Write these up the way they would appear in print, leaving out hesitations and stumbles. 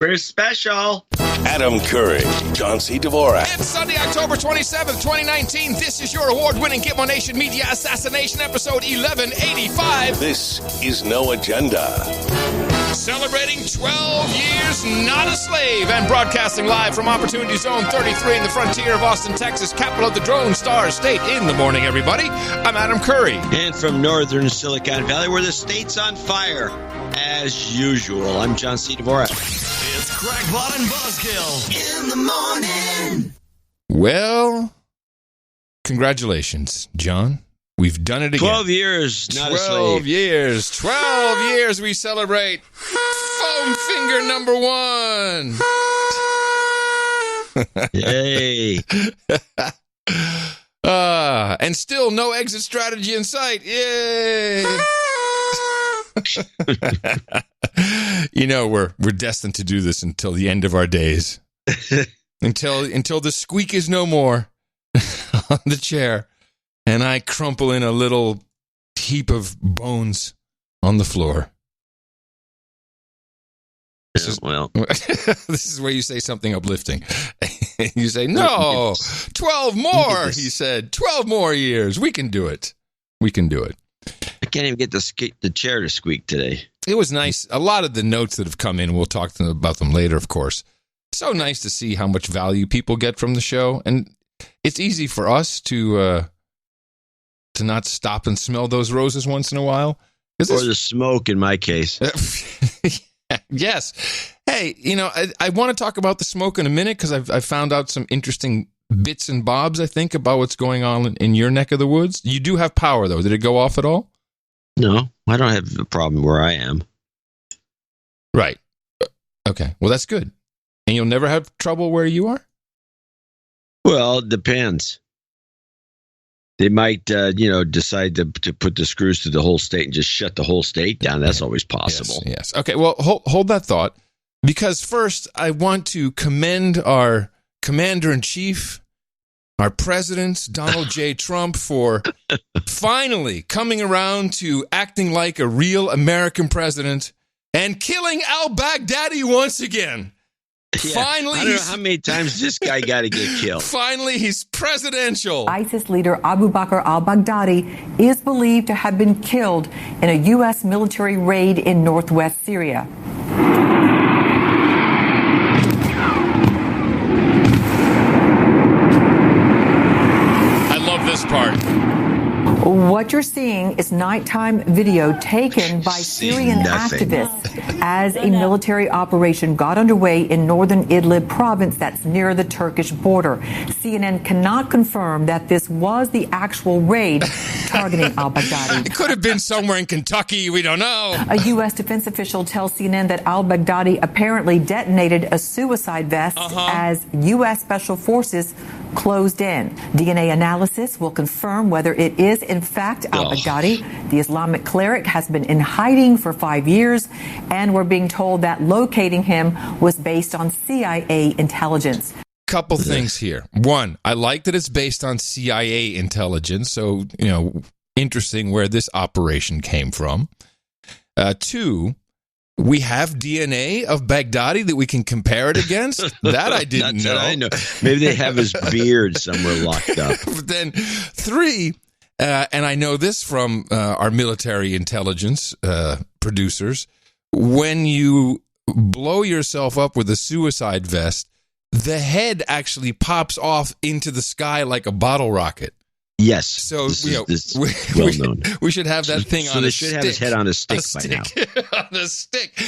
We're special. Adam Curry, John C. Dvorak. It's Sunday, October 27th, 2019. This is your award-winning Gitmo Nation Media Assassination episode 1185. This is No Agenda. Celebrating 12 years not a slave and broadcasting live from Opportunity Zone 33 in the frontier of Austin, Texas, capital of the Drone Star State. In the morning, everybody. I'm Adam Curry. And from northern Silicon Valley, where the state's on fire, as usual, I'm John C. Dvorak. It's Crackpot and Buzzkill in the morning. Well, congratulations, John. We've done it again. 12 years, not a slave. 12 years. 12 years we celebrate foam finger number one. Yay. And still no exit strategy in sight. Yay. You know, we're destined to do this until the end of our days. until the squeak is no more on the chair. And I crumple in a little heap of bones on the floor. This is where you say something uplifting. You say, no, 12 more, he said. 12 more years. We can do it. We can do it. I can't even get the chair to squeak today. It was nice. A lot of the notes that have come in, we'll talk to them about them later, of course. So nice to see how much value people get from the show. And it's easy for us to not stop and smell those roses once in a while. Or the smoke, in my case. Yes. Hey, you know, I want to talk about the smoke in a minute because I've found out some interesting bits and bobs, I think, about what's going on in your neck of the woods. You do have power, though. Did it go off at all? No, I don't have a problem where I am. Right. Okay. Well, that's good. And you'll never have trouble where you are? Well, it depends. They might, decide to put the screws to the whole state and just shut the whole state down. That's always possible. Yes. Okay, well, hold that thought. Because first, I want to commend our Commander-in-Chief, our President, Donald J. Trump, for finally coming around to acting like a real American president and killing al-Baghdadi once again. Yeah, Finally, I don't know how many times this guy got to get killed. Finally, he's presidential. ISIS leader Abu Bakr al-Baghdadi is believed to have been killed in a U.S. military raid in northwest Syria. I love this part. What you're seeing is nighttime video taken by Syrian activists as a military operation got underway in northern Idlib province that's near the Turkish border. CNN cannot confirm that this was the actual raid targeting al-Baghdadi. It could have been somewhere in Kentucky. We don't know. A U.S. defense official tells CNN that al-Baghdadi apparently detonated a suicide vest as U.S. Special Forces closed in. DNA analysis will confirm whether it is in fact al-Baghdadi. The Islamic cleric has been in hiding for 5 years, and we're being told that locating him was based on CIA intelligence. Couple things here. One, I like that it's based on CIA intelligence, so, interesting where this operation came from. Two, we have DNA of Baghdadi that we can compare it against. That I didn't know. I know. Maybe they have his beard somewhere locked up. But then three, and I know this from our military intelligence producers, when you blow yourself up with a suicide vest, the head actually pops off into the sky like a bottle rocket. Yes. So we should have that thing on a stick. So they should have his head on a stick by now. On a stick.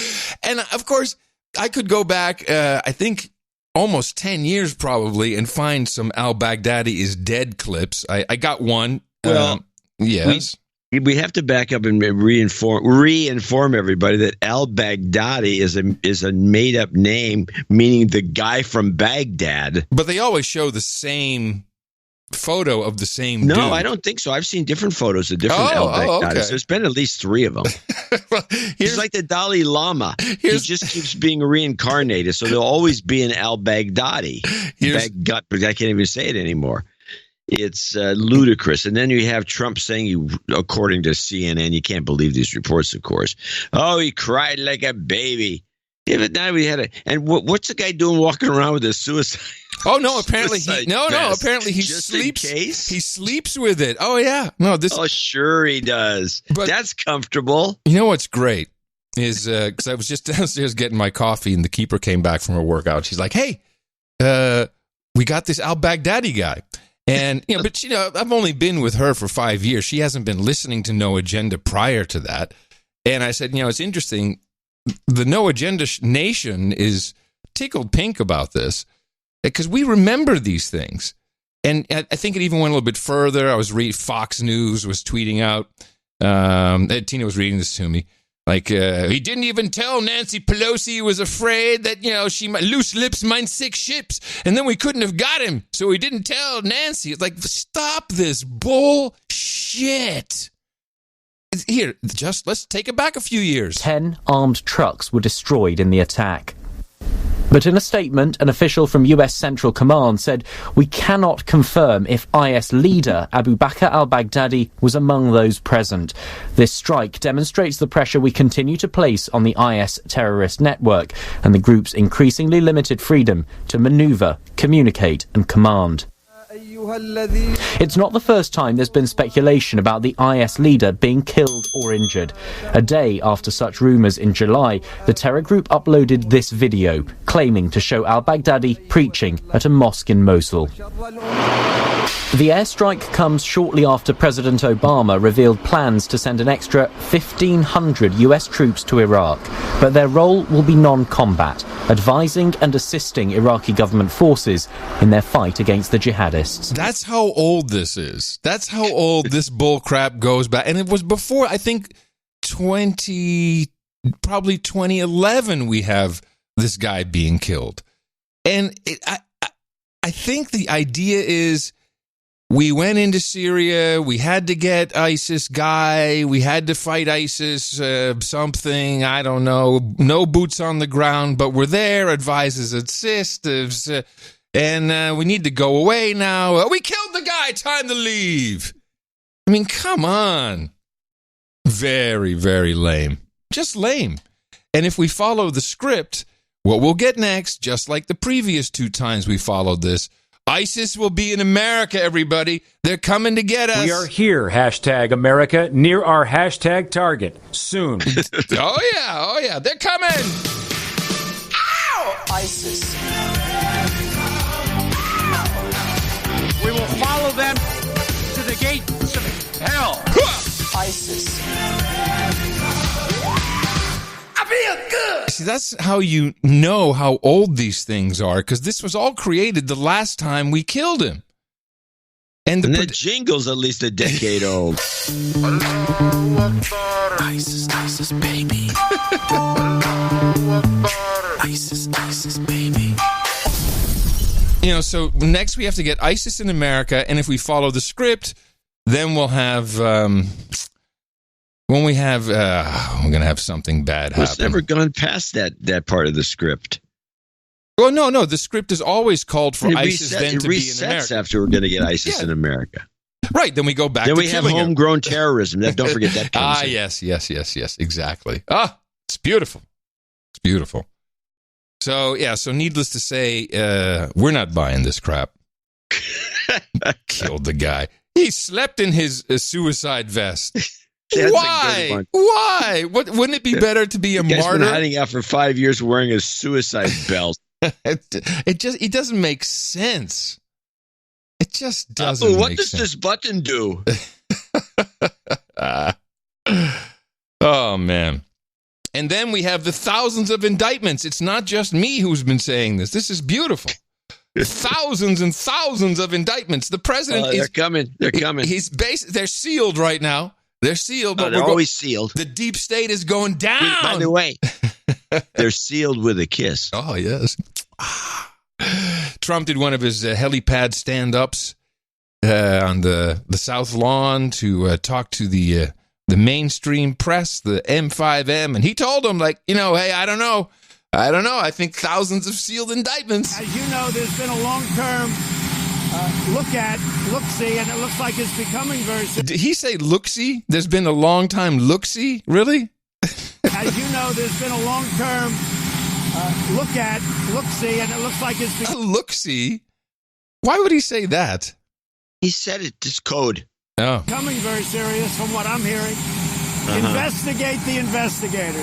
And of course, I could go back, I think, almost 10 years probably, and find some al-Baghdadi is dead clips. I got one. Well, yes. We have to back up and re-inform everybody that al-Baghdadi is a made-up name, meaning the guy from Baghdad. But they always show the same photo of the same dude. No, I don't think so. I've seen different photos of different al-Baghdadis. Okay. There's been at least 3 of them. Well, he's like the Dalai Lama. He just keeps being reincarnated, so there'll always be an al-Baghdadi. I can't even say it anymore. It's ludicrous. And then you have Trump saying, according to CNN, you can't believe these reports, of course. Oh, he cried like a baby. Yeah, but now we had a. And what's the guy doing walking around with a suicide? Oh no! Apparently apparently he just sleeps. In case? He sleeps with it. Oh yeah. No, this. Oh sure he does. But that's comfortable. You know what's great is because I was just downstairs getting my coffee, and the keeper came back from her workout. She's like, "Hey, we got this al-Baghdadi guy." And, but I've only been with her for 5 years. She hasn't been listening to No Agenda prior to that. And I said, it's interesting. The No Agenda nation is tickled pink about this because we remember these things. And I think it even went a little bit further. I was reading, Fox News was tweeting out. Tina was reading this to me. Like, he didn't even tell Nancy Pelosi he was afraid that, she might, loose lips mind sink ships, and then we couldn't have got him, so he didn't tell Nancy. It's like, stop this bullshit. Here, just let's take it back a few years. 10 armed trucks were destroyed in the attack. But in a statement, an official from US Central Command said, "We cannot confirm if IS leader Abu Bakr al-Baghdadi was among those present. This strike demonstrates the pressure we continue to place on the IS terrorist network and the group's increasingly limited freedom to maneuver, communicate and command." It's not the first time there's been speculation about the IS leader being killed or injured. A day after such rumours in July, the terror group uploaded this video, claiming to show al-Baghdadi preaching at a mosque in Mosul. The airstrike comes shortly after President Obama revealed plans to send an extra 1,500 US troops to Iraq, but their role will be non-combat, advising and assisting Iraqi government forces in their fight against the jihadists. That's how old this is. That's how old this bullcrap goes back. And it was before, I think, probably 2011 we have this guy being killed. And I think the idea is, we went into Syria, we had to get ISIS guy, we had to fight ISIS something, I don't know, no boots on the ground, but we're there, advisors, assists, and we need to go away now. We killed the guy, time to leave. I mean, come on. Very, very lame. Just lame. And if we follow the script, what we'll get next, just like the previous 2 times we followed this, ISIS will be in America, everybody. They're coming to get us. We are here, #America, near our hashtag target. Soon. Oh, yeah. They're coming. Ow! ISIS. We will follow them to the gates of hell. ISIS. I feel good. See, that's how you know how old these things are, because this was all created the last time we killed him. And the jingle's at least a decade old. ISIS, ISIS, baby. ISIS, ISIS, baby. So next we have to get ISIS in America, and if we follow the script, then we'll have... we're going to have something bad happen. It's never gone past that part of the script. Well, no. The script is always called for ISIS then to be in America. After we're going to get ISIS in America. Right, then we go back to killing Then we have homegrown terrorism. Don't forget that comes in. Yes, exactly. It's beautiful. It's beautiful. So, so needless to say, we're not buying this crap. Killed the guy. He slept in his suicide vest. Why? Why? Wouldn't it be better to be a martyr? He's been hiding out for 5 years wearing a suicide belt. It doesn't make sense. It just doesn't make sense. What does this button do? Oh, man. And then we have the thousands of indictments. It's not just me who's been saying this. This is beautiful. Thousands and thousands of indictments. The president is... They're coming. They're sealed right now. They're sealed. But they're always sealed. The deep state is going down. By the way, they're sealed with a kiss. Oh, yes. Trump did one of his helipad stand-ups on the South Lawn to talk to the mainstream press, the M5M, and he told them, hey, I don't know. I think thousands of sealed indictments. As you know, there's been a long-term look-see, and it looks like it's becoming very... Did he say look-see? There's been a long time look-see? Really? As you know, there's been a long-term look-see, and it looks like it's... Look-see? Why would he say that? He said it, it's code. Oh. Becoming very serious from what I'm hearing. Investigate the investigators.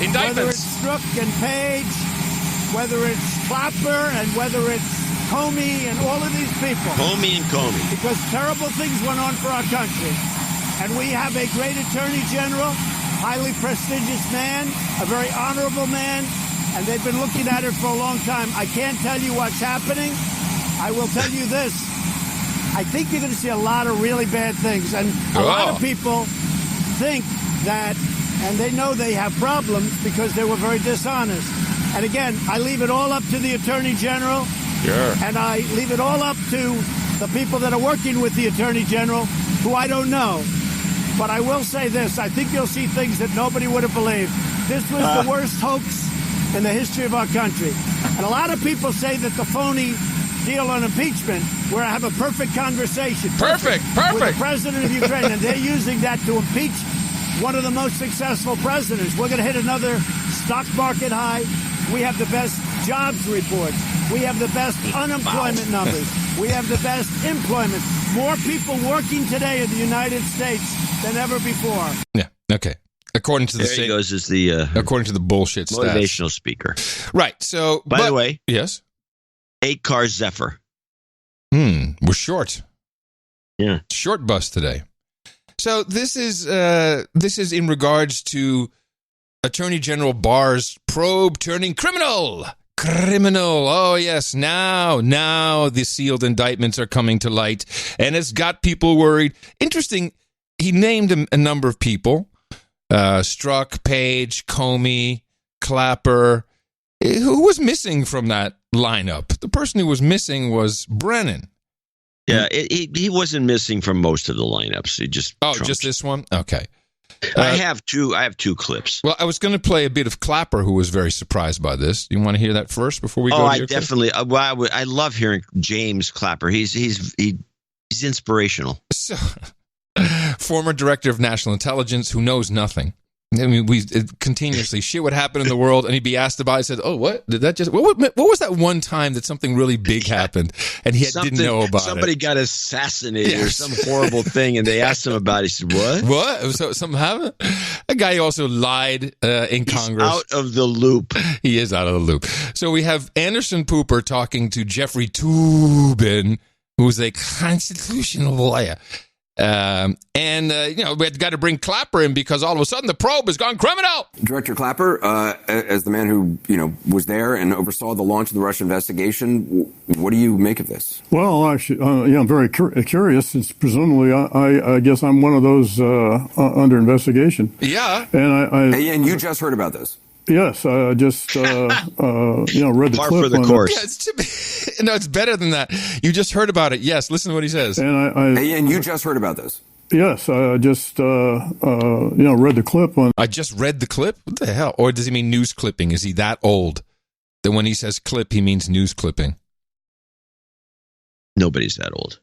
Indictments. Whether it's Strzok and Page, whether it's Clapper, and whether it's Comey and all of these people. Comey. Because terrible things went on for our country. And we have a great attorney general, highly prestigious man, a very honorable man, and they've been looking at it for a long time. I can't tell you what's happening. I will tell you this. I think you're going to see a lot of really bad things. And a lot of people think that, and they know they have problems because they were very dishonest. And again, I leave it all up to the Attorney General. Sure. And I leave it all up to the people that are working with the Attorney General, who I don't know. But I will say this. I think you'll see things that nobody would have believed. This was the worst hoax in the history of our country. And a lot of people say that the phony deal on impeachment, where I have a perfect conversation. Perfect. With the president of Ukraine, and they're using that to impeach one of the most successful presidents. We're going to hit another stock market high. We have the best jobs reports. We have the best unemployment numbers. We have the best employment. More people working today in the United States than ever before. Yeah. Okay. According to according to the bullshit motivational stats. speaker. Right. So, by the way, yes, 8-car Zephyr. We're short. Yeah, short bus today. So this is in regards to Attorney General Barr's probe turning criminal. Oh, yes. Now the sealed indictments are coming to light, and it's got people worried. Interesting. He named a number of people. Strzok, Page, Comey, Clapper. Who was missing from that lineup? The person who was missing was Brennan. Yeah, he wasn't missing from most of the lineups. He just just this one? Okay. I have two clips. Well, I was going to play a bit of Clapper, who was very surprised by this. Do you want to hear that first before we go? I definitely. I love hearing James Clapper. He's inspirational. So, former director of national intelligence who knows nothing. I mean, we continuously shit would happen in the world, and he'd be asked about it. He said, "Oh, what did that just? What was that one time that something really big happened, and he didn't know about somebody got assassinated or some horrible thing, and they asked him about it. He said, "What? What? So something happened?" A guy also lied in Congress. Out of the loop. He is out of the loop. So we have Anderson Cooper talking to Jeffrey Toobin, who's a constitutional lawyer. We had got to bring Clapper in because all of a sudden the probe has gone criminal. Director Clapper, as the man who, was there and oversaw the launch of the Russia investigation, what do you make of this? Well, actually, I'm very curious. Since presumably, I guess I'm one of those under investigation. Yeah. And you just heard about this. Yes, I just read the Par clip. For the course. Yeah, it's better than that. You just heard about it. Yes, listen to what he says. And you just heard about this. Yes, I just read the clip. I just read the clip? What the hell? Or does he mean news clipping? Is he that old that when he says clip, he means news clipping? Nobody's that old.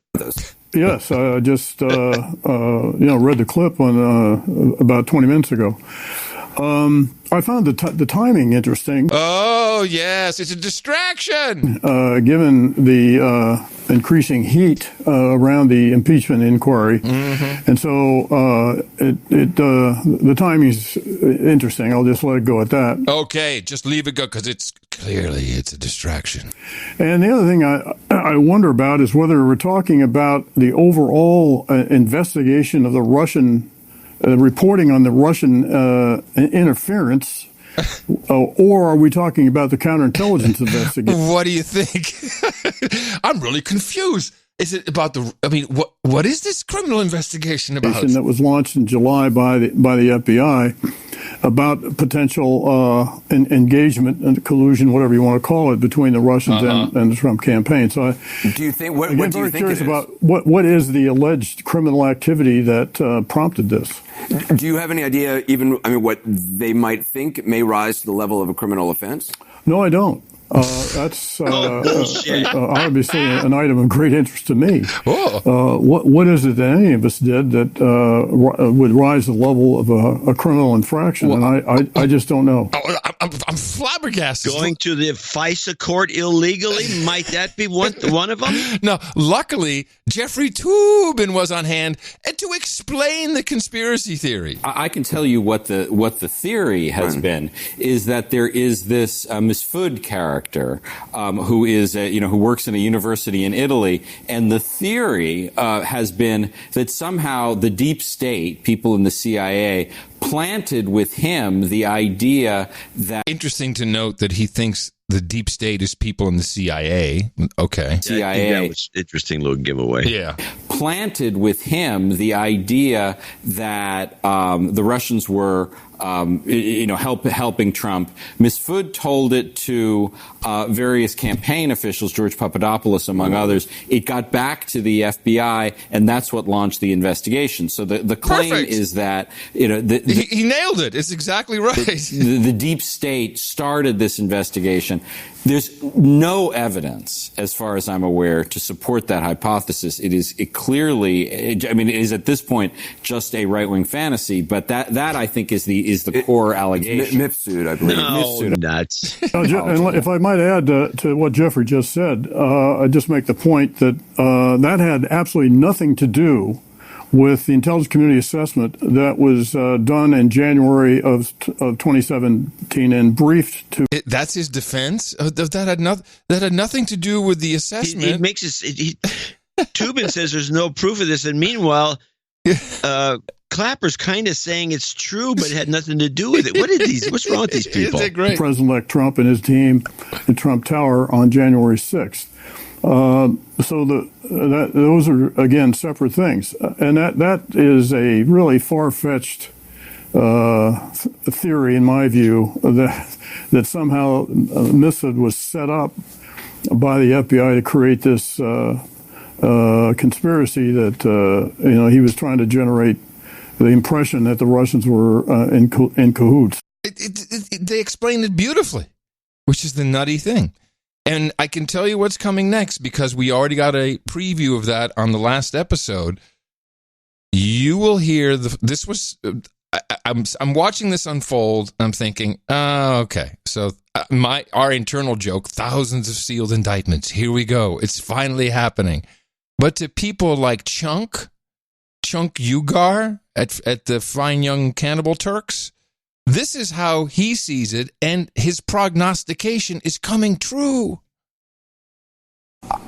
Yes, I just read the clip about 20 minutes ago. I found the timing interesting. Oh, yes. It's a distraction. Given the increasing heat around the impeachment inquiry. Mm-hmm. And so the timing's interesting. I'll just let it go at that. Okay, just leave it go because it's a distraction. And the other thing I wonder about is whether we're talking about the overall investigation of the Russian reporting on the Russian interference, or are we talking about the counterintelligence investigation? What do you think? I'm really confused. Is it about what is this criminal investigation about? That was launched in July by the FBI about potential engagement and collusion, whatever you want to call it, between the Russians and the Trump campaign. So, do you think? What do you think? Curious about what is the alleged criminal activity that prompted this? Do you have any idea, what they might think may rise to the level of a criminal offense? No, I don't. That's obviously an item of great interest to me. What is it that any of us did that would rise the level of a criminal infraction? And I just don't know. I'm flabbergasted. Going to the FISA court illegally, might that be one of them? No, luckily, Jeffrey Toobin was on hand and to explain the conspiracy theory. I can tell you what the theory has been is that there is this Miss Food character who is who works in a university in Italy, and the theory has been that somehow the deep state, people in the CIA, planted with him the idea that... Interesting to note that he thinks the deep state is people in the CIA. Okay. CIA. I think that was an interesting little giveaway. Yeah. Planted with him the idea that the Russians were helping Trump. Ms. Food told it to various campaign officials, George Papadopoulos among others. It got back to the FBI, and that's what launched the investigation. So the claim is that he nailed it. It's exactly right. The deep state started this investigation. There's no evidence, as far as I'm aware, to support that hypothesis. It is at this point just a right-wing fantasy, but that I think is the core allegation. Mifsud, I believe. No, nuts. And if I might add to what Jeffrey just said, I just make the point that that had absolutely nothing to do with the intelligence community assessment that was done in January of 2017 and briefed to. That's his defense. That had nothing to do with the assessment. He makes Toobin says there's no proof of this, and meanwhile, Clapper's kind of saying it's true, but it had nothing to do with it. What's wrong with these people? President-elect Trump and his team in Trump Tower on January 6th. Those are, again, separate things. And that is a really far-fetched theory, in my view, that somehow Miscellany was set up by the FBI to create this conspiracy that, he was trying to generate the impression that the Russians were in cahoots. They explained it beautifully, which is the nutty thing. And I can tell you what's coming next because we already got a preview of that on the last episode. You will hear this was. I'm watching this unfold. I'm thinking, okay. So our internal joke: thousands of sealed indictments. Here we go. It's finally happening. But to people like Chunk Ugar at the Fine Young Cannibal Turks. This is how he sees it, and his prognostication is coming true.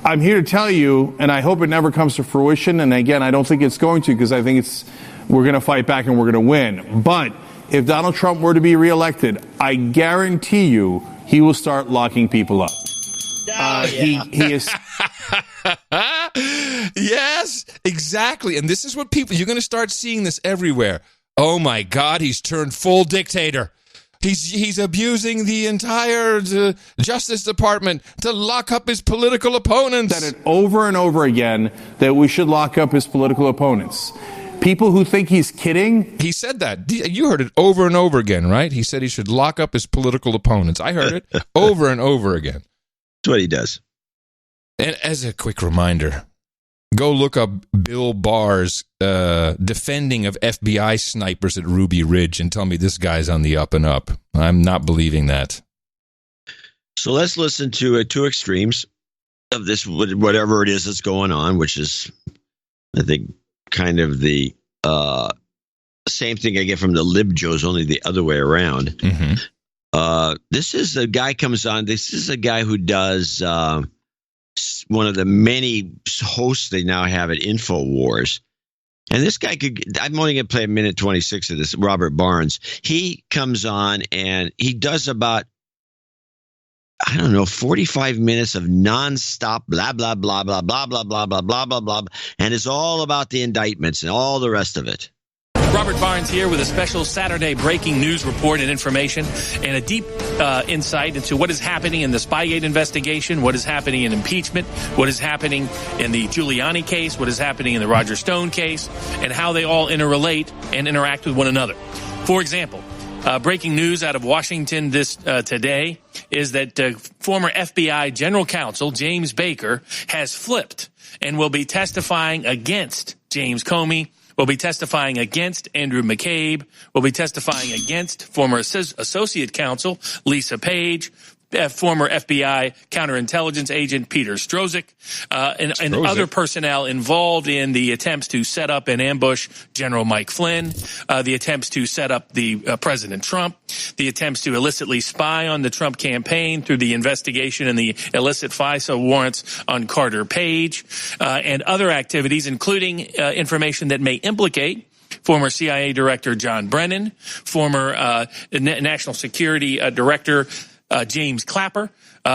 I'm here to tell you, and I hope it never comes to fruition, and again, I don't think it's going to, because I think we're going to fight back and we're going to win. But if Donald Trump were to be reelected, I guarantee you he will start locking people up. He is... Yes, exactly. And this is what you're going to start seeing this everywhere. Oh my God, he's turned full dictator. He's abusing the entire Justice Department to lock up his political opponents. Said it over and over again that we should lock up his political opponents. People who think he's kidding. He said that. You heard it over and over again, right? He said he should lock up his political opponents. I heard it over and over again. That's what he does. And as a quick reminder, go look up Bill Barr's defending of FBI snipers at Ruby Ridge and tell me this guy's on the up and up. I'm not believing that. So let's listen to two extremes of this, whatever it is that's going on, which is, I think, kind of the same thing I get from the Libjos, only the other way around. Mm-hmm. This is a guy comes on. This is a guy who does one of the many hosts they now have at InfoWars. And this guy I'm only going to play a minute 26 of this, Robert Barnes. He comes on and he does about, 45 minutes of nonstop blah, blah, blah, blah, blah, blah, blah, blah, blah, blah, blah. And it's all about the indictments and all the rest of it. Robert Barnes here with a special Saturday breaking news report and information and a deep insight into what is happening in the Spygate investigation, what is happening in impeachment, what is happening in the Giuliani case, what is happening in the Roger Stone case, and how they all interrelate and interact with one another. For example, Breaking news out of Washington today is that former FBI General Counsel James Baker has flipped and will be testifying against James Comey, will be testifying against Andrew McCabe, will be testifying against former Associate Counsel Lisa Page, former FBI counterintelligence agent Peter Strzok, and other personnel involved in the attempts to set up and ambush General Mike Flynn, the attempts to set up the President Trump, the attempts to illicitly spy on the Trump campaign through the investigation and the illicit FISA warrants on Carter Page, and other activities, including information that may implicate former CIA Director John Brennan, former National Security Director James Clapper,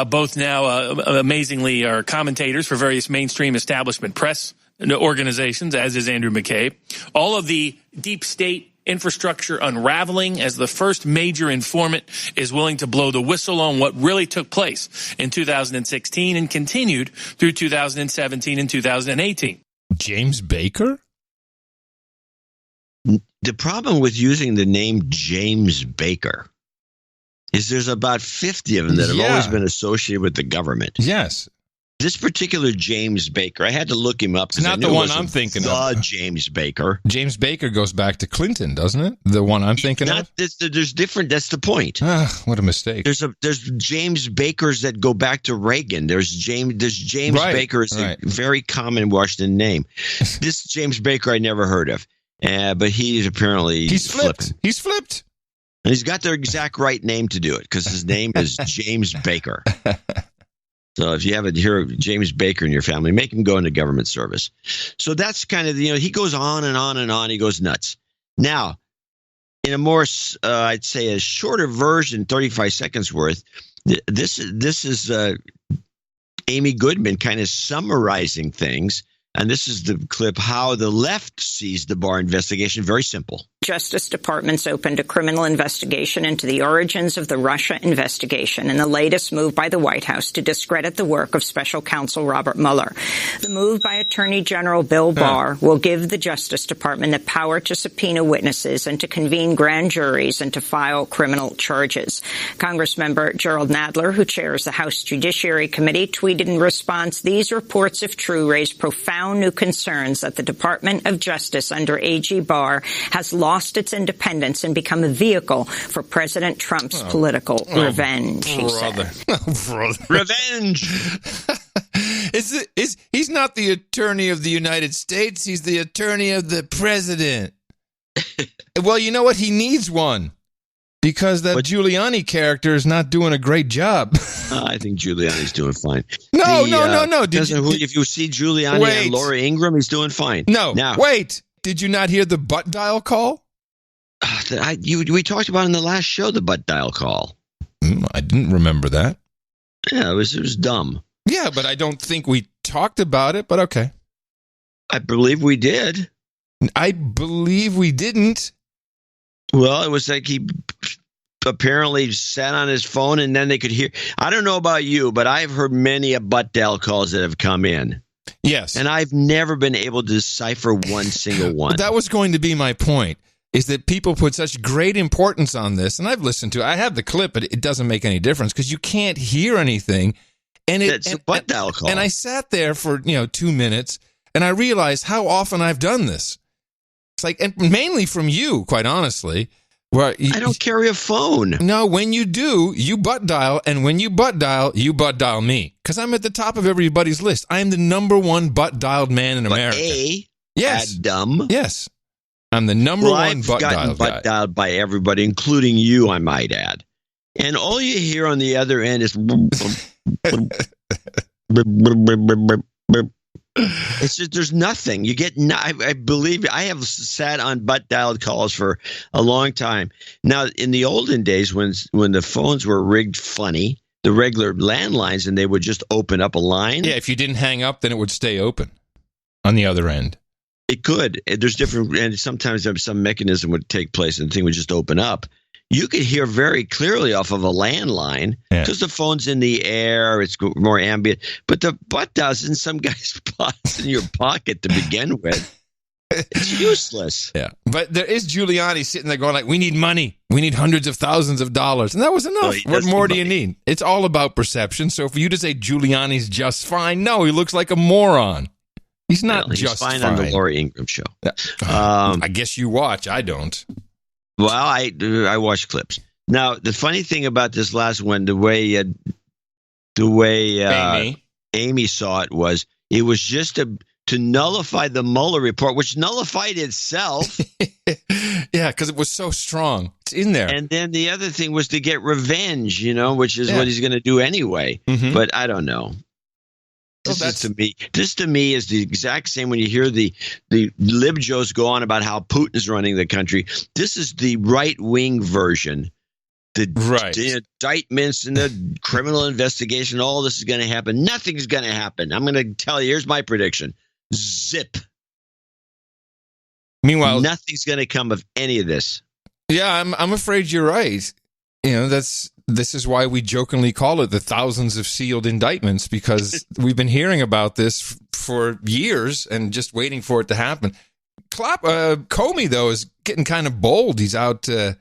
both now amazingly are commentators for various mainstream establishment press organizations, as is Andrew McCabe. All of the deep state infrastructure unraveling as the first major informant is willing to blow the whistle on what really took place in 2016 and continued through 2017 and 2018. James Baker? The problem with using the name James Baker is there's about 50 of them that have always been associated with the government. Yes. This particular James Baker, I had to look him up. It's not the one I'm thinking of. James Baker. James Baker goes back to Clinton, doesn't it? The one I'm thinking of? There's different. That's the point. What a mistake. There's James Bakers that go back to Reagan. There's James Baker is a very common Washington name. This James Baker I never heard of. But he's apparently flipped. He's flipped. And he's got the exact right name to do it because his name is James Baker. So if you have James Baker in your family, make him go into government service. So that's kind of, he goes on and on and on. He goes nuts. Now, in a more, I'd say a shorter version, 35 seconds worth, this is Amy Goodman kind of summarizing things. And this is the clip, how the left sees the Barr investigation. Very simple. Justice Department's opened a criminal investigation into the origins of the Russia investigation and the latest move by the White House to discredit the work of Special Counsel Robert Mueller. The move by Attorney General Bill Barr will give the Justice Department the power to subpoena witnesses and to convene grand juries and to file criminal charges. Congressmember Gerald Nadler, who chairs the House Judiciary Committee, tweeted in response, "These reports, if true, raise profound new concerns that the Department of Justice under AG Barr has lost its independence and become a vehicle for President Trump's political revenge," he said. Revenge! He's not the attorney of the United States. He's the attorney of the president. Well, you know what? He needs one. Because that Giuliani character is not doing a great job. I think Giuliani's doing fine. No. If you see Giuliani and Laura Ingraham, he's doing fine. Wait. Did you not hear the butt dial call? We talked about in the last show the butt dial call. I didn't remember that. Yeah, it was dumb. Yeah, but I don't think we talked about it, but okay. I believe we did. I believe we didn't. Well, it was like he apparently sat on his phone and then they could hear. I don't know about you, but I've heard many a butt dial calls that have come in. Yes. And I've never been able to decipher one single one. But that was going to be my point, is that people put such great importance on this. And I've listened to it. I have the clip, but it doesn't make any difference because you can't hear anything. And it's a butt dial call. And I sat there for 2 minutes and I realized how often I've done this. It's like, and mainly from you, quite honestly. Where I don't carry a phone. No, when you do, you butt dial, and when you butt dial me. Because I'm at the top of everybody's list. I am the number one butt dialed man in America. Yes. Dumb. Yes. I'm the number one butt dialed guy. I've gotten butt dialed by everybody, including you, I might add. And all you hear on the other end is... It's just there's nothing. You get. I believe I have sat on butt dialed calls for a long time. Now, in the olden days, when the phones were rigged funny, the regular landlines, and they would just open up a line. Yeah, if you didn't hang up, then it would stay open on the other end. It could. There's different, and sometimes some mechanism would take place, and the thing would just open up. You could hear very clearly off of a landline because the phone's in the air. It's more ambient. But the butt dial's in some guy's in your pocket to begin with. It's useless. Yeah. But there is Giuliani sitting there going like, we need money. We need hundreds of thousands of dollars. And that was enough. What more do you need? It's all about perception. So for you to say Giuliani's just fine, no, he looks like a moron. He's not just fine. He's fine on the Laura Ingraham show. I guess you watch. I don't. Well, I watch clips. Now, the funny thing about this last one, the way Amy saw it was just to nullify the Mueller report, which nullified itself. Yeah, because it was so strong. It's in there. And then the other thing was to get revenge, which is what he's going to do anyway. Mm-hmm. But I don't know. This to me is the exact same when you hear the libjos go on about how Putin's running the country. This is the right-wing version. The indictments and the criminal investigation, all this is going to happen. Nothing's going to happen. I'm going to tell you, here's my prediction. Zip. Meanwhile, nothing's going to come of any of this. Yeah, I'm afraid you're right. This is why we jokingly call it the thousands of sealed indictments, because we've been hearing about this for years and just waiting for it to happen. Comey, though, is getting kind of bold. He's out, I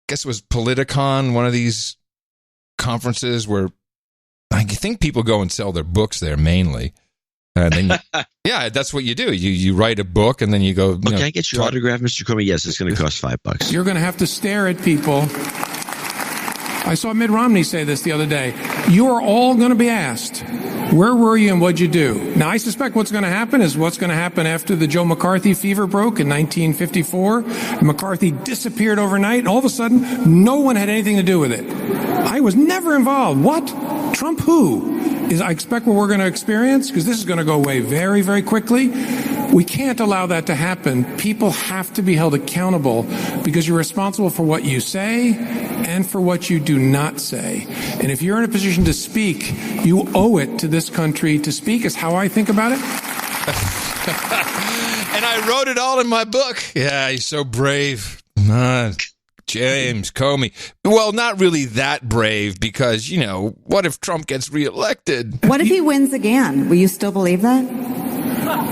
guess it was Politicon, one of these conferences where I think people go and sell their books there mainly. And then yeah, that's what you do. You write a book and then you go. Can I get your autograph, Mr. Comey? Yes, it's going to cost $5. You're going to have to stare at people. I saw Mitt Romney say this the other day. You are all going to be asked, where were you and what'd you do? Now, I suspect what's going to happen is what's going to happen after the Joe McCarthy fever broke in 1954. McCarthy disappeared overnight, and all of a sudden, no one had anything to do with it. I was never involved. What? Trump who? I expect what we're going to experience, because this is going to go away very, very quickly. We can't allow that to happen. People have to be held accountable because you're responsible for what you say and for what you do not say. And if you're in a position to speak, you owe it to this country to speak, is how I think about it. And I wrote it all in my book. Yeah, he's so brave. James Comey. Well, not really that brave because, what if Trump gets reelected? What if he wins again? Will you still believe that?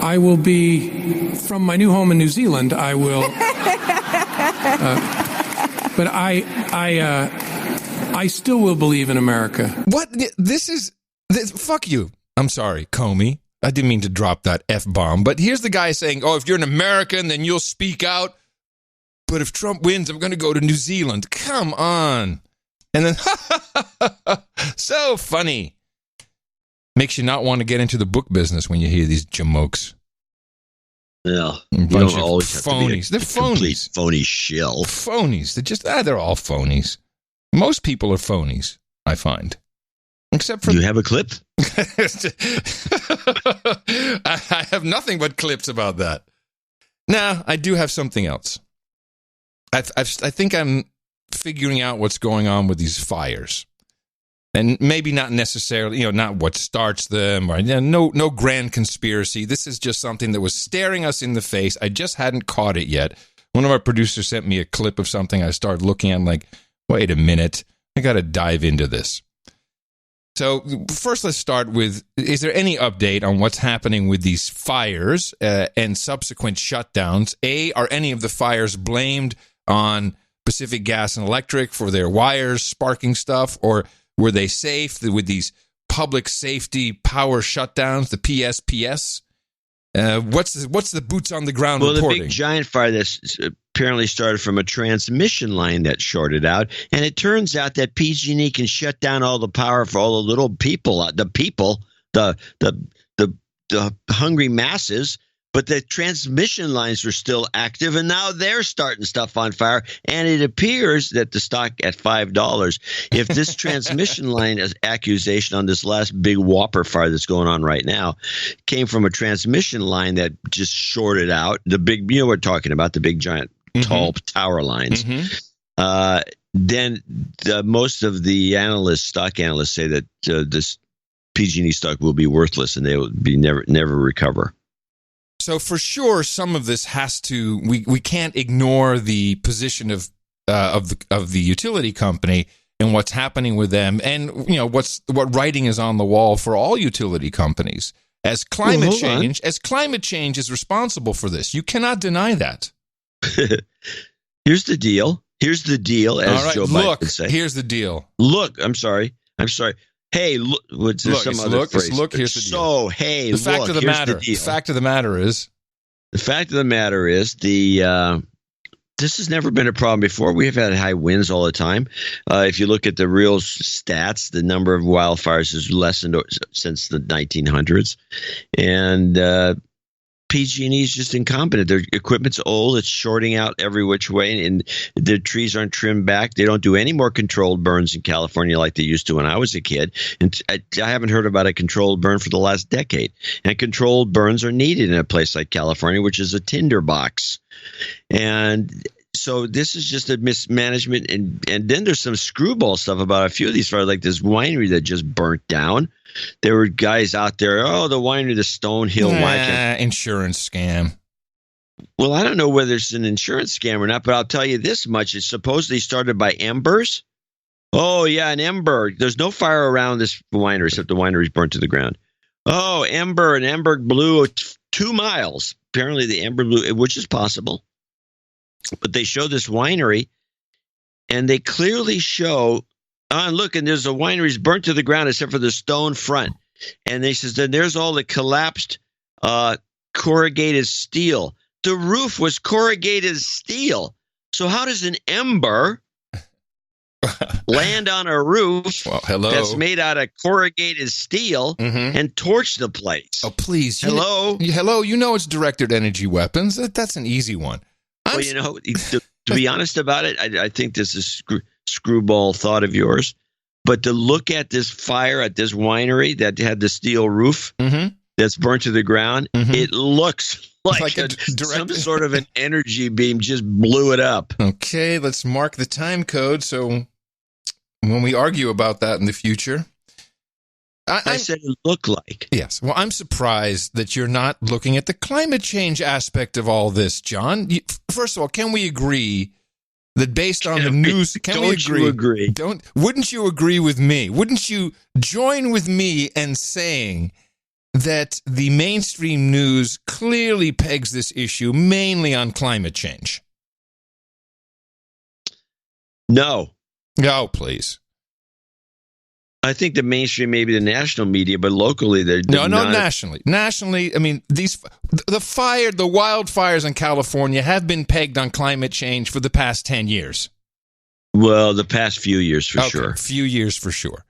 I will be, from my new home in New Zealand, I will. But I still will believe in America. What? Fuck you. I'm sorry, Comey. I didn't mean to drop that F-bomb. But here's the guy saying, if you're an American, then you'll speak out. But if Trump wins, I'm going to go to New Zealand. Come on. And then, so funny. Makes you not want to get into the book business when you hear these jamokes. Yeah. You don't always phonies. They're phonies. Phony shill. Phonies. They're all phonies. Most people are phonies, I find. Except for... Do you have a clip? I have nothing but clips about that. Now, I do have something else. I think I'm figuring out what's going on with these fires. And maybe not necessarily, not what starts them, or no grand conspiracy. This is just something that was staring us in the face. I just hadn't caught it yet. One of our producers sent me a clip of something. I started looking at, like, wait a minute, I got to dive into this. So first, let's start with, is there any update on what's happening with these fires and subsequent shutdowns? Are any of the fires blamed on Pacific Gas and Electric for their wires sparking stuff, or were they safe with these public safety power shutdowns, the PSPS? What's the boots on the ground reporting? The big giant fire that apparently started from a transmission line that shorted out, and it turns out that PG&E can shut down all the power for all the little people, the hungry masses. But the transmission lines were still active, and now they're starting stuff on fire. And it appears that the stock at $5, if this transmission line accusation on this last big whopper fire that's going on right now came from a transmission line that just shorted out, the big, we're talking about the big giant tall tower lines, then most of the stock analysts say that this PG&E stock will be worthless and they will be never recover. So for sure, some of this has to. We can't ignore the position of the utility company and what's happening with them, and what writing is on the wall for all utility companies. as climate change is responsible for this. You cannot deny that. Here's the deal. As Joe Biden would say. Here's the deal. Look, I'm sorry. Hey, look. Here's the deal. The fact of the matter is, this has never been a problem before. We have had high winds all the time. If you look at the real stats, the number of wildfires has lessened since the 1900s. And PG&E is just incompetent. Their equipment's old. It's shorting out every which way, and the trees aren't trimmed back. They don't do any more controlled burns in California like they used to when I was a kid. And I haven't heard about a controlled burn for the last decade. And controlled burns are needed in a place like California, which is a tinderbox. And so this is just a mismanagement. And then there's some screwball stuff about a few of these fires, like this winery that just burnt down. There were guys out there, the winery, the Stonehill wine. Insurance scam. Well, I don't know whether it's an insurance scam or not, but I'll tell you this much. It's supposedly started by embers. Oh, yeah, an ember. There's no fire around this winery except the winery's burnt to the ground. Oh, ember. An ember blew 2 miles. Apparently the ember blew, which is possible. But they show this winery, and they clearly show, look, and there's a winery's burnt to the ground except for the stone front. And they says, then there's all the collapsed corrugated steel. The roof was corrugated steel. So how does an ember land on a roof that's made out of corrugated steel and torch the place? Oh, please. Hello? You know it's directed energy weapons. That's an easy one. Well, to be honest about it, I think this is screwball thought of yours. But to look at this fire at this winery that had the steel roof that's burnt to the ground, it looks like some sort of an energy beam just blew it up. Okay, let's mark the time code so when we argue about that in the future. I said it looked like. Yes. Well, I'm surprised that you're not looking at the climate change aspect of all this, John. First of all, can we agree that based on the news, you agree? Wouldn't you agree with me? Wouldn't you join with me in saying that the mainstream news clearly pegs this issue mainly on climate change? No. No, please. I think the mainstream, maybe the national media, but locally they're not nationally. Nationally, I mean, the wildfires in California have been pegged on climate change for the past 10 years. Well, the past few years for sure. Few years for sure.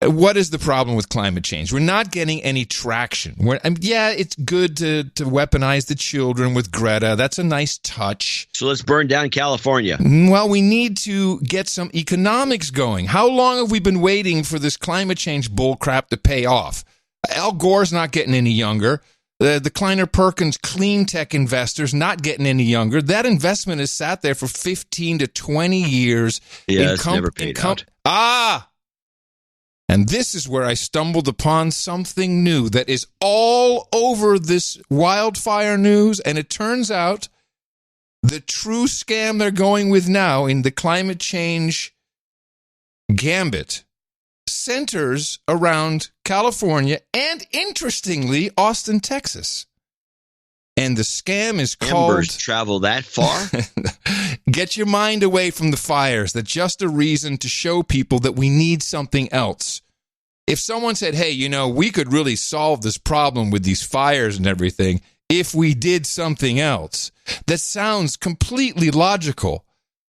What is the problem with climate change? We're not getting any traction. It's good to weaponize the children with Greta. That's a nice touch. So let's burn down California. Well, we need to get some economics going. How long have we been waiting for this climate change bullcrap to pay off? Al Gore's not getting any younger. The Kleiner-Perkins clean tech investors not getting any younger. That investment has sat there for 15 to 20 years. Yeah, it's never paid out. And this is where I stumbled upon something new that is all over this wildfire news. And it turns out the true scam they're going with now in the climate change gambit centers around California and, interestingly, Austin, Texas. And the scam is called... Embers travel that far? Get your mind away from the fires. That's just a reason to show people that we need something else. If someone said, hey, we could really solve this problem with these fires and everything if we did something else, that sounds completely logical.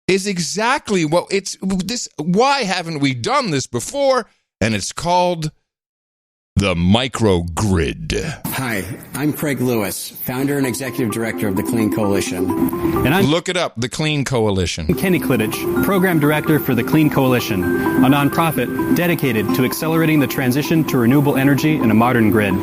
Is exactly what it's this. Why haven't we done this before? And it's called the microgrid. Hi, I'm Craig Lewis, founder and executive director of the Clean Coalition. And I'm Look it up, the Clean Coalition. Kenny Klidich, program director for the Clean Coalition, a nonprofit dedicated to accelerating the transition to renewable energy and a modern grid.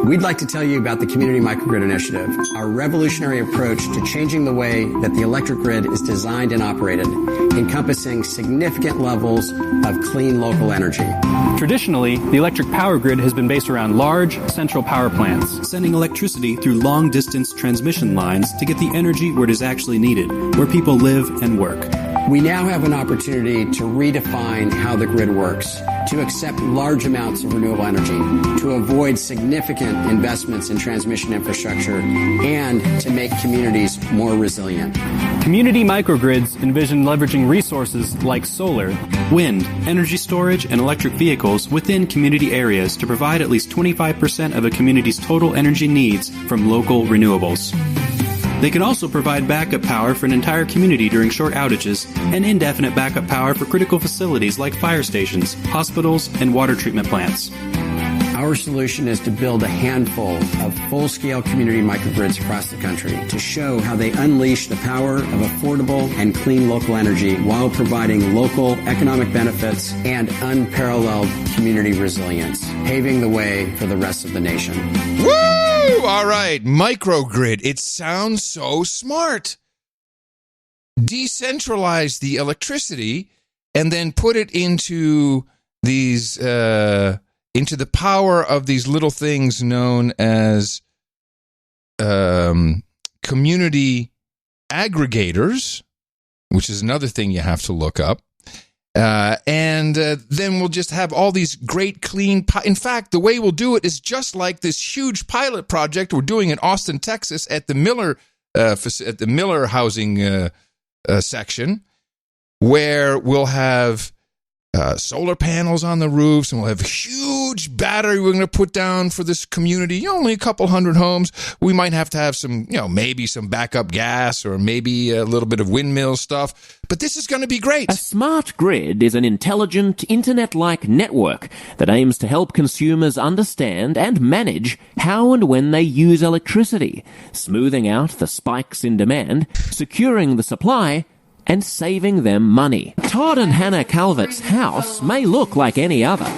We'd like to tell you about the Community Microgrid Initiative, our revolutionary approach to changing the way that the electric grid is designed and operated, encompassing significant levels of clean local energy. Traditionally, the electric power grid has been based around large central power plants, sending electricity through long-distance transmission lines to get the energy where it is actually needed, where people live and work. We now have an opportunity to redefine how the grid works, to accept large amounts of renewable energy, to avoid significant investments in transmission infrastructure, and to make communities more resilient. Community microgrids envision leveraging resources like solar, wind, energy storage, and electric vehicles within community areas to provide at least 25% of a community's total energy needs from local renewables. They can also provide backup power for an entire community during short outages and indefinite backup power for critical facilities like fire stations, hospitals, and water treatment plants. Our solution is to build a handful of full-scale community microgrids across the country to show how they unleash the power of affordable and clean local energy while providing local economic benefits and unparalleled community resilience, paving the way for the rest of the nation. Woo! All right, microgrid. It sounds so smart. Decentralize the electricity and then put it into these into the power of these little things known as community aggregators, which is another thing you have to look up. And then we'll just have all these great clean. In fact, the way we'll do it is just like this huge pilot project we're doing in Austin, Texas, at the Miller housing section, where we'll have solar panels on the roofs, and we'll have a huge battery we're going to put down for this community. Only a couple hundred homes. We might have to have some, maybe some backup gas or maybe a little bit of windmill stuff. But this is going to be great. A smart grid is an intelligent, internet-like network that aims to help consumers understand and manage how and when they use electricity, smoothing out the spikes in demand, securing the supply, and saving them money. Todd and Hannah Calvert's house may look like any other,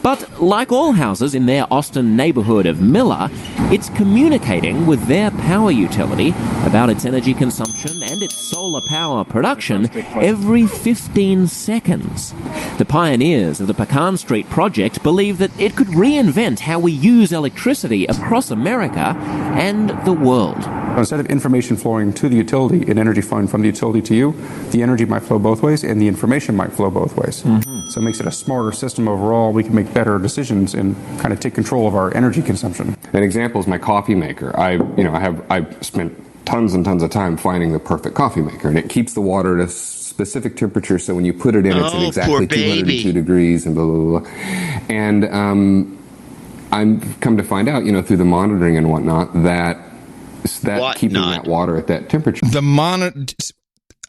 but like all houses in their Austin neighborhood of Miller, it's communicating with their power utility about its energy consumption and its solar power production every 15 seconds. The pioneers of the Pecan Street project believe that it could reinvent how we use electricity across America and the world. Instead of information flowing to the utility and energy flowing from the utility to you, the energy might flow both ways and the information might flow both ways. Mm-hmm. So it makes it a smarter system overall. We can make better decisions and kind of take control of our energy consumption. An example is my coffee maker. I've spent tons and tons of time finding the perfect coffee maker, and it keeps the water at a specific temperature, so when you put it in, it's at exactly 202 degrees and blah, blah, blah. And I'm come to find out, through the monitoring and whatnot, that keeping that water at that temperature.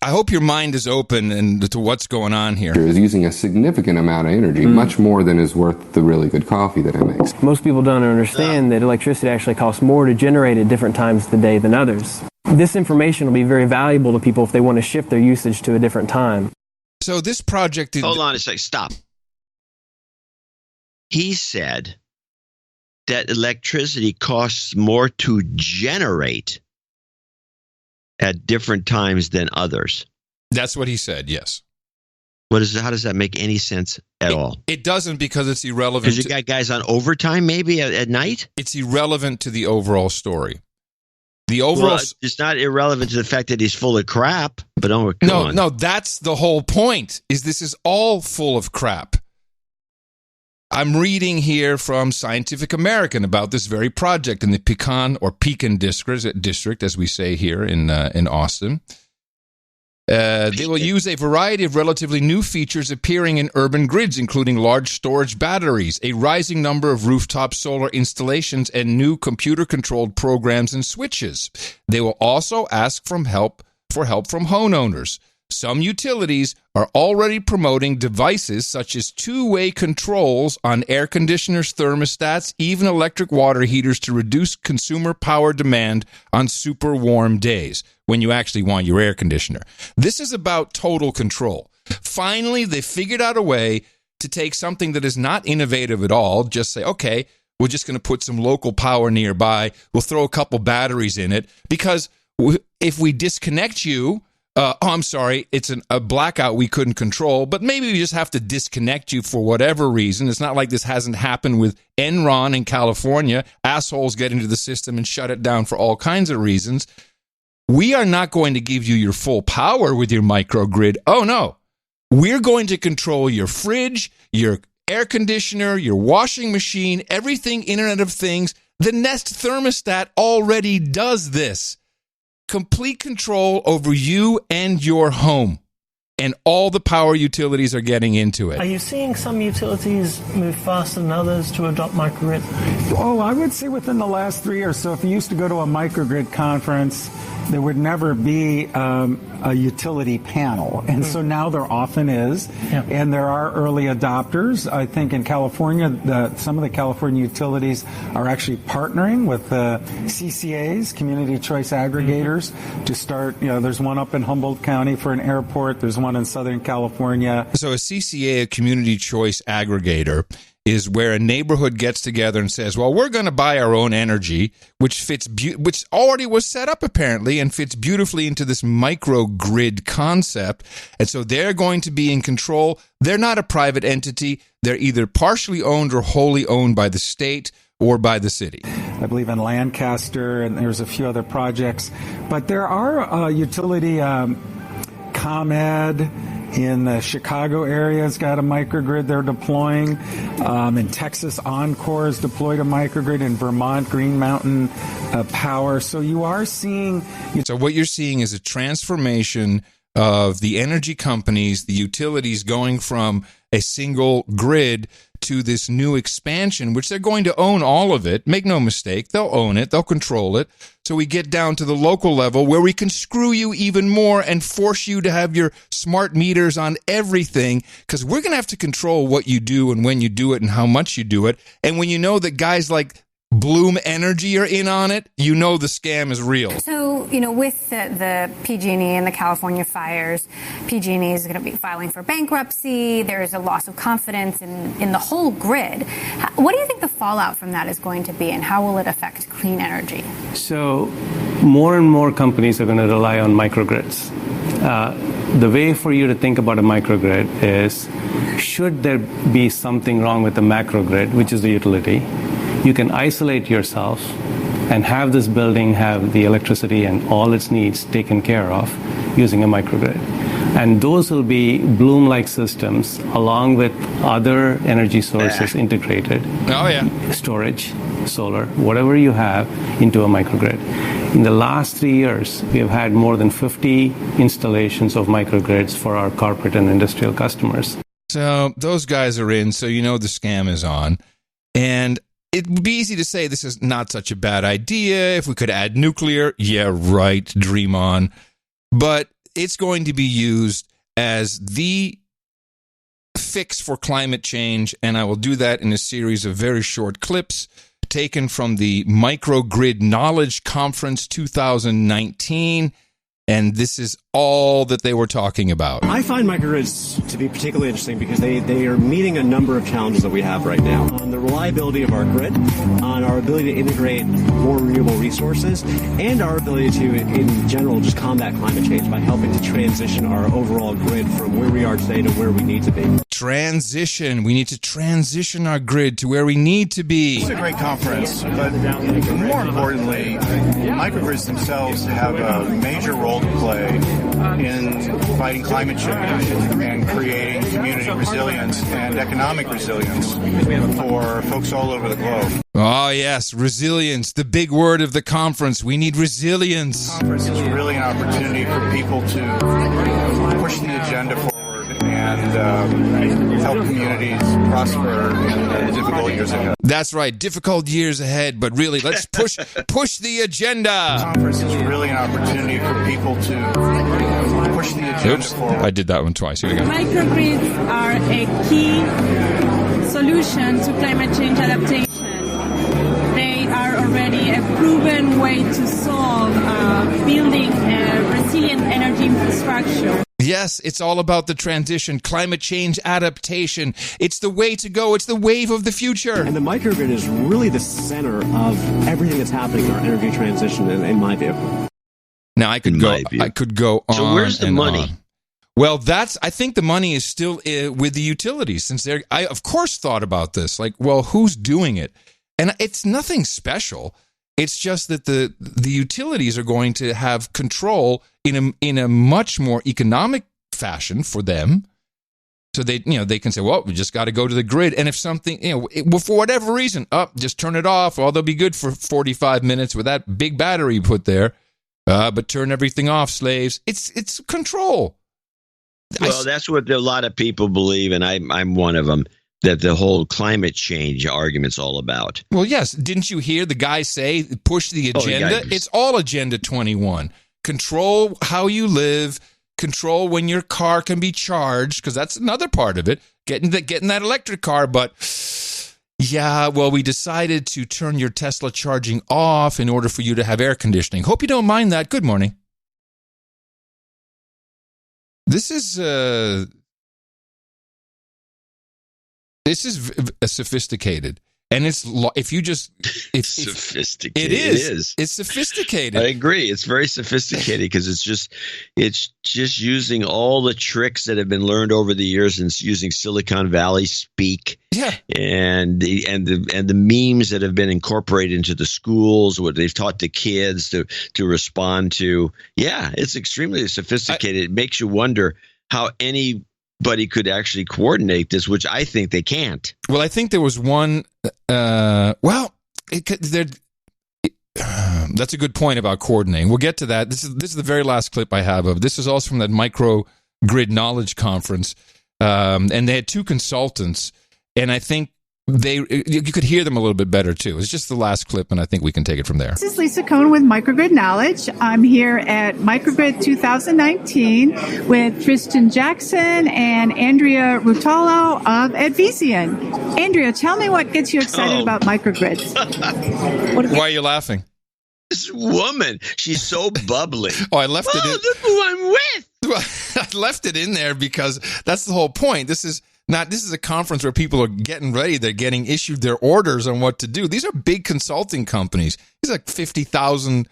I hope your mind is open and to what's going on here. Is using a significant amount of energy, much more than is worth the really good coffee that it makes. Most people don't understand that electricity actually costs more to generate at different times of the day than others. This information will be very valuable to people if they want to shift their usage to a different time. So this project... Hold on a second. Stop. He said that electricity costs more to generate at different times than others. That's what he said, yes. How does that make any sense at all? It doesn't, because it's irrelevant. Because you got guys on overtime maybe at night? It's irrelevant to the overall story. It's not irrelevant to the fact that he's full of crap, but no, that's the whole point, this is all full of crap. I'm reading here from Scientific American about this very project in the Pecan district, as we say here in Austin. They will use a variety of relatively new features appearing in urban grids, including large storage batteries, a rising number of rooftop solar installations, and new computer-controlled programs and switches. They will also ask for help from homeowners. Some utilities are already promoting devices such as two-way controls on air conditioners, thermostats, even electric water heaters to reduce consumer power demand on super warm days when you actually want your air conditioner. This is about total control. Finally, they figured out a way to take something that is not innovative at all, just say, okay, we're just going to put some local power nearby. We'll throw a couple batteries in it, because if we disconnect you, I'm sorry, it's a blackout we couldn't control, but maybe we just have to disconnect you for whatever reason. It's not like this hasn't happened with Enron in California. Assholes get into the system and shut it down for all kinds of reasons. we are not going to give you your full power with your microgrid. Oh, no. We're going to control your fridge, your air conditioner, your washing machine, everything Internet of Things. The Nest thermostat already does this. Complete control over you and your home. And all the power utilities are getting into it. Are you seeing some utilities move faster than others to adopt microgrid? Oh, I would say within the last 3 years. So if you used to go to a microgrid conference, there would never be a utility panel. And so now there often is. Yeah. And there are early adopters. I think in California, some of the California utilities are actually partnering with the CCAs, Community Choice Aggregators, to start. There's one up in Humboldt County for an airport. There's one in Southern California. So a CCA, a Community Choice Aggregator, is where a neighborhood gets together and says, well, we're going to buy our own energy, which which already was set up apparently and fits beautifully into this microgrid concept. And so they're going to be in control. They're not a private entity. They're either partially owned or wholly owned by the state or by the city. I believe in Lancaster, and there's a few other projects. But there are utility ComEd in the Chicago area has got a microgrid they're deploying. In Texas, Encore has deployed a microgrid. In Vermont, Green Mountain Power. So you are seeing... So what you're seeing is a transformation of the energy companies, the utilities going from a single grid to this new expansion, which they're going to own all of it. Make no mistake, they'll own it, they'll control it. So we get down to the local level where we can screw you even more and force you to have your smart meters on everything, because we're going to have to control what you do and when you do it and how much you do it. And when you know that guys like Bloom Energy are in on it, you know the scam is real. So, with the PG&E and the California fires, PG&E is going to be filing for bankruptcy. There's a loss of confidence in the whole grid. What do you think the fallout from that is going to be, and how will it affect clean energy? So, more and more companies are going to rely on microgrids. The way for you to think about a microgrid is, should there be something wrong with the macrogrid, which is the utility, you can isolate yourself and have this building have the electricity and all its needs taken care of using a microgrid. And those will be Bloom-like systems along with other energy sources integrated. Oh, yeah. Storage, solar, whatever you have into a microgrid. In the last 3 years, we have had more than 50 installations of microgrids for our corporate and industrial customers. So those guys are in, so you know the scam is on. And it would be easy to say this is not such a bad idea. If we could add nuclear, yeah, right, dream on. But it's going to be used as the fix for climate change, and I will do that in a series of very short clips taken from the Microgrid Knowledge Conference 2019. And this is all that they were talking about. I find microgrids to be particularly interesting because they are meeting a number of challenges that we have right now. On the reliability of our grid, on our ability to integrate more renewable resources, and our ability to, in general, just combat climate change by helping to transition our overall grid from where we are today to where we need to be. Transition. We need to transition our grid to where we need to be. It's a great conference, but more importantly, microgrids themselves have a major role to play in fighting climate change and creating community resilience and economic resilience for folks all over the globe. Oh, yes, resilience, the big word of the conference. We need resilience. The conference is really an opportunity for people to push the agenda forward and help communities prosper in the difficult years ahead. That's right, difficult years ahead, but really, let's push the agenda. The conference is really an opportunity for people to push the agenda forward. I did that one twice. Here we go. Microgrids are a key solution to climate change adaptation. They are already a proven way to solve building a resilient energy infrastructure. Yes, it's all about the transition, climate change adaptation. It's the way to go. It's the wave of the future. And the microgrid is really the center of everything that's happening in our energy transition, in my view. Now, I could go on. So where's the money? On. Well, I think the money is still with the utilities, since I, of course, thought about this. Like, well, who's doing it? And it's nothing special. It's just that the utilities are going to have control in a much more economic fashion for them. So they can say, well, we just got to go to the grid. And if something, for whatever reason, just turn it off. Well, they'll be good for 45 minutes with that big battery you put there. But turn everything off, slaves. It's control. Well, that's what a lot of people believe, and I'm one of them, that the whole climate change argument's all about. Well, yes. Didn't you hear the guy say, push the agenda? It's all Agenda 21. Control how you live. Control when your car can be charged, because that's another part of it. Getting that electric car, but yeah, well, we decided to turn your Tesla charging off in order for you to have air conditioning. Hope you don't mind that. Good morning. This is sophisticated. And it's sophisticated. It is. It's sophisticated. I agree. It's very sophisticated because it's just using all the tricks that have been learned over the years and using Silicon Valley speak. Yeah. And the memes that have been incorporated into the schools, what they've taught the kids to respond to. Yeah, it's extremely sophisticated. It makes you wonder how anybody could actually coordinate this, which I think they can't. Well, I think there was one. That's a good point about coordinating. We'll get to that. This is the very last clip I have of. This is also from that microgrid knowledge conference, and they had two consultants, and I think you could hear them a little bit better too. It's just the last clip, and I think we can take it from there. This is Lisa Cohn with Microgrid Knowledge. I'm here at Microgrid 2019 with Tristan Jackson and Andrea Rutalo of Advesian. Andrea, tell me what gets you excited about microgrids. Why are you laughing? This woman, she's so bubbly. Oh, I left it in. Look who I'm with. I left it in there because that's the whole point. This is a conference where people are getting ready. They're getting issued their orders on what to do. These are big consulting companies. These are like 50,000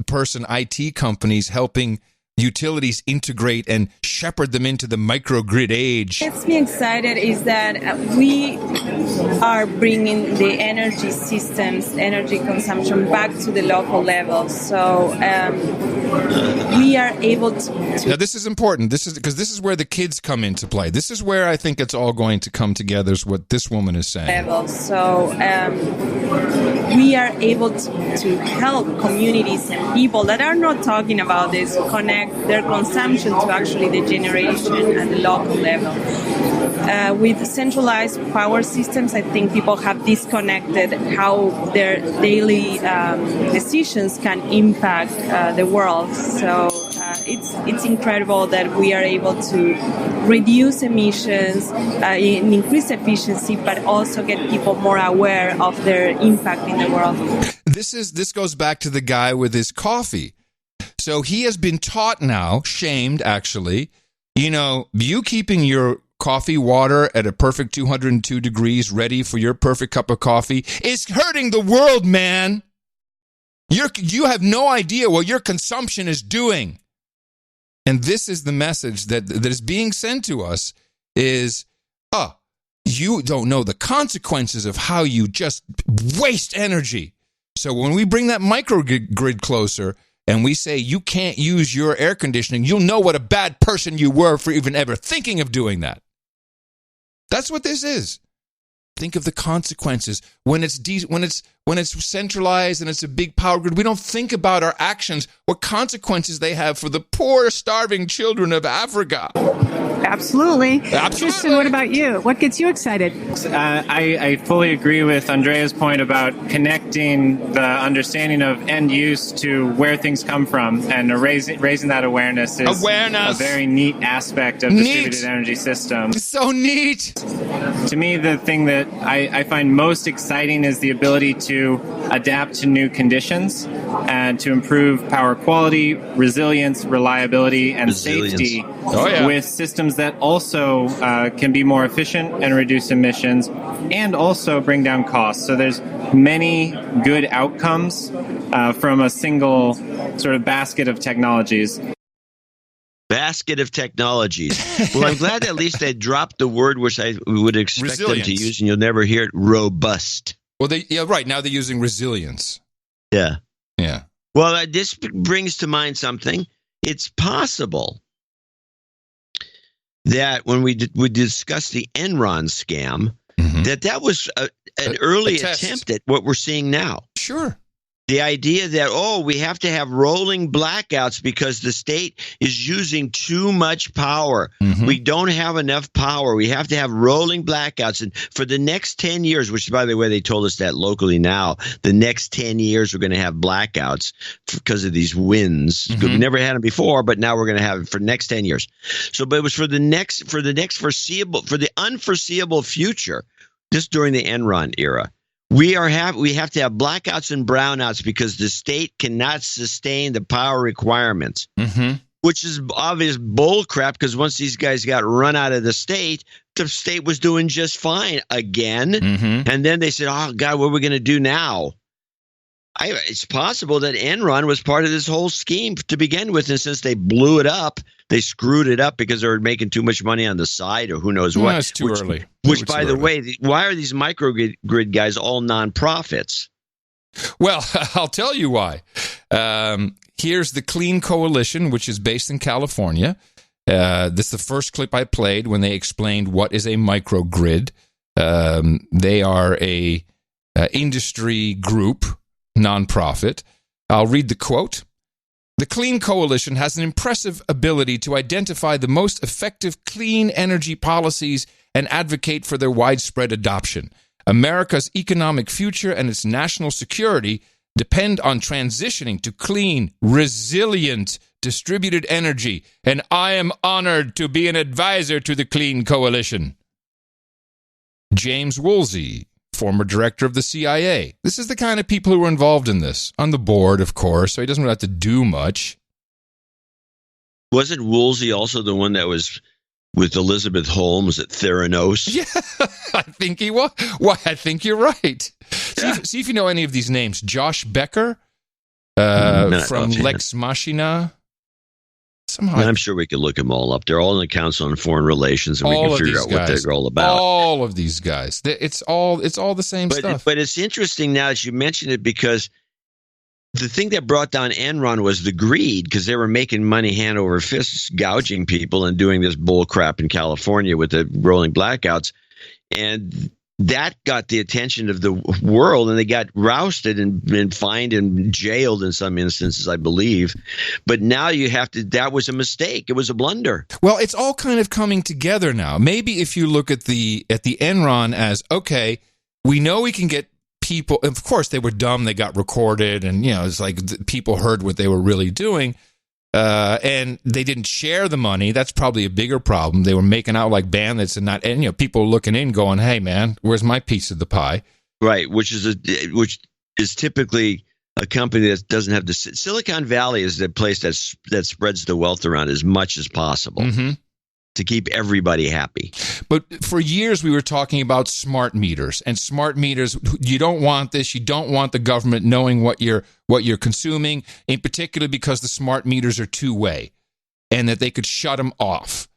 person IT companies helping utilities integrate and shepherd them into the microgrid age. What gets me excited is that we are bringing the energy systems, energy consumption back to the local level. So we are able to... Now, this is important. This is where the kids come into play. This is where I think it's all going to come together, is what this woman is saying. So we are able to help communities and people that are not talking about this connect their consumption to actually the generation at the local level. With centralized power systems, I think people have disconnected how their daily decisions can impact the world. So it's incredible that we are able to reduce emissions, increase efficiency, but also get people more aware of their impact in the world. This goes back to the guy with his coffee. So he has been taught now, shamed actually, you keeping your coffee water at a perfect 202 degrees ready for your perfect cup of coffee is hurting the world, man. You have no idea what your consumption is doing. And this is the message that is being sent to us is, you don't know the consequences of how you just waste energy. So when we bring that microgrid closer, and we say you can't use your air conditioning, you'll know what a bad person you were for even ever thinking of doing that. That's what this is. Think of the consequences. When it's centralized and it's a big power grid, we don't think about our actions, what consequences they have for the poor, starving children of Africa. Absolutely. Tristan, what about you? What gets you excited? I fully agree with Andrea's point about connecting the understanding of end use to where things come from, and raising that awareness is a very neat aspect of distributed energy systems. It's so neat. To me, the thing that I find most exciting is the ability to adapt to new conditions and to improve power quality, resilience, reliability, and safety with systems that also can be more efficient and reduce emissions and also bring down costs. So there's many good outcomes from a single sort of basket of technologies. Basket of technologies. Well, I'm glad that at least they dropped the word which I would expect them to use, and you'll never hear it, robust. Well, right now they're using resilience. Yeah. Yeah. Well, this brings to mind something. It's possible that when we discussed the Enron scam, that was an early attempt at what we're seeing now. Sure. The idea that, we have to have rolling blackouts because the state is using too much power. We don't have enough power. We have to have rolling blackouts. And for the next 10 years, which, by the way, they told us that locally now, the next 10 years we're going to have blackouts because of these winds. We never had them before, but now we're going to have it for the next 10 years. So, but it was for the unforeseeable future, just during the Enron era. We have to have blackouts and brownouts because the state cannot sustain the power requirements, which is obvious bullcrap. Because once these guys got run out of the state was doing just fine again. And then they said, "Oh God, what are we going to do now?" It's possible that Enron was part of this whole scheme to begin with, and since they blew it up, they screwed it up because they were making too much money on the side, or who knows what. It's too early. Which, by the way, why are these microgrid guys all nonprofits? Well, I'll tell you why. Here's the Clean Coalition, which is based in California. This is the first clip I played when they explained what is a microgrid. They are a industry group, nonprofit. I'll read the quote. The Clean Coalition has an impressive ability to identify the most effective clean energy policies and advocate for their widespread adoption. America's economic future and its national security depend on transitioning to clean, resilient, distributed energy, and I am honored to be an advisor to the Clean Coalition. James Woolsey, former director of the CIA. This is the kind of people who are involved in this. On the board, of course, so he doesn't really have to do much. Wasn't Woolsey also the one that was with Elizabeth Holmes at Theranos? Yeah, I think he was. Well, I think you're right. See if you know any of these names. Josh Becker from Lex Machina. Somehow, I'm sure we could look them all up. They're all in the Council on Foreign Relations, and we can figure out what they're all about. All of these guys. It's all the same stuff. But it's interesting now that you mention it, because the thing that brought down Enron was the greed, because they were making money hand over fist, gouging people and doing this bull crap in California with the rolling blackouts. And that got the attention of the world, and they got rousted and fined and jailed in some instances, I believe. But now that was a mistake. It was a blunder. Well, it's all kind of coming together now. Maybe if you look at the Enron as, okay, we know we can get people, of course they were dumb, they got recorded, and it's like people heard what they were really doing. And they didn't share the money. That's probably a bigger problem. They were making out like bandits, and people looking in going, "Hey, man, where's my piece of the pie?" Right, which is typically a company that doesn't have the Silicon Valley is the place that spreads the wealth around as much as possible to keep everybody happy. But for years we were talking about smart meters, and smart meters. You don't want this. You don't want the government knowing what you're consuming, in particular because the smart meters are two-way, and that they could shut them off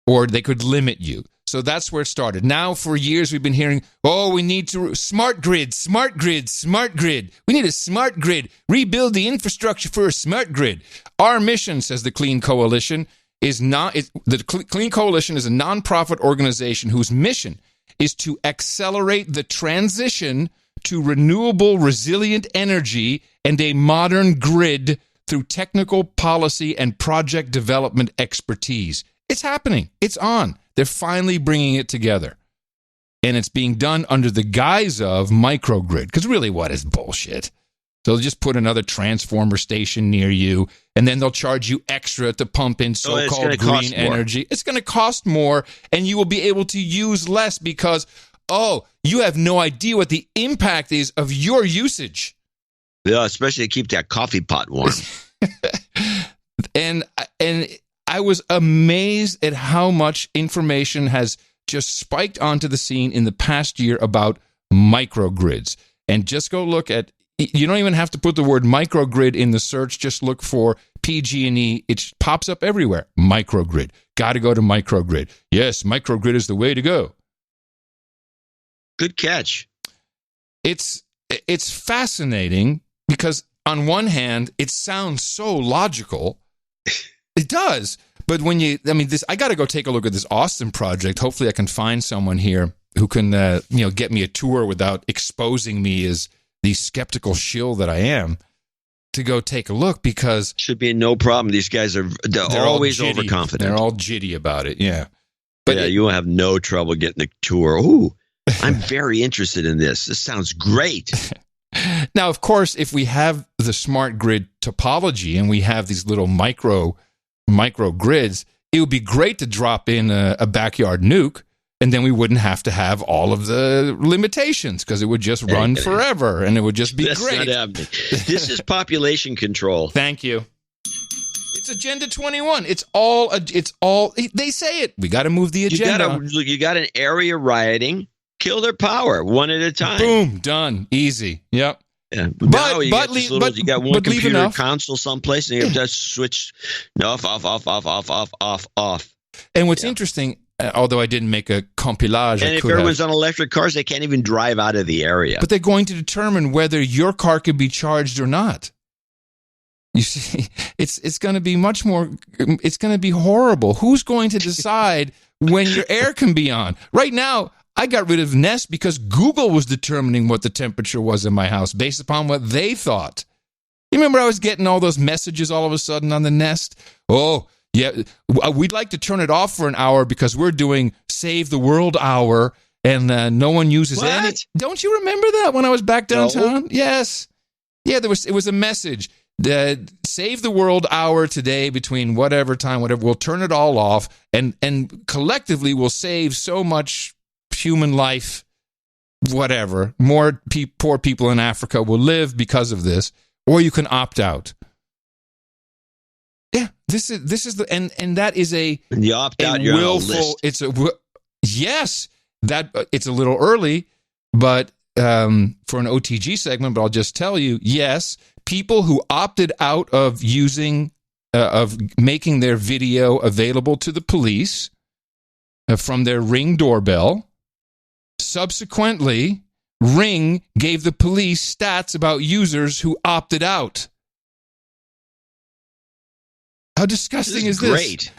or they could limit you. So that's where it started. Now, for years, we've been hearing, we need to smart grid. We need a smart grid. Rebuild the infrastructure for a smart grid. Our mission, says the Clean Coalition, the Clean Coalition is a nonprofit organization whose mission is to accelerate the transition to renewable, resilient energy and a modern grid through technical policy and project development expertise. It's happening. It's on. They're finally bringing it together. And it's being done under the guise of microgrid. Because really, what is bullshit? They'll just put another transformer station near you, and then they'll charge you extra to pump in so-called green energy. It's going to cost more, and you will be able to use less because, you have no idea what the impact is of your usage. Yeah, especially to keep that coffee pot warm. And I was amazed at how much information has just spiked onto the scene in the past year about microgrids. And just go look at, you don't even have to put the word microgrid in the search. Just look for PG&E. It pops up everywhere. Microgrid. Got to go to microgrid. Yes, microgrid is the way to go. Good catch. It's fascinating because on one hand, it sounds so logical. It does. But I got to go take a look at this Austin project. Hopefully I can find someone here who can, get me a tour without exposing me as the skeptical shill that I am, to go take a look, because should be no problem. These guys they're always overconfident. They're all jitty about it. Yeah. But you will have no trouble getting the tour. Ooh, I'm very interested in this. This sounds great. Now, of course, if we have the smart grid topology and we have these little micro grids, it would be great to drop in a backyard nuke, and then we wouldn't have to have all of the limitations, because it would just run forever and it would just be great. Not happening. This is population control. Thank you. It's Agenda 21. It's all. They say it. We got to move the agenda. You got an area rioting. Kill their power one at a time. Boom, done, easy. Yep. Yeah, but you got one computer console someplace, and you have to switch off. And what's interesting, although I didn't make a compilage, and if everyone's on electric cars, they can't even drive out of the area. But they're going to determine whether your car can be charged or not. You see, it's going to be much more. It's going to be horrible. Who's going to decide when your air can be on? Right now, I got rid of Nest because Google was determining what the temperature was in my house based upon what they thought. You remember I was getting all those messages all of a sudden on the Nest? Oh, yeah, we'd like to turn it off for an hour because we're doing Save the World Hour, and no one uses any. Don't you remember that when I was back downtown? No. Yes. Yeah, it was a message. Save the World Hour today between whatever time, whatever. We'll turn it all off, and collectively we'll save so much human life, whatever. More poor people in Africa will live because of this, or you can opt out. Yeah, this is the and that is a you opt out. You're willful. On a list. It's a little early, but for an OTG segment. But I'll just tell you, yes, people who opted out of using of making their video available to the police from their Ring doorbell. Subsequently, Ring gave the police stats about users who opted out. How disgusting is this? Great.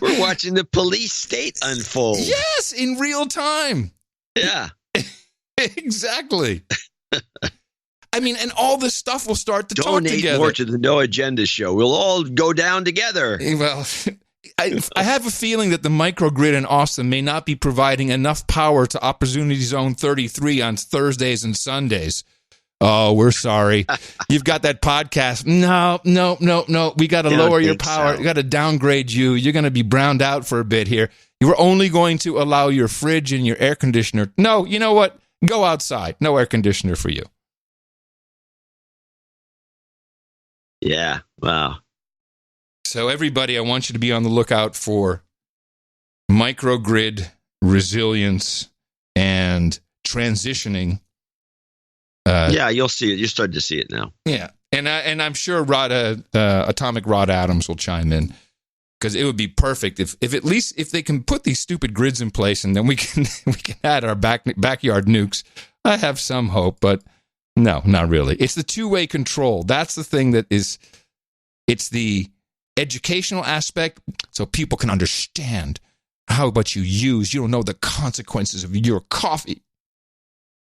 We're watching the police state unfold. Yes, in real time. Yeah. Exactly. I mean, and all this stuff will start to talk together. Donate more to the No Agenda show. We'll all go down together. Well, I have a feeling that the microgrid in Austin may not be providing enough power to Opportunity Zone 33 on Thursdays and Sundays. Oh, we're sorry. You've got that podcast. No. We got to lower your power. So. We got to downgrade you. You're going to be browned out for a bit here. You were only going to allow your fridge and your air conditioner. No, you know what? Go outside. No air conditioner for you. Yeah. Wow. So everybody, I want you to be on the lookout for microgrid resilience and transitioning. Yeah, you'll see it. You're starting to see it now. Yeah, and I'm sure Atomic Rod Adams will chime in, because it would be perfect if at least if they can put these stupid grids in place, and then we can add our backyard nukes. I have some hope, but no, not really. It's the two-way control. That's the thing that is. It's the educational aspect, so people can understand how much you use. You don't know the consequences of your coffee.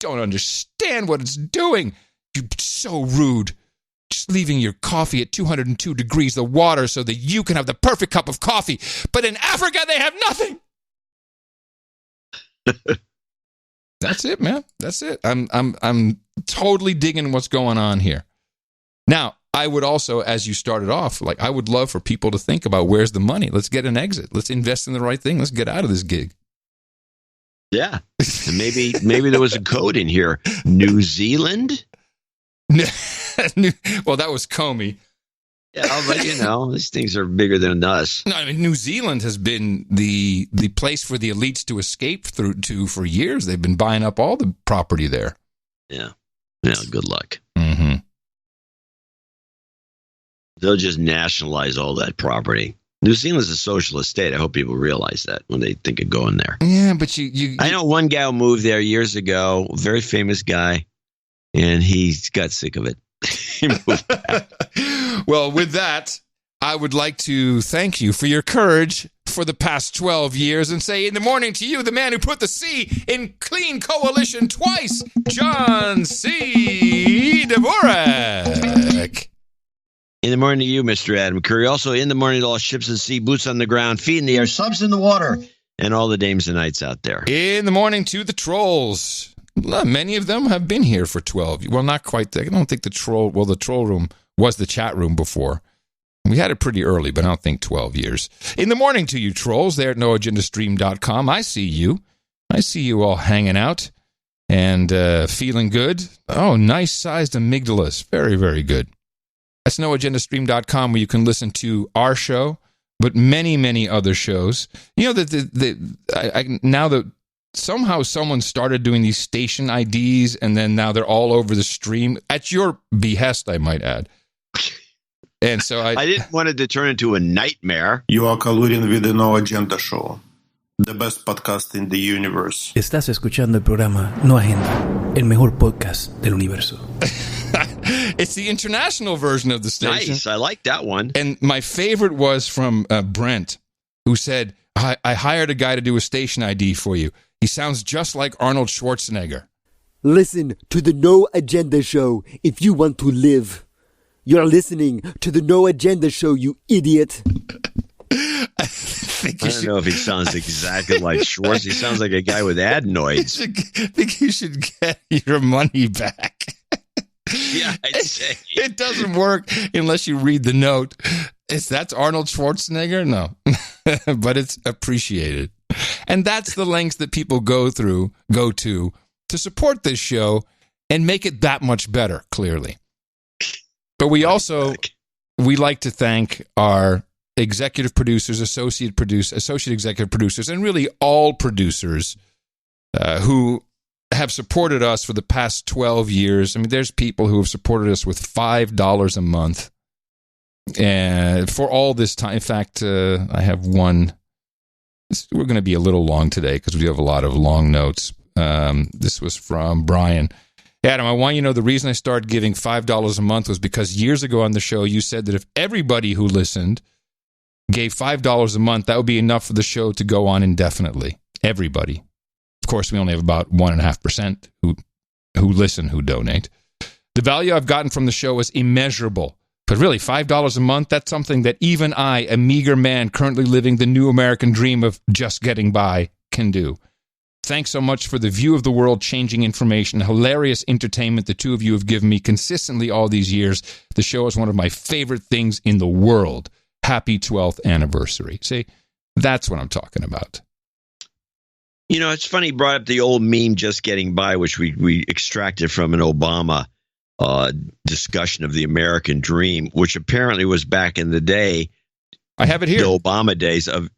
Don't understand what it's doing. You're so rude. Just leaving your coffee at 202 degrees the water so that you can have the perfect cup of coffee. But in Africa, they have nothing. That's it, man. That's it. I'm totally digging what's going on here. Now, I would also, as you started off, I would love for people to think about where's the money. Let's get an exit. Let's invest in the right thing. Let's get out of this gig. Yeah. And maybe there was a code in here. New Zealand? Well, that was Comey. Yeah, but these things are bigger than us. No, I mean, New Zealand has been the place for the elites to escape to for years. They've been buying up all the property there. Yeah. Yeah, good luck. Mm-hmm. They'll just nationalize all that property. New Zealand's a socialist state. I hope people realize that when they think of going there. Yeah, but you I know one guy who moved there years ago, a very famous guy, and he got sick of it. Well, with that, I would like to thank you for your courage for the past 12 years and say in the morning to you, the man who put the C in clean coalition twice, John C. Dvorak. In the morning to you, Mr. Adam Curry. Also in the morning to all ships at sea, boots on the ground, feet in the air, subs in the water, and all the dames and knights out there. In the morning to the trolls. Many of them have been here for 12. Well, not quite. I don't think the troll room was the chat room before. We had it pretty early, but I don't think 12 years. In the morning to you trolls there at noagendastream.com. I see you. I see you all hanging out and feeling good. Oh, nice sized amygdalas. Very, very good. That's noagendastream.com where you can listen to our show, but many, many other shows. You know that now that somehow someone started doing these station IDs and then now they're all over the stream at your behest, I might add. And so I didn't want it to turn into a nightmare. You are colluding with the No Agenda Show, the best podcast in the universe. Estás escuchando el programa No Agenda, el mejor podcast del universo. It's the international version of the station. Nice, I like that one. And my favorite was from Brent, who said, I hired a guy to do a station ID for you. He sounds just like Arnold Schwarzenegger. Listen to the No Agenda Show if you want to live. You're listening to the No Agenda Show, you idiot. I don't know if he sounds exactly like Schwartz. He sounds like a guy with adenoids. I think you should get your money back. Yeah, I'd say. It doesn't work unless you read the note. That's Arnold Schwarzenegger? No. But it's appreciated. And that's the lengths that people go to support this show and make it that much better, clearly. But we like to thank our executive producers, associate executive producers, and really all producers who have supported us for the past 12 years. I mean, there's people who have supported us with $5 a month and for all this time. In fact, I have one. We're going to be a little long today because we have a lot of long notes. This was from Brian. Adam, I want you to know the reason I started giving $5 a month was because years ago on the show, you said that if everybody who listened gave $5 a month, that would be enough for the show to go on indefinitely. Everybody. Of course, we only have about 1.5% who listen, who donate. The value I've gotten from the show is immeasurable. But really, $5 a month, that's something that even I, a meager man currently living the new American dream of just getting by, can do. Thanks so much for the view of the world changing information, hilarious entertainment the two of you have given me consistently all these years. The show is one of my favorite things in the world. Happy 12th anniversary. See, that's what I'm talking about. You know, it's funny, you brought up the old meme, just getting by, which we extracted from an Obama discussion of the American dream, which apparently was back in the day. I have it here. The Obama days of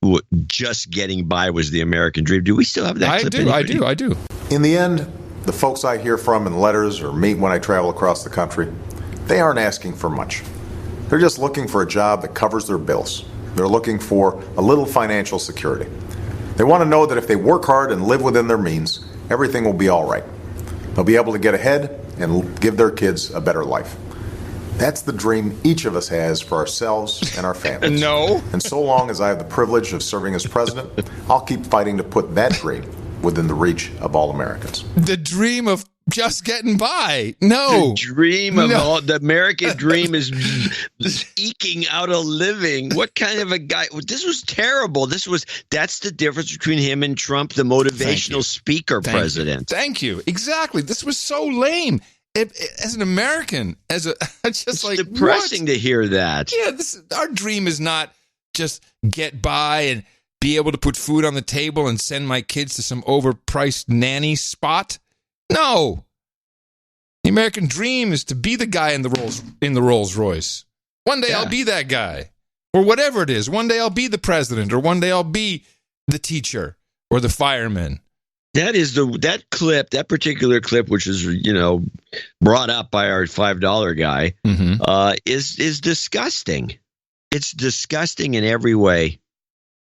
just getting by was the American dream. Do we still have that clip? I do. In the end, the folks I hear from in letters or meet when I travel across the country, they aren't asking for much. They're just looking for a job that covers their bills. They're looking for a little financial security. They want to know that if they work hard and live within their means, everything will be all right. They'll be able to get ahead and give their kids a better life. That's the dream each of us has for ourselves and our families. No. And so long as I have the privilege of serving as president, I'll keep fighting to put that dream within the reach of all Americans. The dream of just getting by. No. The dream of all, the American dream is eking out a living. What kind of a guy? This was terrible. That's the difference between him and Trump, the motivational speaker president. Thank you. Exactly. This was so lame. As an American, it's depressing to hear that. Yeah, our dream is not just get by and be able to put food on the table and send my kids to some overpriced nanny spot. No, the American dream is to be the guy in the Rolls Royce. One day I'll be that guy, or whatever it is. One day I'll be the president, or one day I'll be the teacher or the fireman. That particular clip, which is brought up by our $5 guy, is disgusting. It's disgusting in every way.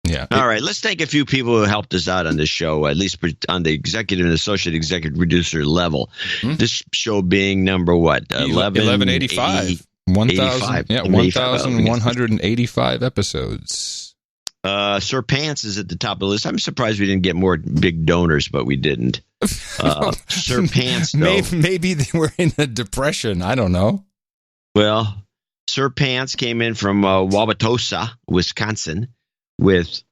Yeah. All right. Let's thank a few people who helped us out on this show, at least on the executive and associate executive producer level. Mm-hmm. This show being number what? 1185. 1,185 episodes. Sir Pants is at the top of the list. I'm surprised we didn't get more big donors, but we didn't. Sir Pants, though. Maybe they were in a depression. I don't know. Well, Sir Pants came in from Wauwatosa, Wisconsin, with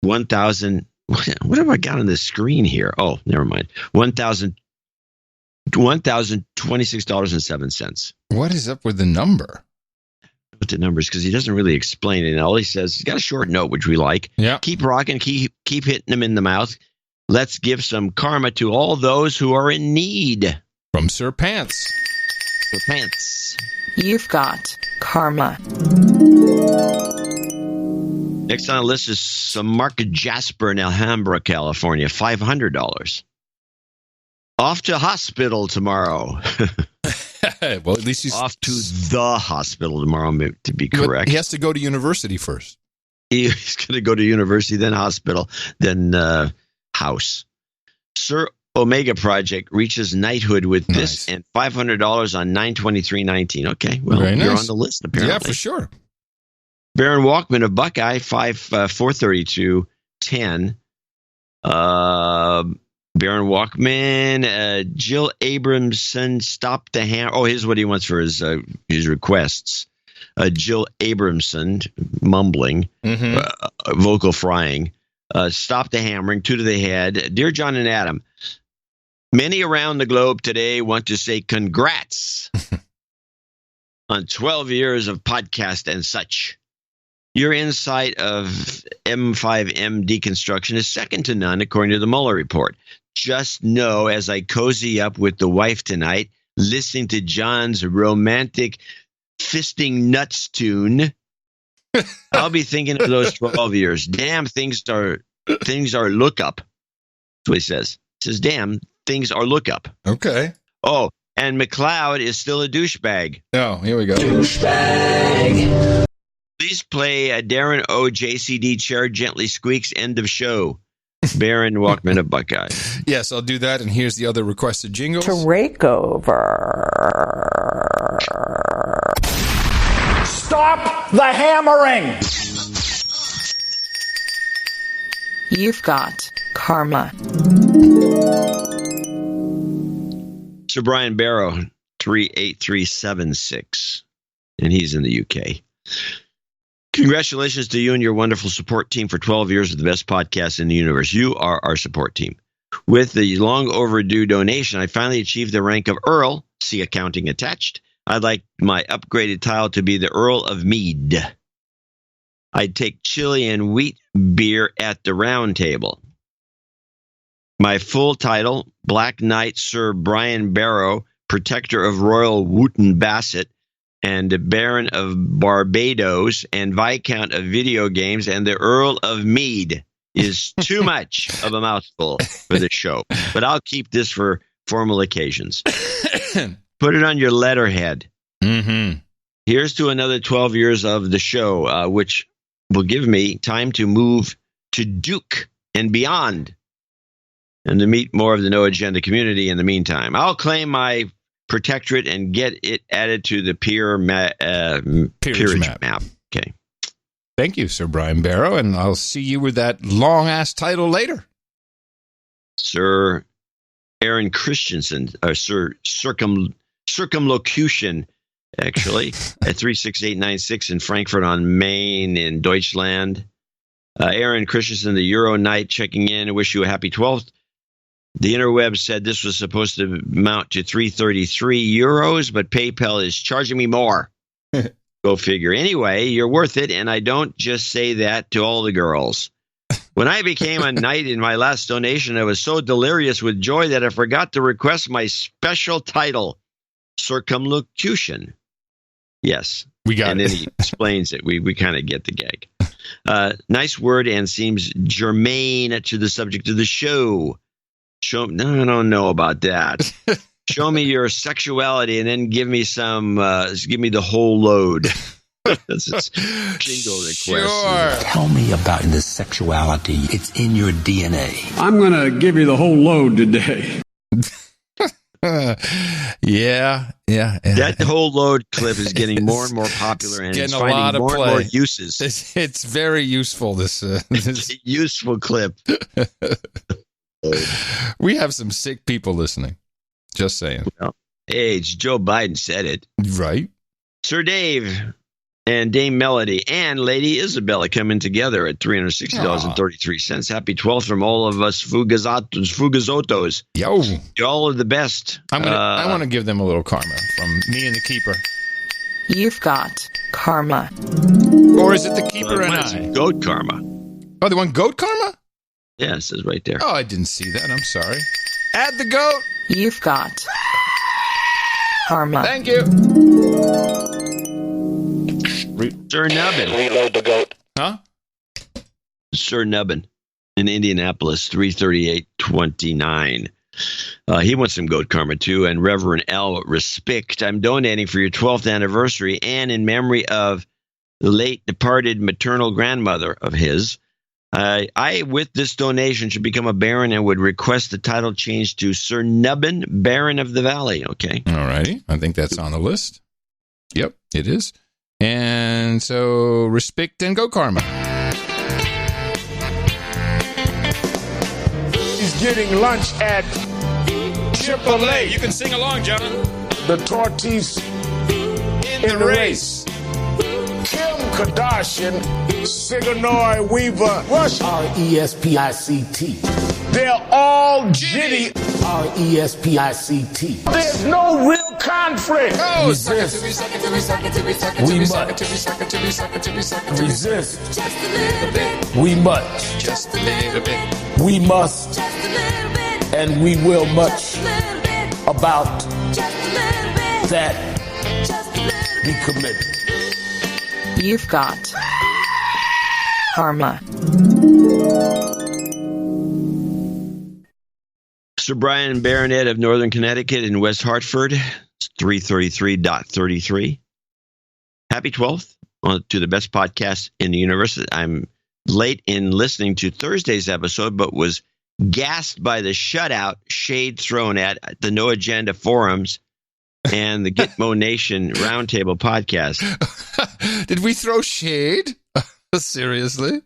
1,000. What have I got on the screen here? Oh, never mind. $1,026.07. What is up with the number? With the numbers, because he doesn't really explain it. And all he says, he's got a short note, which we like. Yeah. Keep rocking, keep hitting them in the mouth. Let's give some karma to all those who are in need. From Sir Pants. Sir Pants. You've got karma. Next on the list is Mark Jasper in Alhambra, California, $500. Off to hospital tomorrow. Well, at least he's off to the hospital tomorrow, to be correct. But he has to go to university first. He's going to go to university, then hospital, then house. Sir Omega Project reaches knighthood with this and $500 on 9/23/19. Okay, well, you're on the list, apparently. Yeah, for sure. Baron Walkman of Buckeye, 432.10. Baron Walkman, Jill Abramson, Stop the Hammer. Oh, here's what he wants for his requests. Jill Abramson, mumbling, vocal frying. Stop the hammering, 2 to the head. Dear John and Adam, many around the globe today want to say congrats on 12 years of podcast and such. Your insight of M5M deconstruction is second to none, according to the Mueller report. Just know, as I cozy up with the wife tonight, listening to John's romantic fisting nuts tune, I'll be thinking of those 12 years. Damn, things are look up. That's what he says. He says, damn, things are look up. Okay. Oh, and McLeod is still a douchebag. Oh, here we go. Douchebag. Please play Darren O. JCD Chair Gently Squeaks, end of show. Baron Walkman of Buckeye. Yes, I'll do that. And here's the other requested jingles. Takeover. Stop the hammering! You've got karma. Sir Brian Barrow, 38376. And he's in the UK. Congratulations to you and your wonderful support team for 12 years of the best podcast in the universe. You are our support team. With the long overdue donation, I finally achieved the rank of Earl. See accounting attached. I'd like my upgraded title to be the Earl of Mead. I'd take chili and wheat beer at the round table. My full title, Black Knight Sir Brian Barrow, Protector of Royal Wooten Basset, and Baron of Barbados, and Viscount of Video Games, and the Earl of Mead is too much of a mouthful for the show. But I'll keep this for formal occasions. Put it on your letterhead. Mm-hmm. Here's to another 12 years of the show, which will give me time to move to Duke and beyond, and to meet more of the No Agenda community in the meantime. I'll claim my protectorate and get it added to the peerage map. Okay. Thank you, Sir Brian Barrow, and I'll see you with that long-ass title later. Sir Aaron Christensen, Sir Circumlocution, actually, at 36896 in Frankfurt on Main in Deutschland. Aaron Christensen, the Euro Knight, checking in. I wish you a happy 12th. The interweb said this was supposed to amount to 333 euros, but PayPal is charging me more. Go figure. Anyway, you're worth it, and I don't just say that to all the girls. When I became a knight in my last donation, I was so delirious with joy that I forgot to request my special title, Circumlocution. Yes. We got and it. Then he explains it. We kind of get the gag. Nice word and seems germane to the subject of the show. No, I don't know about that. Show me your sexuality and then give me the whole load. That's his jingle request. Sure. Tell me about the sexuality. It's in your DNA. I'm going to give you the whole load today. Yeah. That whole load clip is getting more and more popular, and it's finding more and more uses. It's very useful. This useful clip. We have some sick people listening. Just saying. Well, hey, Joe Biden said it. Right. Sir Dave and Dame Melody and Lady Isabella coming together at $360.33. Happy 12th from all of us Fugazotos. Yo. Y'all are the best. I want to give them a little karma from me and the keeper. You've got karma. Or is it the keeper and I? Goat karma. Oh, they want goat karma? Yeah, it says right there. Oh, I didn't see that. I'm sorry. Add the goat. You've got karma. Thank you. Sir Nubbin. Reload the goat. Huh? Sir Nubbin in Indianapolis, 338.29. He wants some goat karma too. And Reverend L. Respect. I'm donating for your 12th anniversary and in memory of the late departed maternal grandmother of his. I, with this donation, should become a baron and would request the title change to Sir Nubbin, Baron of the Valley. Okay. All righty. I think that's on the list. Yep, it is. And so, respect and go karma. He's getting lunch at Chick-fil-A. You can sing along, John. The tortillas in the race. Kim Kardashian, Sigourney Weaver, Rush, R-E-S-P-I-C-T. They're all jitty, R-E-S-P-I-C-T. There's no real conflict. Oh, resist. We must resist. Just a little bit. We must. Just a little bit. We must. Just a little bit. And we will much Just a little bit. about Just a little bit. that. Just a little Be committed. You've got karma. Sir Brian Baronet of Northern Connecticut in West Hartford, 333.33. Happy 12th to the best podcast in the universe. I'm late in listening to Thursday's episode, but was gassed by the shutout shade thrown at the No Agenda forums and the Gitmo Nation Roundtable podcast. Did we throw shade? Seriously?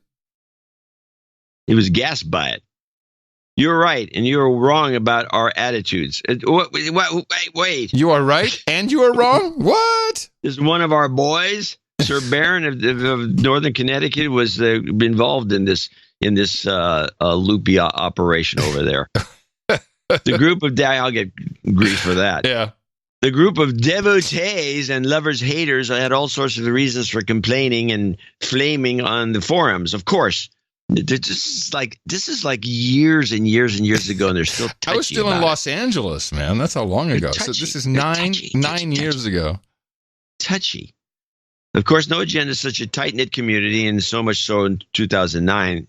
He was gassed by it. You're right, and you're wrong about our attitudes. Wait. You are right, and you are wrong? What? This is one of our boys, Sir Barron of Northern Connecticut, was involved in this loopy operation over there. The group of I'll get grief for that. Yeah. The group of devotees and lovers haters had all sorts of reasons for complaining and flaming on the forums. Of course, this is like years and years and years ago, and they're still touchy. I was still in Los Angeles, man. That's how long ago. So this is nine years ago. Touchy. Of course, No Agenda is such a tight-knit community, and so much so in 2009.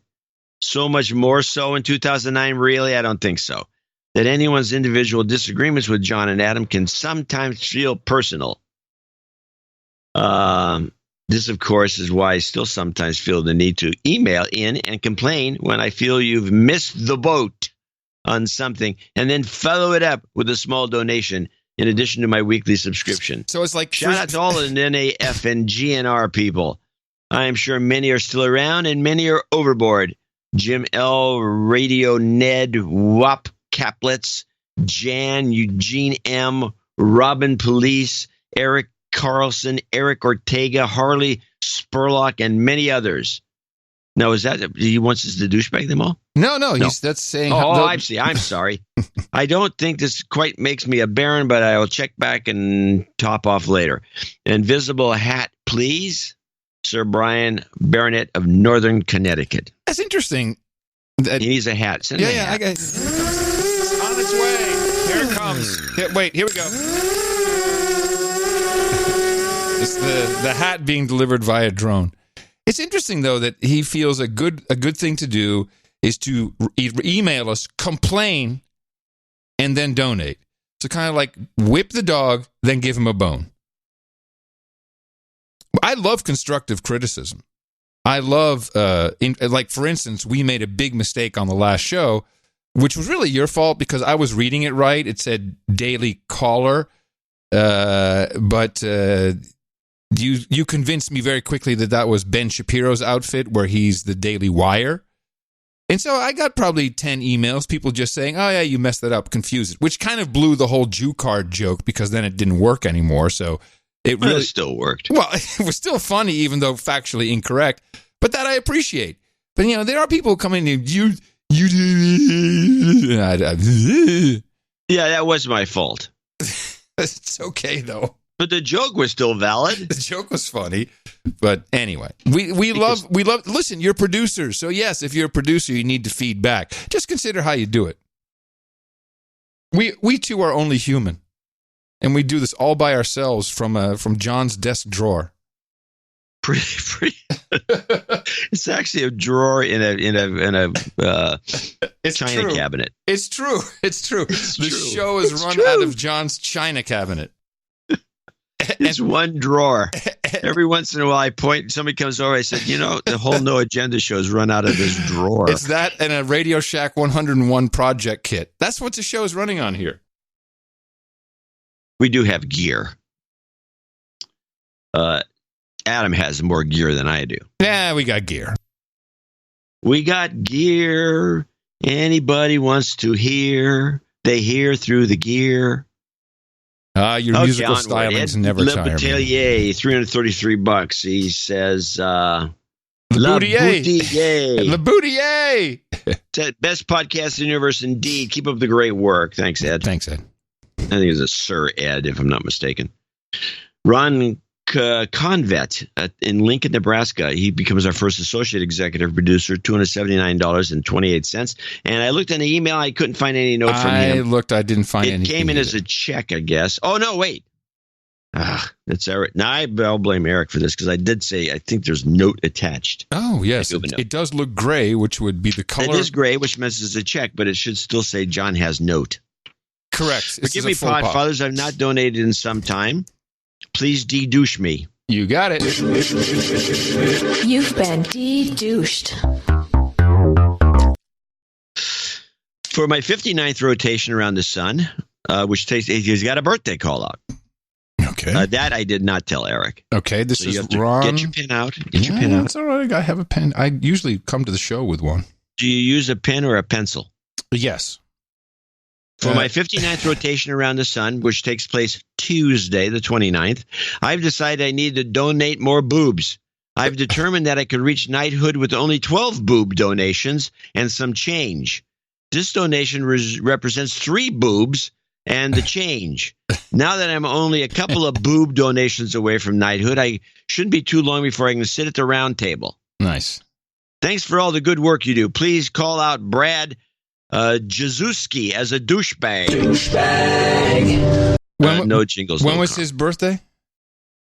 So much more so in 2009, really? I don't think so. That anyone's individual disagreements with John and Adam can sometimes feel personal. This, of course, is why I still sometimes feel the need to email in and complain when I feel you've missed the boat on something, and then follow it up with a small donation in addition to my weekly subscription. So it's like shout out to all the NAF and GNR people. I am sure many are still around and many are overboard. Jim L, Radio Ned, WAP Caplitz, Jan, Eugene M, Robin Police, Eric Carlson, Eric Ortega, Harley Spurlock, and many others. Now, is that he wants us to douchebag them all? No. That's saying. I see. I'm sorry. I don't think this quite makes me a baron, but I will check back and top off later. Invisible hat, please. Sir Brian Baronet of Northern Connecticut. That's interesting. He needs a hat. Send him a hat. I got it's on its way. Here it comes. Here we go. It's the hat being delivered via drone. It's interesting, though, that he feels a good thing to do is to email us, complain, and then donate. So kind of like whip the dog, then give him a bone. I love constructive criticism. I love, like, for instance, we made a big mistake on the last show, which was really your fault because I was reading it right. It said Daily Caller, but you convinced me very quickly that was Ben Shapiro's outfit where he's the Daily Wire. And so I got probably 10 emails, people just saying, oh, yeah, you messed that up, confused it, which kind of blew the whole Jew card joke because then it didn't work anymore. So it really still worked. Well, it was still funny, even though factually incorrect, but that I appreciate. But, there are people coming in, yeah, that was my fault. It's okay, though. But the joke was still valid. The joke was funny. But anyway, we love, listen, you're producers. So yes, if you're a producer, you need to feed back. Just consider how you do it. We too are only human. And we do this all by ourselves from John's desk drawer. Pretty. It's actually a drawer in a china cabinet. It's true. The show is run out of John's china cabinet. It's one drawer. Every once in a while, I point. Somebody comes over. I said, the whole No Agenda show is run out of this drawer. It's that and a Radio Shack 101 project kit. That's what the show is running on here. We do have gear. Adam has more gear than I do. Yeah, we got gear. We got gear. Anybody wants to hear, they hear through the gear. Your musical stylings never tire me. Letelier, $333. He says, Le Boutier. Best podcast in the universe, indeed. Keep up the great work. Thanks, Ed. Thanks, Ed. I think it's a Sir Ed, if I'm not mistaken. Ron Convet in Lincoln, Nebraska. He becomes our first associate executive producer, $279.28. And I looked in the email. I couldn't find any note from him. I didn't find anything. It came in as a check, I guess. Oh, no, wait. That's Eric. Now, I'll blame Eric for this because I did say I think there's note attached. Oh, yes. It does look gray, which would be the color. It is gray, which means it's a check, but it should still say John has note. Correct. Forgive me, Podfathers. I've not donated in some time. Please de-douche me. You got it. You've been de-douched. For my 59th rotation around the sun, which takes, he's got a birthday call out. Okay. That I did not tell Eric. Okay, this is Ron. Get your pen out. Get your pen out. It's all right. I have a pen. I usually come to the show with one. Do you use a pen or a pencil? Yes. For my 59th rotation around the sun, which takes place Tuesday, the 29th, I've decided I need to donate more boobs. I've determined that I could reach knighthood with only 12 boob donations and some change. This donation represents 3 boobs and the change. Now that I'm only a couple of boob donations away from knighthood, I shouldn't be too long before I can sit at the round table. Nice. Thanks for all the good work you do. Please call out Brad Jazuski as a douchebag. No jingles. When was his birthday?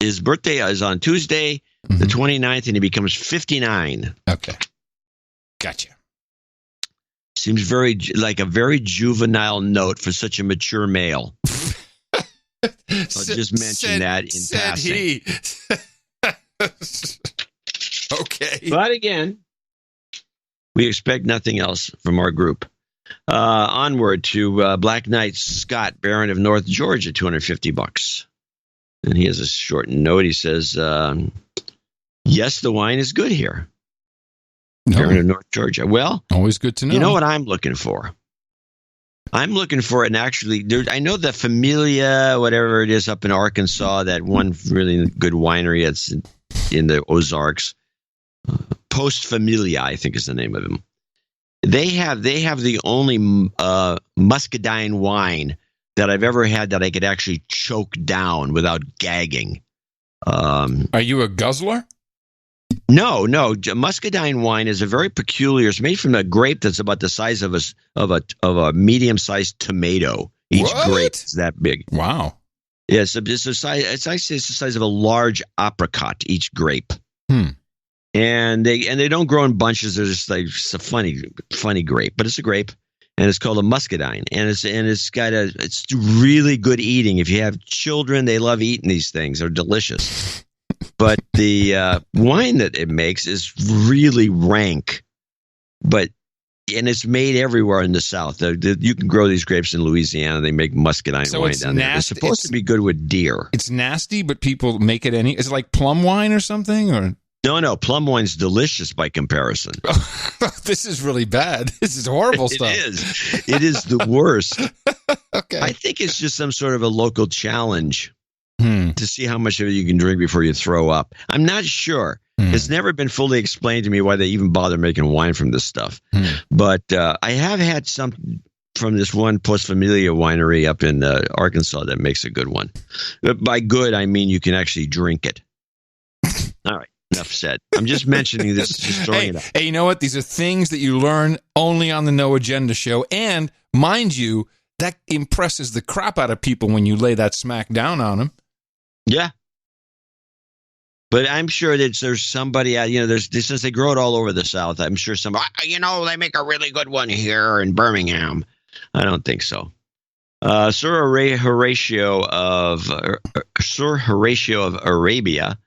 His birthday is on Tuesday, the 29th, and he becomes 59. Okay. Gotcha. Seems like a very juvenile note for such a mature male. I'll just mention that in passing. Okay. But again, we expect nothing else from our group. Onward to Black Knight Scott, Baron of North Georgia, $250. And he has a short note. He says, yes, the wine is good here. Baron of North Georgia. Well, always good to know. You know what I'm looking for? I'm looking for an actually, I know the Familia, whatever it is up in Arkansas, that one really good winery that's in the Ozarks. Post Familia, I think is the name of them. They have the only muscadine wine that I've ever had that I could actually choke down without gagging. Are you a guzzler? No. Muscadine wine is a very peculiar. It's made from a grape that's about the size of a medium-sized tomato. Each grape is that big. Wow. Yeah, it's the size. It's actually the size of a large apricot. Each grape. And they don't grow in bunches. They're just like it's a funny grape, but it's a grape, and it's called a muscadine, and it's really good eating. If you have children, they love eating these things. They're delicious. But the wine that it makes is really rank. And it's made everywhere in the South. You can grow these grapes in Louisiana. They make muscadine wine down there. It's supposed to be good with deer. It's nasty, but people make it Is it like plum wine or something? Or No. Plum wine's delicious by comparison. This is really bad. This is horrible stuff. It is the worst. Okay. I think it's just some sort of a local challenge to see how much of it you can drink before you throw up. I'm not sure. It's never been fully explained to me why they even bother making wine from this stuff. But I have had some from this one Post Familia winery up in Arkansas that makes a good one. But by good, I mean you can actually drink it. All right. Enough said. I'm just mentioning this, just throwing it out. Hey, you know what? These are things that you learn only on the No Agenda Show. And mind you, that impresses the crap out of people when you lay that smack down on them. Yeah. But I'm sure that there's somebody out, since they grow it all over the South, I'm sure somebody, they make a really good one here in Birmingham. I don't think so. Sir Horatio of Arabia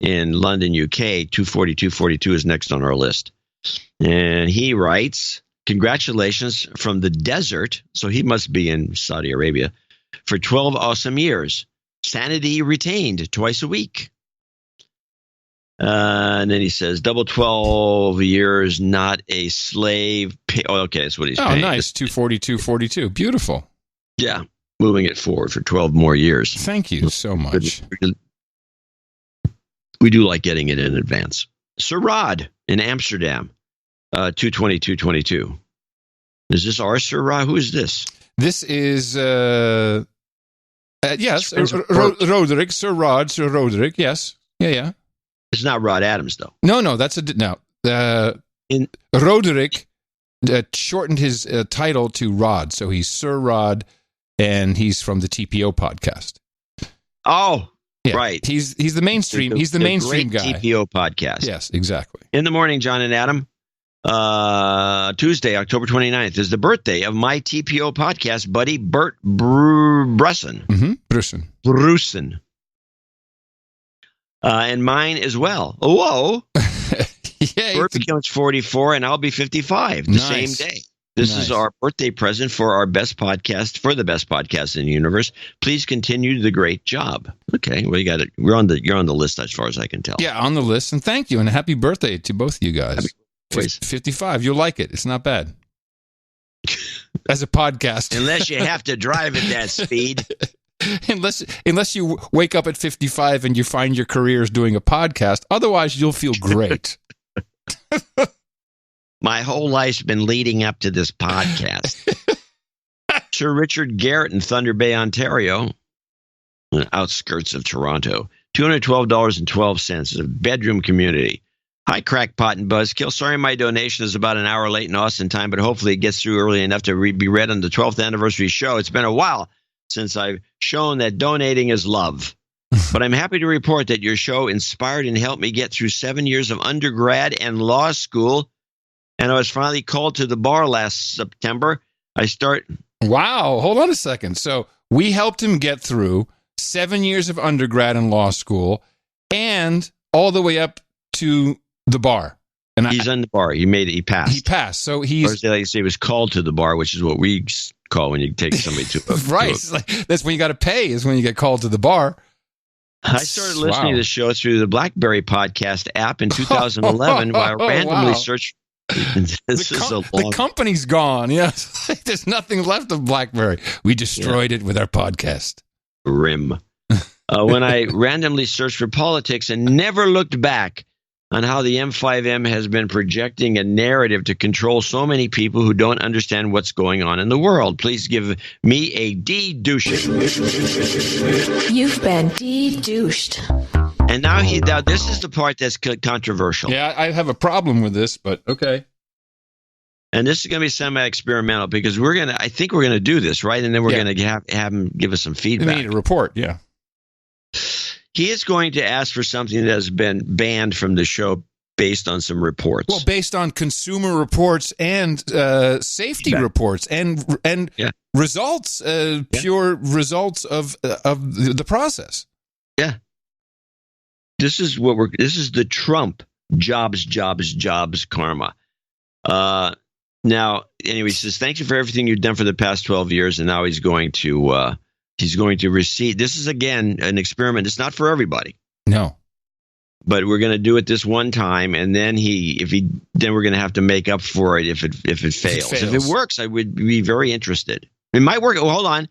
in London, UK, 24242 is next on our list. And he writes, congratulations from the desert, so he must be in Saudi Arabia, for 12 awesome years. Sanity retained twice a week. And then he says, double 12 years, not a slave. Okay, that's what he's paying. Oh, nice. 24242. Beautiful. Yeah. Moving it forward for 12 more years. Thank you so much. We do like getting it in advance. Sir Rod in Amsterdam, 22222. Is this our Sir Rod? Who is this? This is, yes, Roderick, Sir Roderick, yes. Yeah. It's not Rod Adams, though. No, that's Roderick shortened his title to Rod, so he's Sir Rod, and he's from the TPO podcast. Oh, yeah, right. He's the mainstream. He's the mainstream guy. TPO podcast. Yes, exactly. In the morning, John and Adam. Tuesday, October 29th is the birthday of my TPO podcast buddy, Bert Brusson. Brussen. And mine as well. Whoa. Yeah, Bert becomes 44 and I'll be 55 the same day. This is our birthday present for our best podcast, for the best podcast in the universe. Please continue the great job. Okay, well, you got it. You're on the list as far as I can tell. Yeah, on the list. And thank you. And happy birthday to both of you guys. 55. You'll like it. It's not bad. As a podcast. Unless you have to drive at that speed. Unless you wake up at 55 and you find your career is doing a podcast. Otherwise, you'll feel great. My whole life's been leading up to this podcast. Sir Richard Garrett in Thunder Bay, Ontario, on the outskirts of Toronto, $212.12 is a bedroom community. Hi, Crackpot and Buzzkill. Sorry my donation is about an hour late in Austin time, but hopefully it gets through early enough to be read on the 12th anniversary show. It's been a while since I've shown that donating is love. But I'm happy to report that your show inspired and helped me get through 7 years of undergrad and law school. And I was finally called to the bar last September. Wow. Hold on a second. So we helped him get through 7 years of undergrad and law school and all the way up to the bar. And he's on the bar. He passed. He passed. So he was called to the bar, which is what we call when you take somebody to a right. That's when you got to pay, is when you get called to the bar. I started listening to the show through the BlackBerry podcast app in 2011 while I randomly searched. The company's gone. Yes. There's nothing left of BlackBerry. We destroyed it with our podcast. When I randomly searched for politics and never looked back on how the M5M has been projecting a narrative to control so many people who don't understand what's going on in the world. Please give me a de-douching. You've been de-douched. And now this is the part that's controversial. Yeah, I have a problem with this, but okay. And this is going to be semi-experimental because I think we're going to do this, right? And then we're going to have him give us some feedback. We need a report, yeah. He is going to ask for something that has been banned from the show based on some reports. Well, based on consumer reports and safety reports and results, pure results of the process. Yeah. This is the Trump jobs karma. Now, anyway, he says, thank you for everything you've done for the past 12 years. And now he's going to receive. This is, again, an experiment. It's not for everybody. No. But we're going to do it this one time. And then then we're going to have to make up for it if it fails. If it works, I would be very interested. It might work. Oh, hold on.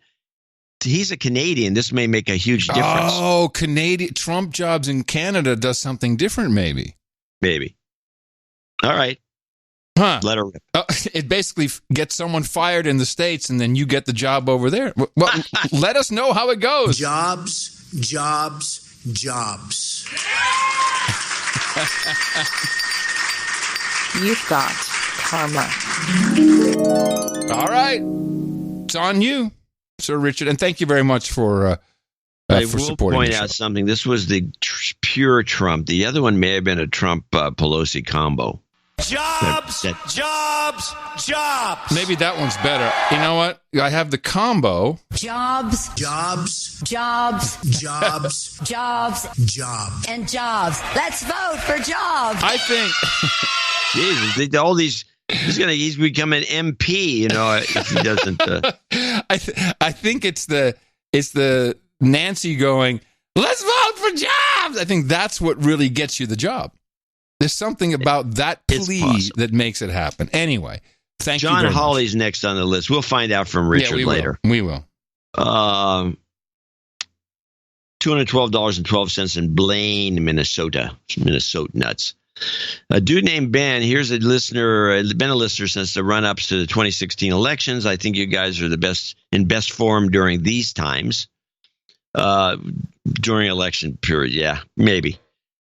He's a Canadian. This may make a huge difference. Oh, Canadian Trump jobs in Canada does something different, maybe. Maybe. All right. Huh. Let her rip. It basically gets someone fired in the States, and then you get the job over there. Well, let us know how it goes. Jobs. You've got karma. All right. It's on you, Sir Richard. And thank you very much for I for will supporting point out something. This was the pure Trump. The other one may have been a Trump-Pelosi combo. Jobs. Maybe that one's better. You know what? I have the combo. Jobs. And jobs. Let's vote for jobs. I think. Jesus, all these. He's become an MP. If he doesn't. I think it's the Nancy going, let's vote for jobs. I think that's what really gets you the job. There's something about that plea that makes it happen. Anyway, thank you very much. John Hawley's next on the list. We'll find out from Richard later. We will. $212.12 in Blaine, Minnesota. Minnesota nuts. A dude named Ben, here's a listener, been a listener since the run-ups to the 2016 elections. I think you guys are the best form during these times. During election period, yeah, maybe.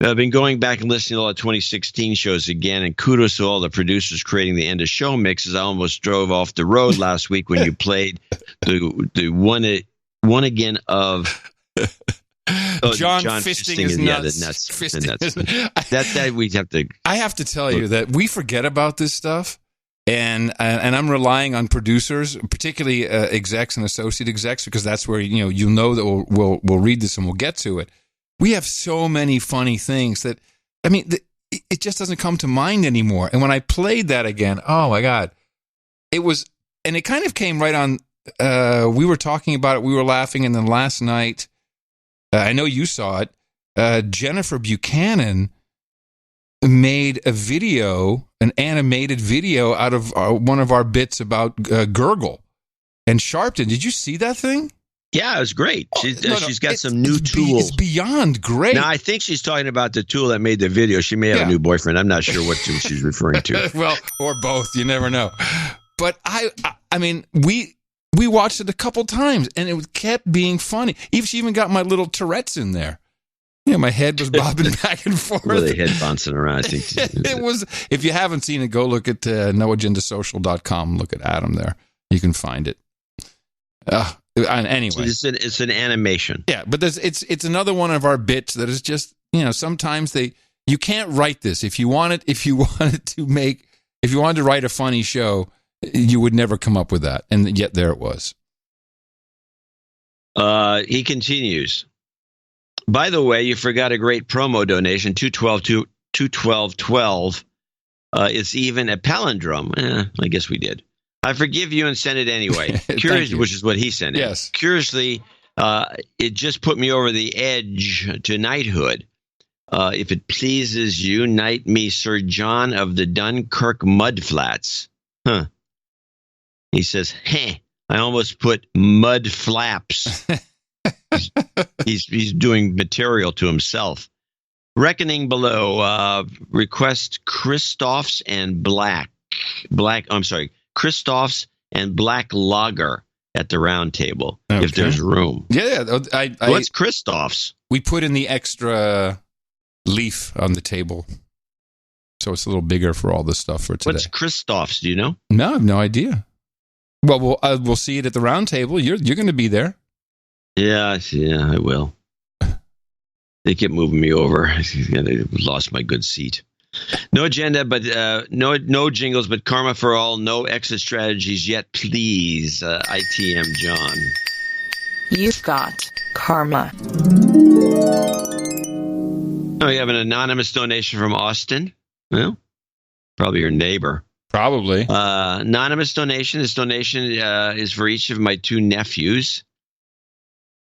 I've been going back and listening to all the 2016 shows again, and kudos to all the producers creating the end of show mixes. I almost drove off the road last week when you played the one again of John fisting his nuts. The nuts. That we have to. I have to tell you that we forget about this stuff, and I'm relying on producers, particularly execs and associate execs, because that's where you'll know that we'll read this and we'll get to it. We have so many funny things that, it just doesn't come to mind anymore. And when I played that again, oh my God, it kind of came right on. We were talking about it, we were laughing, and then last night, I know you saw it, Jennifer Buchanan made an animated video out of one of our bits about Gurgle and Sharpton. Did you see that thing? Yeah, it was great. She's got some new tools. It's beyond great. Now, I think she's talking about the tool that made the video. She may have a new boyfriend. I'm not sure what tool she's referring to. Well, or both. You never know. But we watched it a couple times, and it kept being funny. She even got my little Tourette's in there. My head was bobbing back and forth. Really head bouncing around. I think it was. If you haven't seen it, go look at noagendasocial.com. Look at Adam there. You can find it. Anyway, so it's an animation. Yeah, but it's another one of our bits that is just sometimes you can't write this if you wanted to write a funny show, you would never come up with that, and yet there it was. He continues. By the way, you forgot a great promo donation, $212. It's even a palindrome. I guess we did. I forgive you and send it anyway. Curious, which is what he sent. Yes. Curiously, it just put me over the edge to knighthood. If it pleases you, knight me Sir John of the Dunkirk Mudflats. Huh. He says, I almost put mud flaps. he's doing material to himself. Reckoning below, request Christoph's and Christoph's and Black Lager at the round table, if there's room. Yeah. What's Christoph's? We put in the extra leaf on the table, so it's a little bigger for all the stuff for today. What's Christoph's? Do you know? No, I have no idea. Well, we'll see it at the round table. You're going to be there. Yeah, I will. They kept moving me over. I lost my good seat. No agenda, but no jingles, but karma for all. No exit strategies yet, please. ITM John. You've got karma. Oh, you have an anonymous donation from Austin? Well, probably your neighbor. Probably. Anonymous donation. This donation is for each of my two nephews,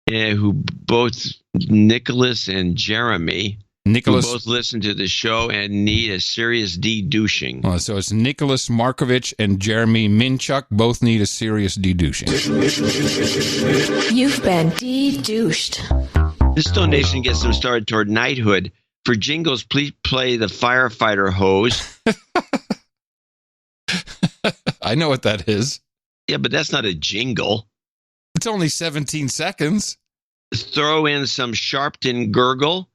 who both, Nicholas and Jeremy, who both listen to the show and need a serious de-douching. Well, so it's Nicholas Markovich and Jeremy Minchuk both need a serious de-douching. You've been de-douched. This donation gets them started toward knighthood. For jingles, please play the firefighter hose. I know what that is. Yeah, but that's not a jingle. It's only 17 seconds. Throw in some Sharpton gurgle.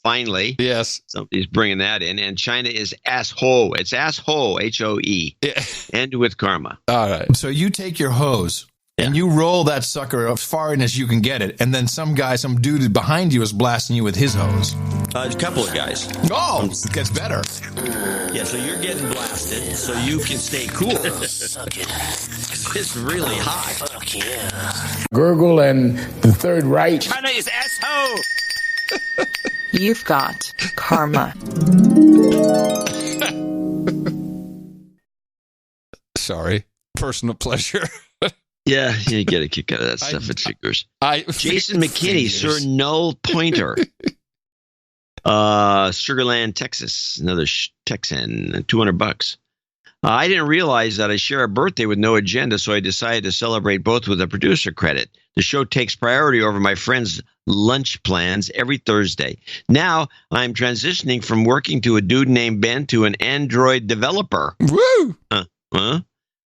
Finally. Yes. Somebody's bringing that in. And China is asshole. It's asshole, H-O-E. Yeah. End with karma. All right. So you take your hose and you roll that sucker as far in as you can get it. And then some dude behind you is blasting you with his hose. A couple of guys. Oh, it gets better. Yeah, so you're getting blasted so you can stay cool. Suck it. It's really hot. Fuck yeah. Gurgle and the third right. China is asshole. You've got karma. Sorry. Personal pleasure. Yeah, you get a kick out of that stuff. It figures. Jason McKinney, Sir Null Pointer. Sugarland, Texas. Another Texan. $200. I didn't realize that I share a birthday with no agenda, so I decided to celebrate both with a producer credit. The show takes priority over my friends' lunch plans every Thursday. Now I'm transitioning from working to a dude named Ben to an Android developer. Woo!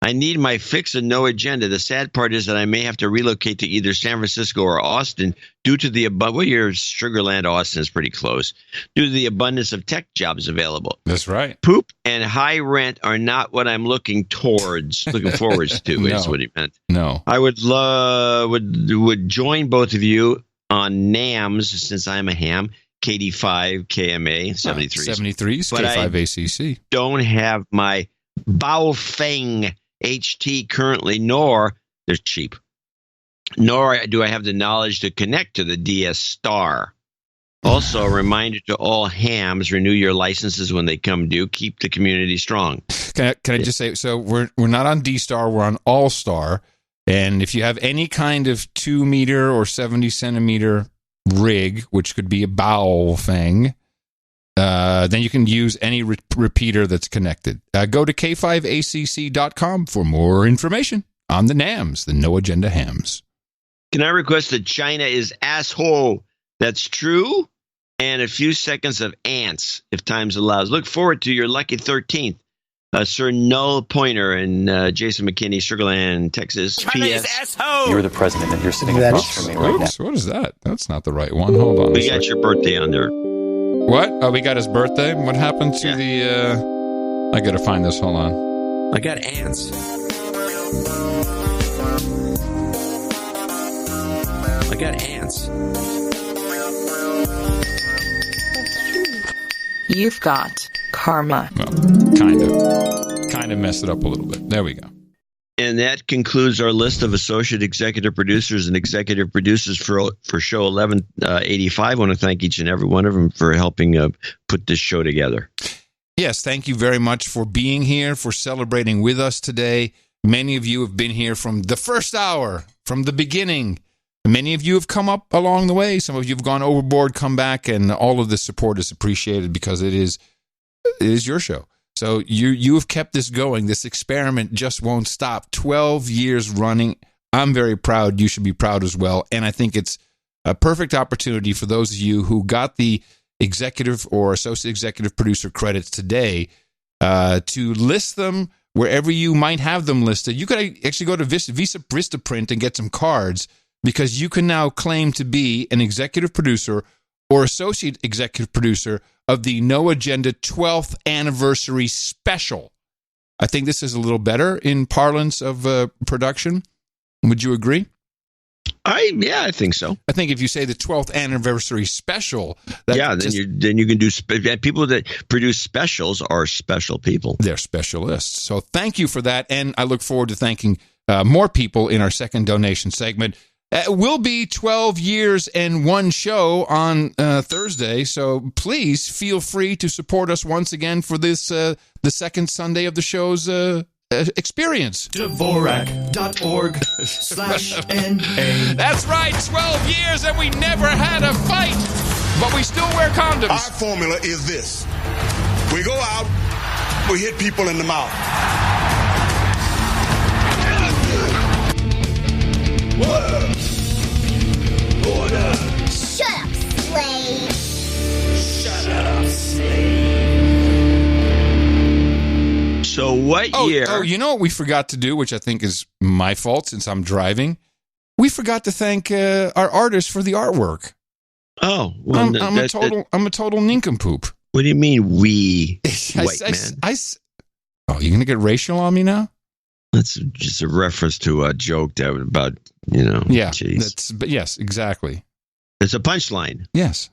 I need my fix and no agenda. The sad part is that I may have to relocate to either San Francisco or Austin due to the your Sugarland, Austin is pretty close, due to the abundance of tech jobs available. That's right. Poop and high rent are not what I'm looking forward to, is what he meant. No. I would join both of you on NAMS, since I'm a ham, KD5, KMA, 73s. 73s, but K5ACC. Don't have my Baofeng HT currently, nor they're cheap, nor do I have the knowledge to connect to the DS Star. Also, a reminder to all hams: renew your licenses when they come due. Keep the community strong. Can I just say, so we're not on D Star, we're on All Star, and if you have any kind of 2 meter or 70 centimeter rig, which could be a Baofeng, then you can use any repeater that's connected. Go to k5acc.com for more information on the NAMs, the No Agenda Hams. Can I request that China is asshole? That's true. And a few seconds of ants, if time allows. Look forward to your lucky 13th. Sir Null Pointer and Jason McKinney, Sugarland, Texas. China is asshole. You're the president and you're sitting across from me right now. What is that? That's not the right one. Hold on. We got your birthday on there. What? Oh, we got his birthday? What happened to the... I got to find this. Hold on. I got ants. I got ants. You've got karma. Well, kind of messed it up a little bit. There we go. And that concludes our list of associate executive producers and executive producers for show 1185. I want to thank each and every one of them for helping put this show together. Yes, thank you very much for being here, for celebrating with us today. Many of you have been here from the first hour, from the beginning. Many of you have come up along the way. Some of you have gone overboard, come back, and all of the support is appreciated because it is your show. So you have kept this going. This experiment just won't stop. 12 years running. I'm very proud. You should be proud as well. And I think it's a perfect opportunity for those of you who got the executive or associate executive producer credits today to list them wherever you might have them listed. You could actually go to Vistaprint and get some cards, because you can now claim to be an executive producer or associate executive producer of the No Agenda 12th anniversary special. I think this is a little better in parlance of production. Would you agree? I think so. I think if you say the 12th anniversary special, then you can do people that produce specials are special people. They're specialists. So thank you for that, and I look forward to thanking more people in our second donation segment. It will be 12 years and one show on Thursday, so please feel free to support us once again for this, the second Sunday of the show's experience. Dvorak.org/NA. That's right, 12 years and we never had a fight, but we still wear condoms. Our formula is this. We go out, we hit people in the mouth. Order! Shut up, slave! Shut up, slave! So what year? Oh, you know what we forgot to do, which I think is my fault since I'm driving? We forgot to thank our artists for the artwork. Oh, well, I'm a total nincompoop. What do you mean, we, white man? Oh, you're going to get racial on me now? That's just a reference to a joke that about, Yeah, geez. But yes, exactly. It's a punchline. Yes.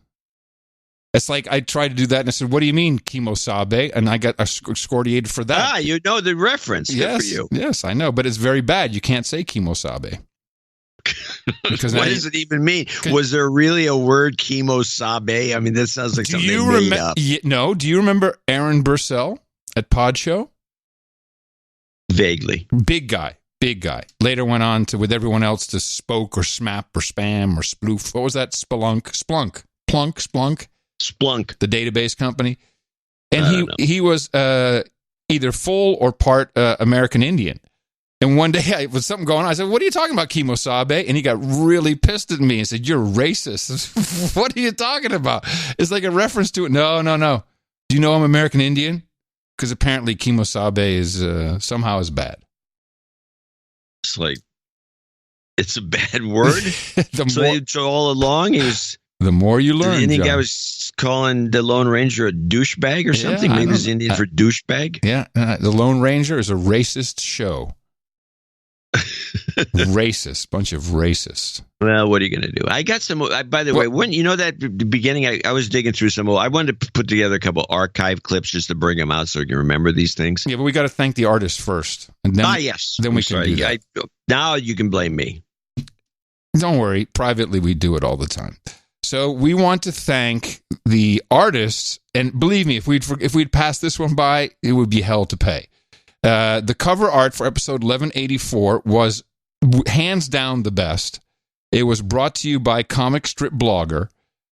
It's like I tried to do that and I said, what do you mean, Kimosabe? And I got escorted for that. Ah, you know the reference. Good for you. Yes, I know, but it's very bad. You can't say Kimosabe. Because what does it even mean? Was there really a word Kimosabe? I mean, this sounds like something made up. No. Do you remember Aaron Bursell at Pod Show? Vaguely. Big guy. Later went on to, with everyone else, to Spoke or Smap or Spam or Sploof. What was that? Splunk. The database company. And he was either full or part American Indian. And one day, with something going on, I said, what are you talking about, Kimosabe? And he got really pissed at me and said, you're racist. What are you talking about? It's like a reference to it. No. Do you know I'm American Indian? Because apparently Kimosabe is somehow is bad. It's like, it's a bad word? So all along, he was... The more you learn, the Indian guy was calling the Lone Ranger a douchebag or something? Maybe he's Indian for douchebag? Yeah, the Lone Ranger is a racist show. Racist, bunch of racists. Well, what are you going to do? I got some. By the way, when you know that the beginning, I was digging through some. I wanted to put together a couple archive clips just to bring them out so you can remember these things. Yeah, but we got to thank the artist first, and then yes, then we can do that. Now you can blame me. Don't worry. Privately, we do it all the time. So we want to thank the artists, and believe me, if we'd passed this one by, it would be hell to pay. The cover art for episode 1184 was hands down the best. It was brought to you by Comic Strip Blogger,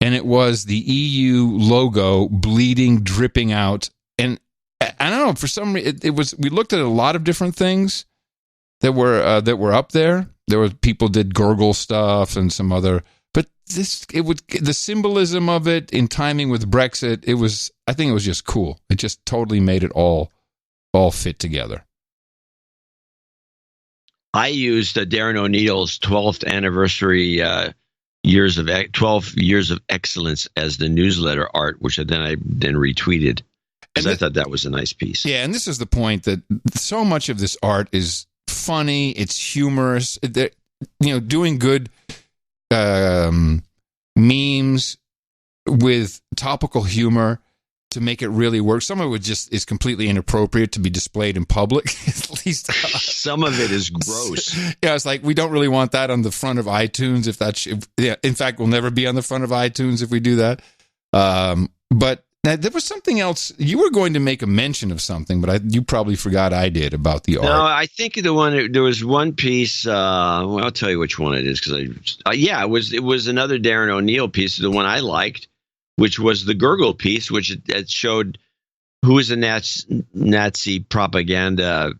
and it was the EU logo bleeding, dripping out. And I don't know, for some reason, it was. We looked at a lot of different things that were up there. There were people did gurgle stuff and some other. But the symbolism of it in timing with Brexit, I think it was just cool. It just totally made it all fit together. I used Darren O'Neill's 12th anniversary 12 years of excellence as the newsletter art, which I then retweeted because I thought that was a nice piece. Yeah, and this is the point that so much of this art is funny. It's humorous. Doing good memes with topical humor to make it really work. Some of it just is completely inappropriate to be displayed in public. At least some of it is gross. Yeah, it's like we don't really want that on the front of iTunes. In fact, we'll never be on the front of iTunes if we do that. But there was something else. You were going to make a mention of something, but you probably forgot I did about the art. No, I think there was one piece. I'll tell you which one it is because it was another Darren O'Neill piece, the one I liked, which was the gurgle piece, which it showed who was a Nazi propaganda.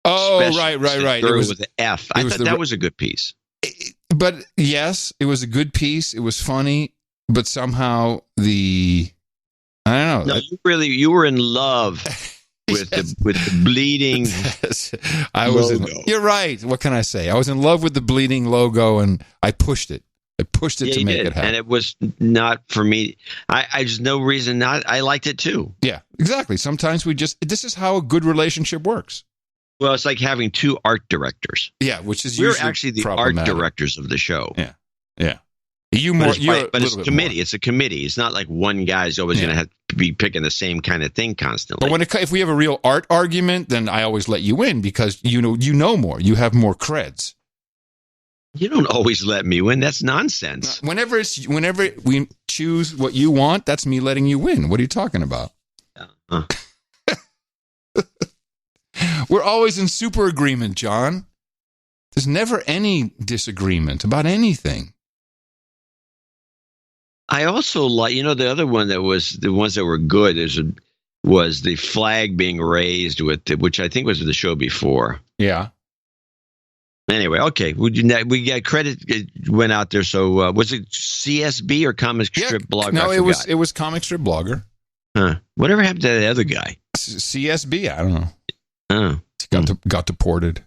Oh, right. Gurgle with the F. I thought that was a good piece. But yes, it was a good piece. It was funny, but somehow I don't know. No, you were in love with the bleeding. logo. You're right. What can I say? I was in love with the bleeding logo, and I pushed it. To make it happen. And it was not for me. I just no reason not. I liked it too. Yeah, exactly. Sometimes this is how a good relationship works. Well, it's like having two art directors. Yeah, which is we're actually the art directors of the show. Yeah. But it's a committee. It's a committee. It's not like one guy's always going to have to be picking the same kind of thing constantly. But if we have a real art argument, then I always let you in because you know more. You have more creds. You don't always let me win. That's nonsense. Whenever we choose what you want, that's me letting you win. What are you talking about? We're always in super agreement, John. There's never any disagreement about anything. I also like, the other one that was the ones that were good was the flag being raised which I think was the show before. Yeah. Anyway, okay, we got credit. It went out there. So was it CSB or Comic Strip Blogger? No, it was Comic Strip Blogger. Huh. Whatever happened to the other guy? CSB. I don't know. Oh, got deported.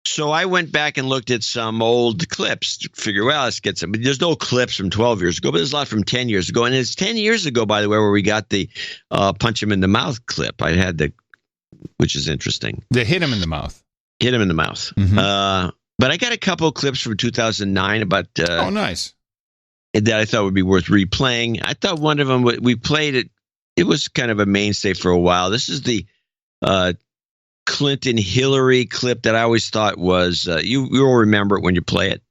So I went back and looked at some old clips to figure, let's get some. There's no clips from 12 years ago, but there's a lot from 10 years ago. And it's 10 years ago, by the way, where we got the punch him in the mouth clip. I had which is interesting. They hit him in the mouth. Hit him in the mouth. Mm-hmm. But I got a couple of clips from 2009 about. Oh, nice. That I thought would be worth replaying. I thought one of them, we played it. It was kind of a mainstay for a while. This is the Clinton-Hillary clip that I always thought was, you'll remember it when you play it.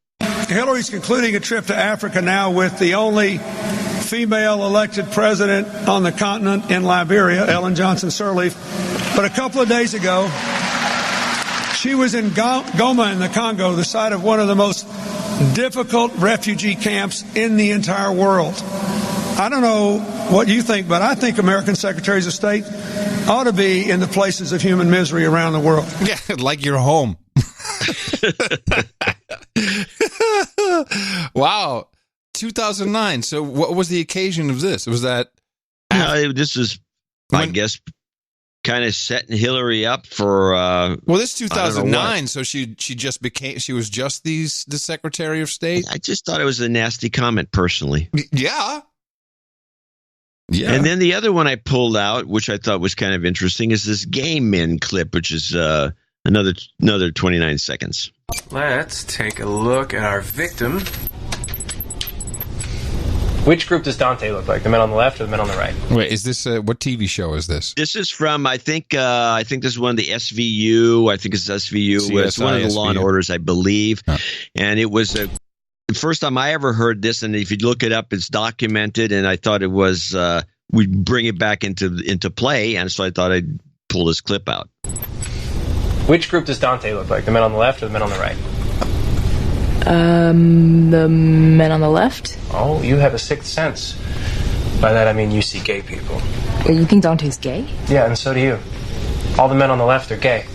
Hillary's concluding a trip to Africa now with the only female elected president on the continent in Liberia, Ellen Johnson Sirleaf. But a couple of days ago, she was in Goma in the Congo, the site of one of the most difficult refugee camps in the entire world. I don't know what you think, but I think American secretaries of state ought to be in the places of human misery around the world. Yeah, like your home. Wow. 2009. So what was the occasion of this? Was that... this is, I guess, kind of setting Hillary up for... well, this 2009, so she was just the Secretary of State? I just thought it was a nasty comment, personally. Yeah. Yeah. And then the other one I pulled out, which I thought was kind of interesting, is this Gay Men clip, which is another 29 seconds. Let's take a look at our victim. Which group does Dante look like? The men on the left or the men on the right? Wait, is this what TV show is this? This is from I think this is one of the SVU. I think it's SVU. CSI, it's one of the Law and Orders, I believe. Huh. And it was the first time I ever heard this. And if you look it up, it's documented. And I thought it was we'd bring it back into play. And so I thought I'd pull this clip out. Which group does Dante look like? The men on the left or the men on the right? The men on the left. Oh, you have a sixth sense. By that I mean you see gay people. You think Dante's gay? Yeah, and so do you. All the men on the left are gay.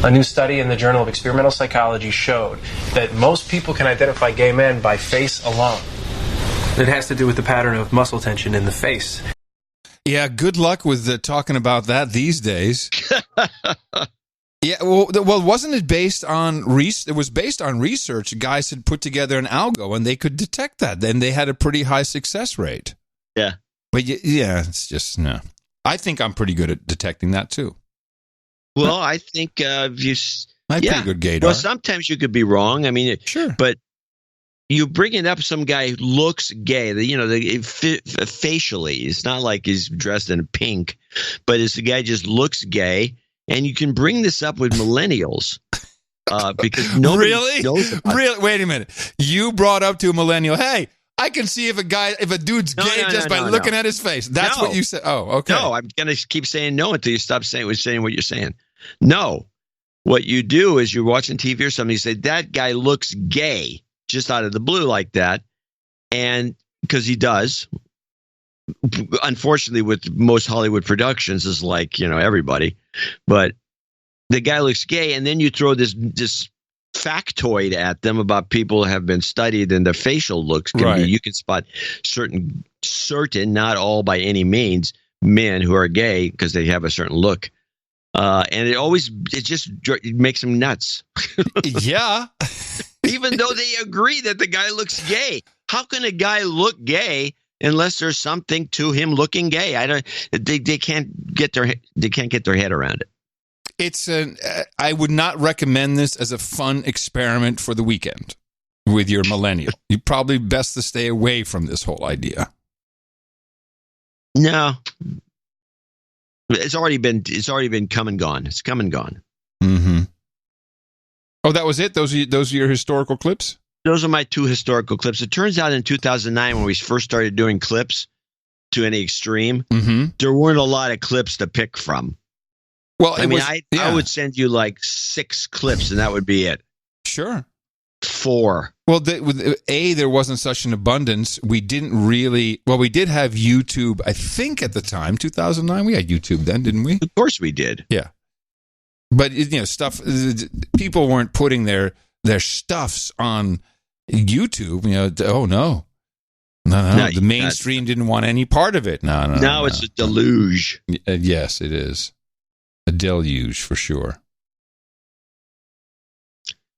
A new study in the Journal of Experimental Psychology showed that most people can identify gay men by face alone. It has to do with the pattern of muscle tension in the face. Yeah, good luck with talking about that these days. Yeah, well, wasn't it based on it was based on research? Guys had put together an algo, and they could detect that. Then they had a pretty high success rate. Yeah, but yeah, it's just no. I think I'm pretty good at detecting that too. Well, I think I'm pretty good gaydar. Well, sometimes you could be wrong. I mean, sure, but you bringing up some guy who looks gay. Facially, it's not like he's dressed in pink, but it's the guy just looks gay. And you can bring this up with millennials because nobody knows about it. Wait a minute. You brought up to a millennial, hey, I can see if a dude's gay just by looking at his face. That's what you said. Oh, okay. No, I'm going to keep saying no until you stop saying what you're saying. No. What you do is you're watching TV or something, you say, that guy looks gay just out of the blue like that. And because he does. Unfortunately, with most Hollywood productions, is like, everybody, but the guy looks gay, and then you throw this factoid at them about people have been studied and their facial looks can be. You can spot certain, not all by any means, men who are gay because they have a certain look, and it makes them nuts. Yeah, even though they agree that the guy looks gay. How can a guy look gay? Unless there's something to him looking gay, they can't get their head around it. I would not recommend this as a fun experiment for the weekend with your millennial. You probably best to stay away from this whole idea. No, it's already been come and gone. It's come and gone. Mm-hmm. Oh, that was it? Those are your historical clips? Those are my 2 historical clips. It turns out in 2009, when we first started doing clips to any extreme, there weren't a lot of clips to pick from. Well, I would send you like 6 clips, and that would be it. Sure. 4. Well, there wasn't such an abundance. We didn't really. Well, we did have YouTube. I think at the time, 2009, we had YouTube then, didn't we? Of course, we did. Yeah. But stuff. People weren't putting their stuffs on YouTube. Oh no. No. The mainstream didn't want any part of it. No. Now it's a deluge. Yes, it is. A deluge for sure.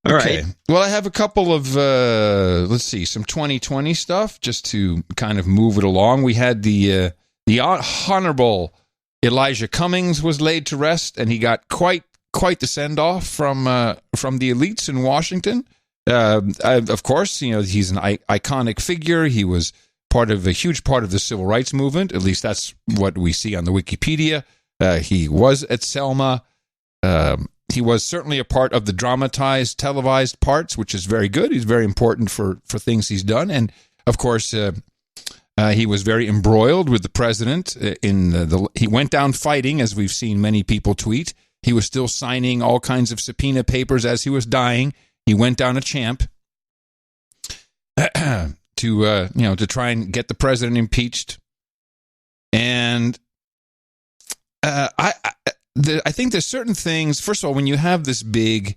All right. Well, I have a couple of, some 2020 stuff just to kind of move it along. We had the Honorable Elijah Cummings was laid to rest, and he got quite the send-off from the elites in Washington. Of course, he's an iconic figure. He was a huge part of the civil rights movement. At least that's what we see on the Wikipedia. He was at Selma. He was certainly a part of the dramatized, televised parts, which is very good. He's very important for things he's done. And, of course, he was very embroiled with the president. He went down fighting, as we've seen many people tweet. He was still signing all kinds of subpoena papers as he was dying. He went down a champ to try and get the president impeached. And I think there's certain things. First of all, when you have this big,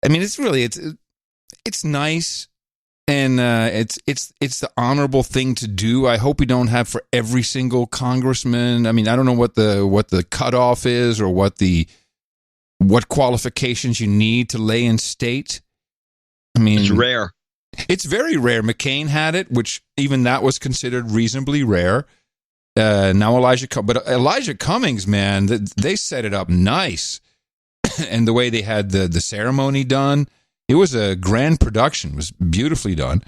it's nice, and it's the honorable thing to do. I hope we don't have for every single congressman. I don't know what the cutoff is or what qualifications you need to lay in state. It's rare. It's very rare. McCain had it, which even that was considered reasonably rare. Now Elijah Cummings, man, they set it up nice, and the way they had the ceremony done, it was a grand production. It was beautifully done.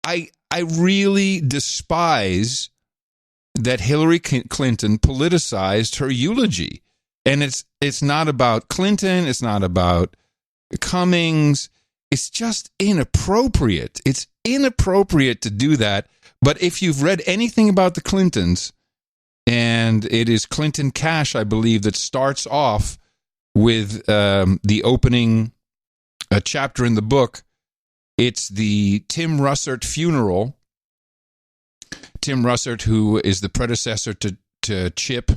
I really despise that Hillary Clinton politicized her eulogy, and it's not about Clinton, it's not about Cummings. It's just inappropriate. It's inappropriate to do that. But if you've read anything about the Clintons, and it is Clinton Cash, I believe, that starts off with the opening chapter in the book. It's the Tim Russert funeral. Tim Russert, who is the predecessor to Chip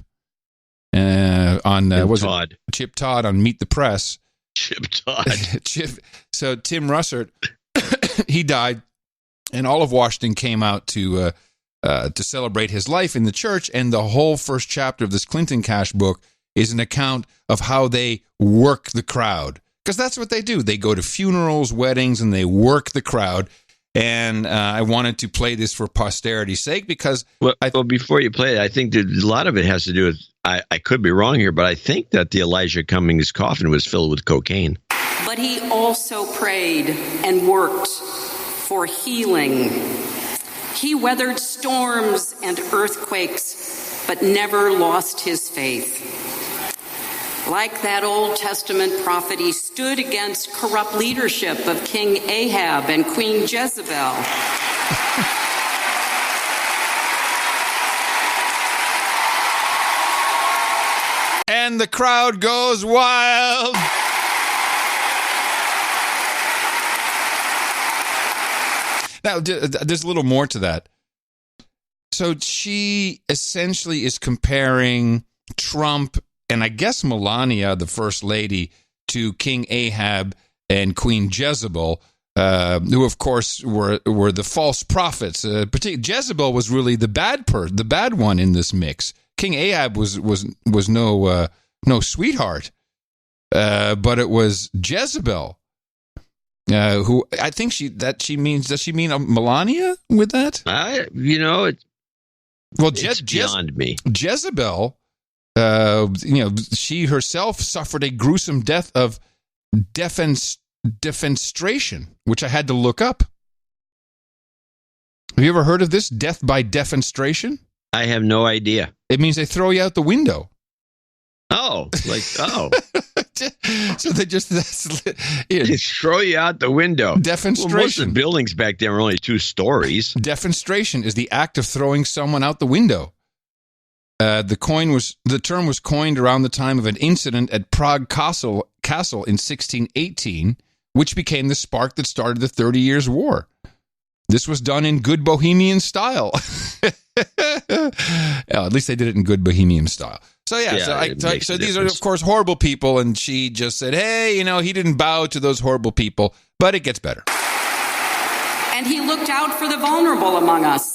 Chip Todd on Meet the Press. Chip Todd. So Tim Russert, he died. And all of Washington came out to celebrate his life in the church, and the whole first chapter of this Clinton Cash book is an account of how they work the crowd, because that's what they do. They go to funerals, weddings, and they work the crowd. And I wanted to play this for posterity's sake because... Well, before you play it, I think that a lot of it has to do with... I could be wrong here, but I think that the Elijah Cummings coffin was filled with cocaine. But he also prayed and worked for healing. He weathered storms and earthquakes, but never lost his faith. Like that Old Testament prophet, he stood against corrupt leadership of King Ahab and Queen Jezebel. And the crowd goes wild. Now, there's a little more to that. So she essentially is comparing Trump and I guess Melania, the first lady, to King Ahab and Queen Jezebel, who of course were the false prophets. Jezebel was really the bad one in this mix. King Ahab was no sweetheart, but it was Jezebel. Who I think does she mean Melania with that? It's beyond me. Jezebel, she herself suffered a gruesome death of defenestration, which I had to look up. Have you ever heard of this? Death by defenestration? I have no idea. It means they throw you out the window. Oh. So they just throw you out the window. Defenstration. Well, most of the buildings back then were only 2 stories. Defenstration is the act of throwing someone out the window. The term was coined around the time of an incident at Prague Castle in 1618, which became the spark that started the 30 Years' War. This was done in good Bohemian style. At least they did it in good Bohemian style. So so these are of course horrible people, and she just said, "Hey, he didn't bow to those horrible people." But it gets better. And he looked out for the vulnerable among us.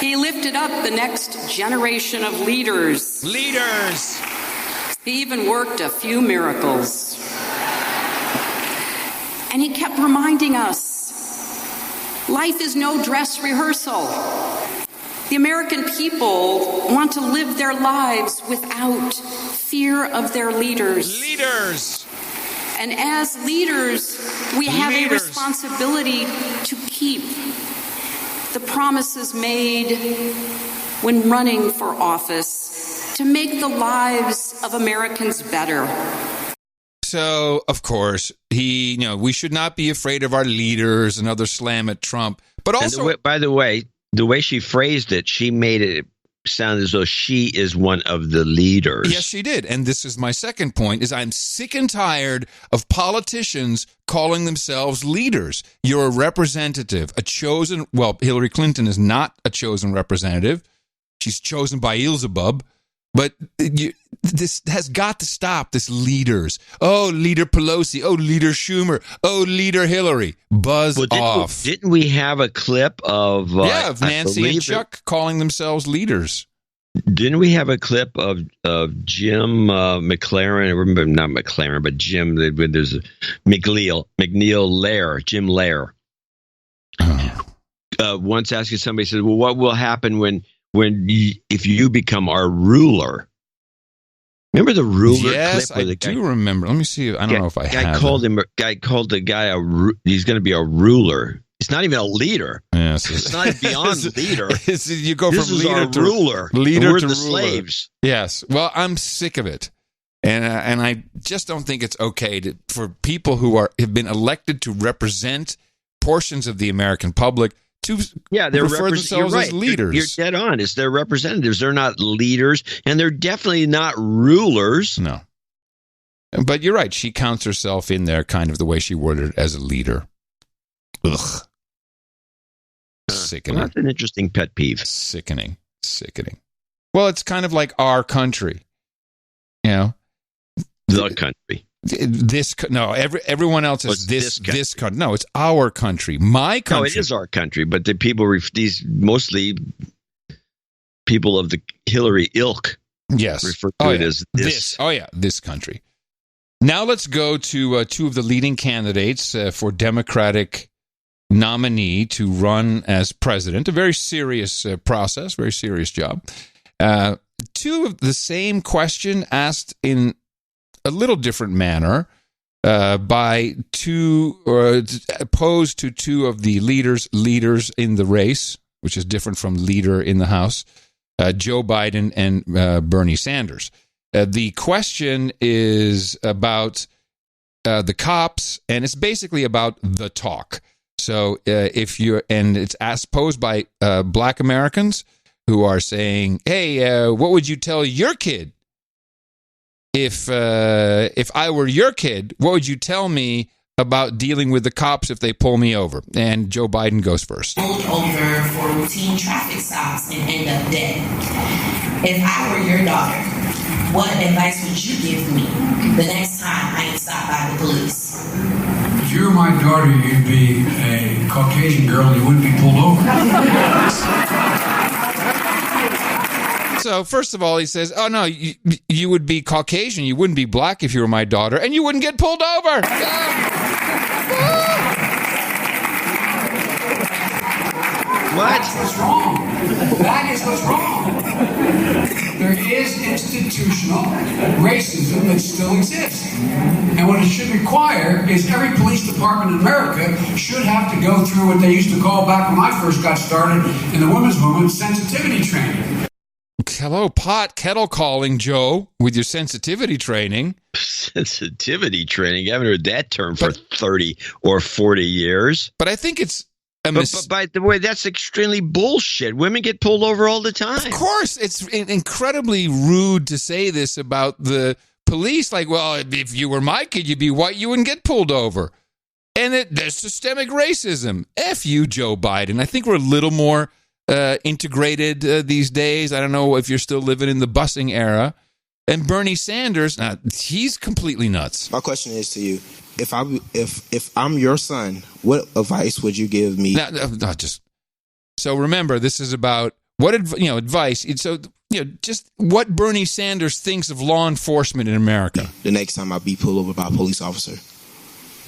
He lifted up the next generation of leaders. Leaders! He even worked a few miracles. And he kept reminding us, life is no dress rehearsal. The American people want to live their lives without fear of their leaders. Leaders! And as leaders, we have a responsibility to keep the promises made when running for office to make the lives of Americans better. So, of course, we should not be afraid of our leaders, another slam at Trump. But also, by the way, the way she phrased it, she made it sound as though she is one of the leaders. Yes, she did. And this is my second point, is I'm sick and tired of politicians calling themselves leaders. You're a representative, Hillary Clinton is not a chosen representative. She's chosen by Beelzebub. But this has got to stop, this leaders. Oh, Leader Pelosi. Oh, Leader Schumer. Oh, Leader Hillary. Buzz off. Didn't we have a clip of... of Nancy and Chuck calling themselves leaders. Didn't we have a clip of Jim McLaren? I remember, not McLaren, but Jim. There's McNeil Lair, Jim Lair. Once asking somebody, said, "Well, what will happen if you become our ruler?" Remember the ruler? Yes, clip I do remember. Let me see. I don't know if I have. Guy called the guy he's going to be a ruler. It's not even a leader. Yes, it's not beyond leader. You go from leader to ruler. Leader to the ruler. Slaves. Yes. Well, I'm sick of it, and I just don't think it's okay for people who have been elected to represent portions of the American public to refer themselves as leaders. You're dead on. It's their representatives. They're not leaders, and they're definitely not rulers. No. But you're right. She counts herself in there, kind of the way she worded it, as a leader. Ugh. Sickening. Well, that's an interesting pet peeve. Sickening. Well, it's kind of like our country. The country. Everyone else is this country. No, it's our country. My country. No, it is our country, but the people, these mostly people of the Hillary ilk, refer to it as this. This country. Now let's go to 2 of the leading candidates for Democratic nominee to run as president. A very serious process, very serious job. 2 of the same question asked in a little different manner by 2, or posed to 2 of the leaders in the race, which is different from leader in the House, Joe Biden and Bernie Sanders. The question is about the cops, and it's basically about the talk. So it's posed by Black Americans who are saying, "Hey, what would you tell your kid if I were your kid? What would you tell me about dealing with the cops if they pull me over?" And Joe Biden goes first. Pulled over for routine traffic stops and end up dead. If I were your daughter, what advice would you give me the next time I get stopped by the police? If you were my daughter, you'd be a Caucasian girl and you wouldn't be pulled over. So, first of all, he says, "Oh, no, you would be Caucasian. You wouldn't be black if you were my daughter, and you wouldn't get pulled over." What? That's what's wrong. That is what's wrong. There is institutional racism that still exists. And what it should require is every police department in America should have to go through what they used to call back when I first got started in the women's movement, sensitivity training. hello, pot kettle calling, Joe, with your sensitivity training. Sensitivity training? I haven't heard that term for 30 or 40 years. But I think it's but by the way, that's extremely bullshit. Women get pulled over all the time. Of course. It's incredibly rude to say this about the police. Like, well, if you were my kid, you'd be white, you wouldn't get pulled over. And there's systemic racism. F you, Joe Biden. I think we're a little more integrated these days. I don't know if you're still living in the busing era. And Bernie Sanders, he's completely nuts. My question is to you: if I'm your son, what advice would you give me? So remember, this is about what advice. So just what Bernie Sanders thinks of law enforcement in America. The next time I be pulled over by a police officer.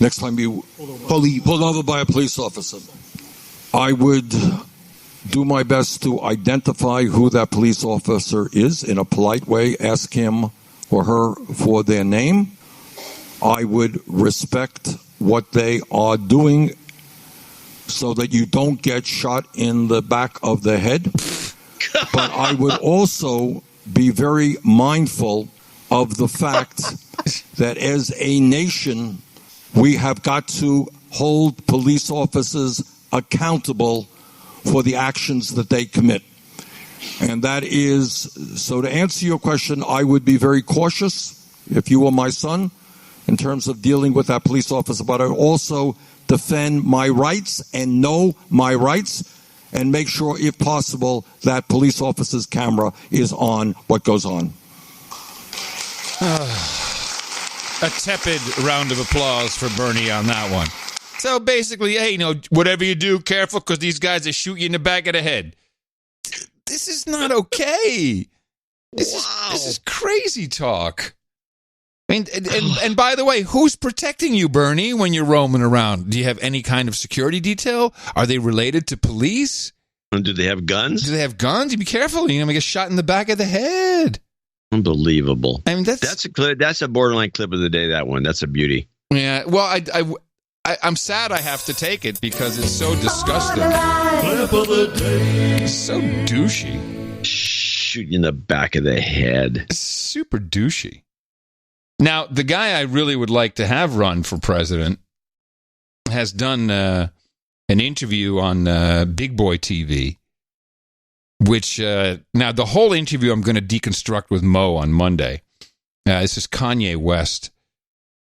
Next time you pulled over by a police officer, I would do my best to identify who that police officer is in a polite way, ask him or her for their name. I would respect what they are doing so that you don't get shot in the back of the head. But I would also be very mindful of the fact that as a nation, we have got to hold police officers accountable for the actions that they commit. And that is, so to answer your question, I would be very cautious if you were my son in terms of dealing with that police officer, but I also defend my rights and know my rights and make sure, if possible, that police officer's camera is on what goes on. A tepid round of applause for Bernie on that one. So basically, hey, whatever you do, careful, because these guys are shooting you in the back of the head. This is not okay. This is crazy talk. And by the way, who's protecting you, Bernie, when you're roaming around? Do you have any kind of security detail? Are they related to police? And do they have guns? You be careful. You're going to get shot in the back of the head. Unbelievable. I mean, that's a borderline clip of the day, that one. That's a beauty. Yeah, well, I'm sad I have to take it because it's so disgusting. Clip of the day. It's so douchey. Shoot you in the back of the head. It's super douchey. Now, the guy I really would like to have run for president has done an interview on Big Boy TV, which, now the whole interview I'm going to deconstruct with Mo on Monday. This is Kanye West,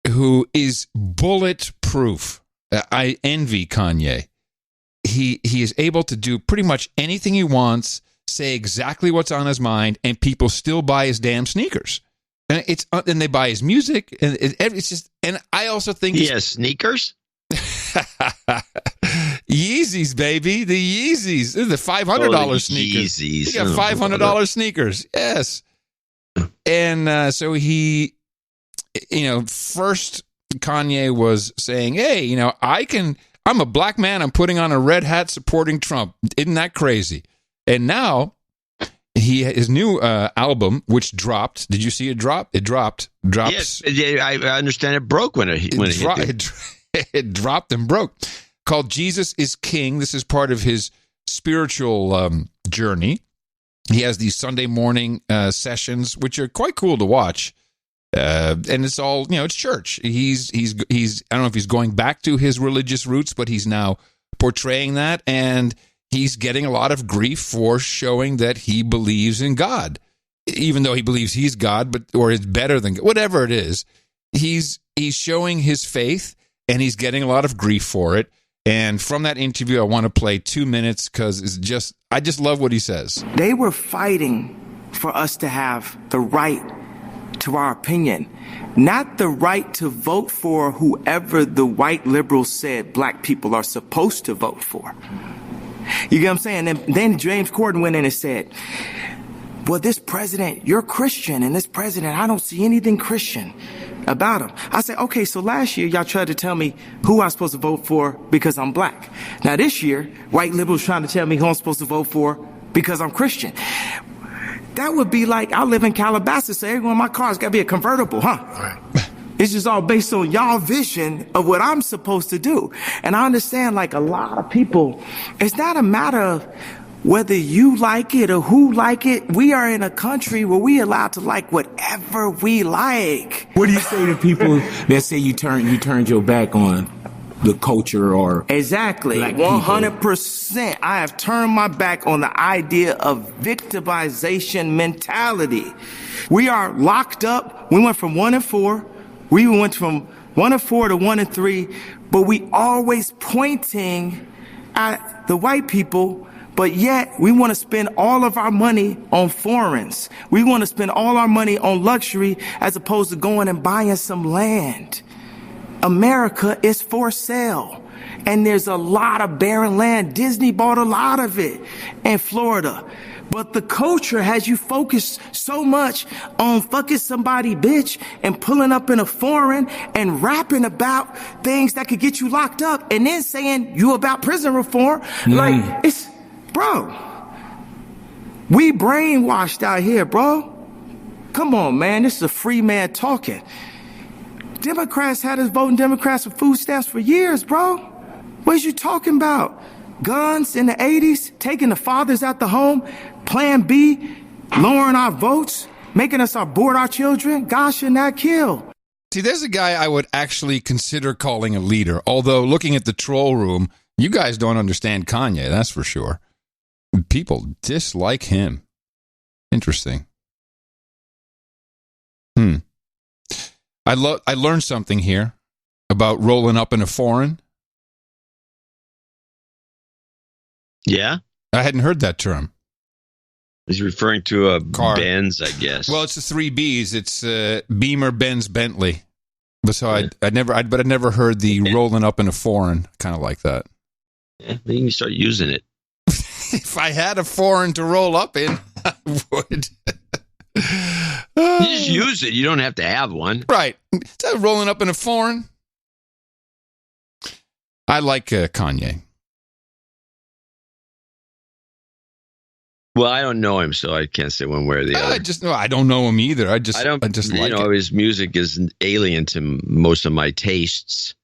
who is bulletproof. I envy Kanye. He is able to do pretty much anything he wants, say exactly what's on his mind, and people still buy his damn sneakers. And they buy his music, and it's just. And I also think he has sneakers. Yeezys, baby, the Yeezys, the $500 sneakers. Yeezys. He got $500 sneakers. Yes, and so he, first Kanye was saying, "Hey, I'm a black man. I'm putting on a red hat supporting Trump. Isn't that crazy?" And now his new album, which dropped. Did you see it drop? It dropped. Yes, I understand it broke when it hit. It dropped and broke. Called Jesus is King. This is part of his spiritual journey. He has these Sunday morning sessions, which are quite cool to watch. And it's all, it's church. He's I don't know if he's going back to his religious roots, but he's now portraying that, and he's getting a lot of grief for showing that he believes in God, even though he believes he's God, or is better than God, whatever it is. He's showing his faith, and he's getting a lot of grief for it. And from that interview, I want to play 2 minutes because I just love what he says. They were fighting for us to have the right to our opinion, not the right to vote for whoever the white liberals said black people are supposed to vote for. You get what I'm saying? And then James Corden went in and said, well, this president, you're Christian, and this president, I don't see anything Christian about him. I said, okay, so last year y'all tried to tell me who I'm supposed to vote for because I'm black. Now this year, white liberals trying to tell me who I'm supposed to vote for because I'm Christian. That would be like, I live in Calabasas, so everyone in my car's got to be a convertible, huh? Right. It's just all based on y'all vision of what I'm supposed to do. And I understand, like a lot of people, it's not a matter of whether you like it or who like it, we are in a country where we allowed to like whatever we like. What do you say to people that say you turned your back on the culture or exactly 100%? I have turned my back on the idea of victimization mentality. We are locked up. We went from 1 and 4. We went from 1 and 4 to 1 and 3, but we always pointing at the white people. But yet, we want to spend all of our money on foreigners. We want to spend all our money on luxury as opposed to going and buying some land. America is for sale. And there's a lot of barren land. Disney bought a lot of it in Florida. But the culture has you focused so much on fucking somebody bitch and pulling up in a foreign and rapping about things that could get you locked up and then saying you about prison reform. Like, it's... Bro, we brainwashed out here, bro. Come on, man. This is a free man talking. Democrats had us voting Democrats for food stamps for years, bro. What is you talking about? Guns in the 80s, taking the fathers out the home, Plan B, lowering our votes, making us abort our children. God should not kill. See, there's a guy I would actually consider calling a leader, although looking at the troll room, you guys don't understand Kanye, that's for sure. People dislike him. Interesting. I learned something here about rolling up in a foreign. Yeah? I hadn't heard that term. He's referring to a car. Benz, I guess. Well, it's the 3 Bs. It's Beamer, Benz, Bentley. So I never heard the rolling up in a foreign kind of like that. Yeah, then you can start using it. If I had a foreign to roll up in, I would. You just use it. You don't have to have one. Right. Is that rolling up in a foreign? I like Kanye. Well, I don't know him, so I can't say one way or the other. I don't know him either. I just like his music is alien to most of my tastes,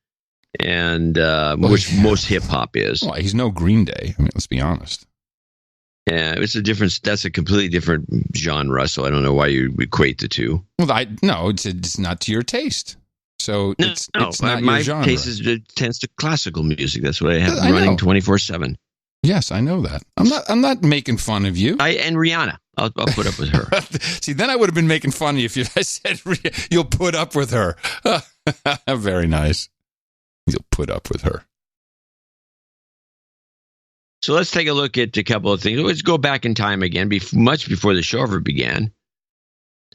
and which most hip hop is. Well, he's no Green Day. I mean, let's be honest. Yeah, that's a completely different genre, so I don't know why you equate the two. Well, it's not to your taste. So it's not my your genre. taste tends to classical music. That's what I have running 24/7. Yes, I know that. I'm not making fun of you. And Rihanna. I'll put up with her. See, then I would have been making fun of you if I said you'll put up with her. Very nice. You'll put up with her. So let's take a look at a couple of things. Let's go back in time again, much before the show ever began.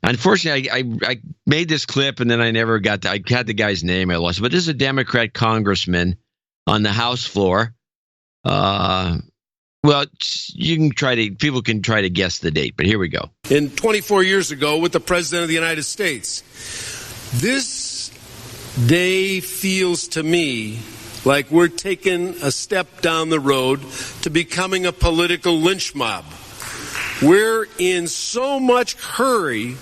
Unfortunately, I made this clip and then I never got I had the guy's name. I lost it. But this is a Democrat congressman on the House floor. Well, people can try to guess the date, but here we go. 24 years ago with the President of the United States. This day feels to me like we're taking a step down the road to becoming a political lynch mob. We're in so much hurry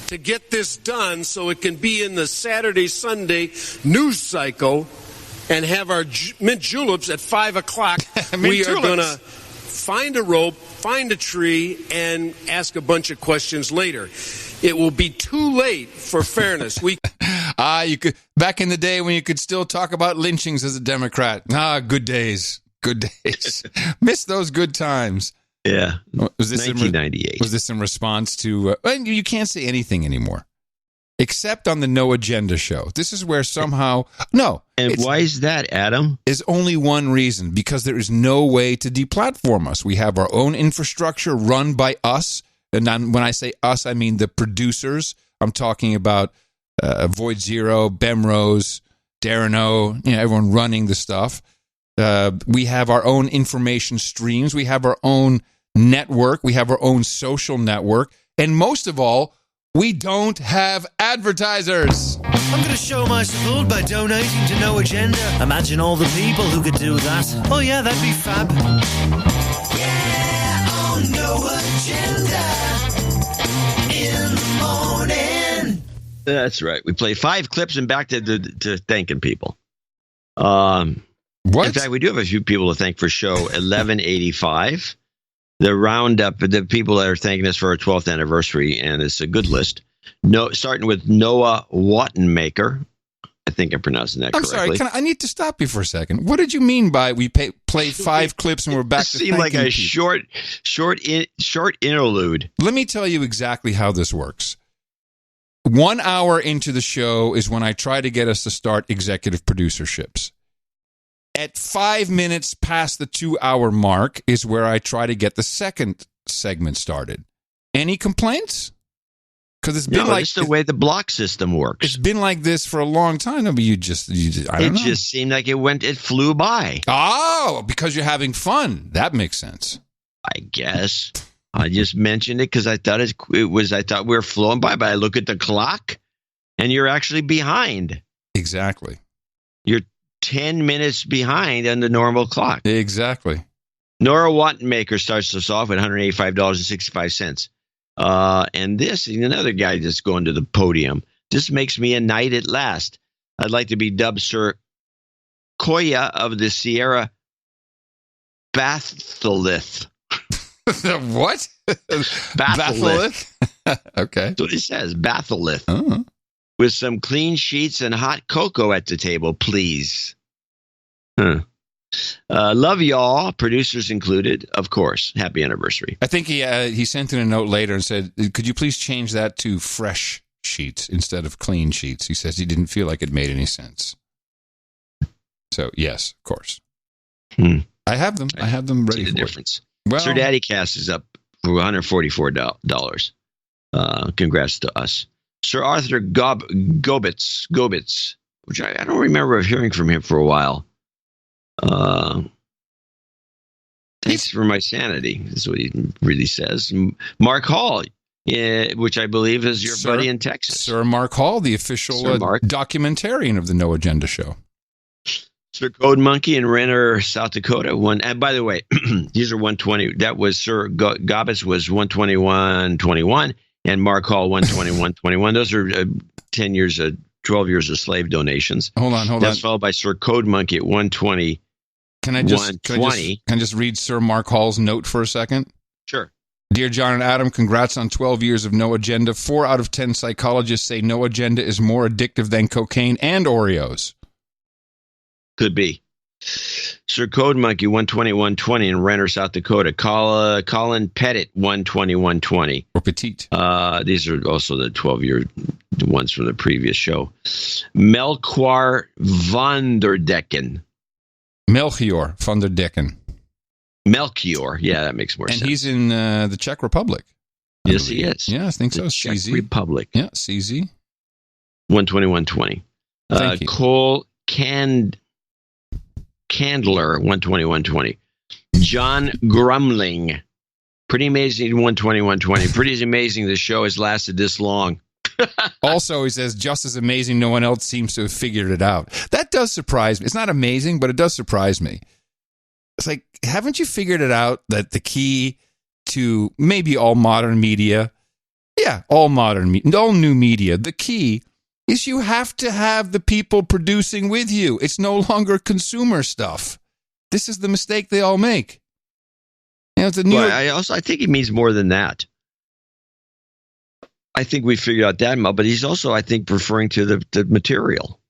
to get this done so it can be in the Saturday, Sunday news cycle and have our mint juleps at 5 o'clock. We are going to find a rope, find a tree, and ask a bunch of questions later. It will be too late for fairness. You could back in the day when you could still talk about lynchings as a Democrat. Good days. Good days. Miss those good times. Yeah. Was this 1998. Was this in response to you can't say anything anymore except on the No Agenda show. This is where somehow And why is that, Adam? There's only one reason, because there is no way to deplatform us. We have our own infrastructure run by us. And when I say us, I mean the producers. I'm talking about Void Zero, Bemrose, Darren O, everyone running the stuff. We have our own information streams. We have our own network. We have our own social network. And most of all, we don't have advertisers. I'm going to show my support by donating to No Agenda. Imagine all the people who could do that. Oh yeah, that'd be fab. Yeah, on No Agenda in the morning. That's right. We play 5 clips and back to thanking people. What? In fact, we do have a few people to thank for show 1185. the roundup of the people that are thanking us for our 12th anniversary, and it's a good list. Starting with Noah Wattenmaker. I think I'm pronouncing that correctly. I'm sorry. I need to stop you for a second. What did you mean by we played 5 clips and we're back to seemed like a people? short interlude. Let me tell you exactly how this works. 1 hour into the show is when I try to get us to start executive producerships. At 5 minutes past the 2-hour mark is where I try to get the second segment started. Any complaints? Because it's been it's the way the block system works. It's been like this for a long time. No, but I don't know. It just seemed like it flew by. Oh, because you're having fun. That makes sense. I guess. I just mentioned it because I thought I thought we were flowing by, but I look at the clock and you're actually behind. Exactly. You're 10 minutes behind on the normal clock. Exactly. Nora Wattenmaker starts us off with $185.65. And this is another guy that's going to the podium. This makes me a knight at last. I'd like to be dubbed Sir Koya of the Sierra Batholith. What? Batholith. Okay. That's what he says. Batholith. Uh-huh. With some clean sheets and hot cocoa at the table, please. Love y'all, producers included, of course. Happy anniversary. I think he sent in a note later and said, could you please change that to fresh sheets instead of clean sheets? He says he didn't feel like it made any sense. So, yes, of course. I have them. I have them ready for the difference. Well, Sir Daddy Cast is up for $144. Congrats to us. Sir Arthur Gobitz, which I don't remember hearing from him for a while. Thanks for my sanity, is what he really says. Mark Hall, which I believe is your buddy in Texas. Sir Mark Hall, the official documentarian of the No Agenda Show. Sir Code Monkey in Renner, South Dakota. And by the way, these are 120. That was Sir Gobbets was 121.21, and Mark Hall 121.21. Those are 10 years, 12 years of slave donations. Hold on. That's followed by Sir Code Monkey at 120. Can I just read Sir Mark Hall's note for a second? Sure. Dear John and Adam, congrats on 12 years of No Agenda. 4 out of 10 psychologists say No Agenda is more addictive than cocaine and Oreos. Could be. Sir Code Monkey 121.20 in Renner, South Dakota. Colin Pettit 121.20. Or Petite. These are also the 12-year ones from the previous show. Melchior van der Decken. Melchior van der Decken. Melchior. Yeah, that makes more sense. And he's in the Czech Republic. Yes, he is. Yeah, I think so. Czech Republic. Yeah, CZ. 121.20. Thank you. Cole Candler 121.20. John Grumling. Pretty amazing 121.20. Pretty amazing the show has lasted this long. Also, he says, just as amazing, no one else seems to have figured it out. That does surprise me. It's not amazing, but it does surprise me. It's like, haven't you figured it out that the key to maybe all modern media, all new media, the key is you have to have the people producing with you. It's no longer consumer stuff. This is the mistake they all make. I think he means more than that. I think we figured out that, but he's also, I think, referring to the material.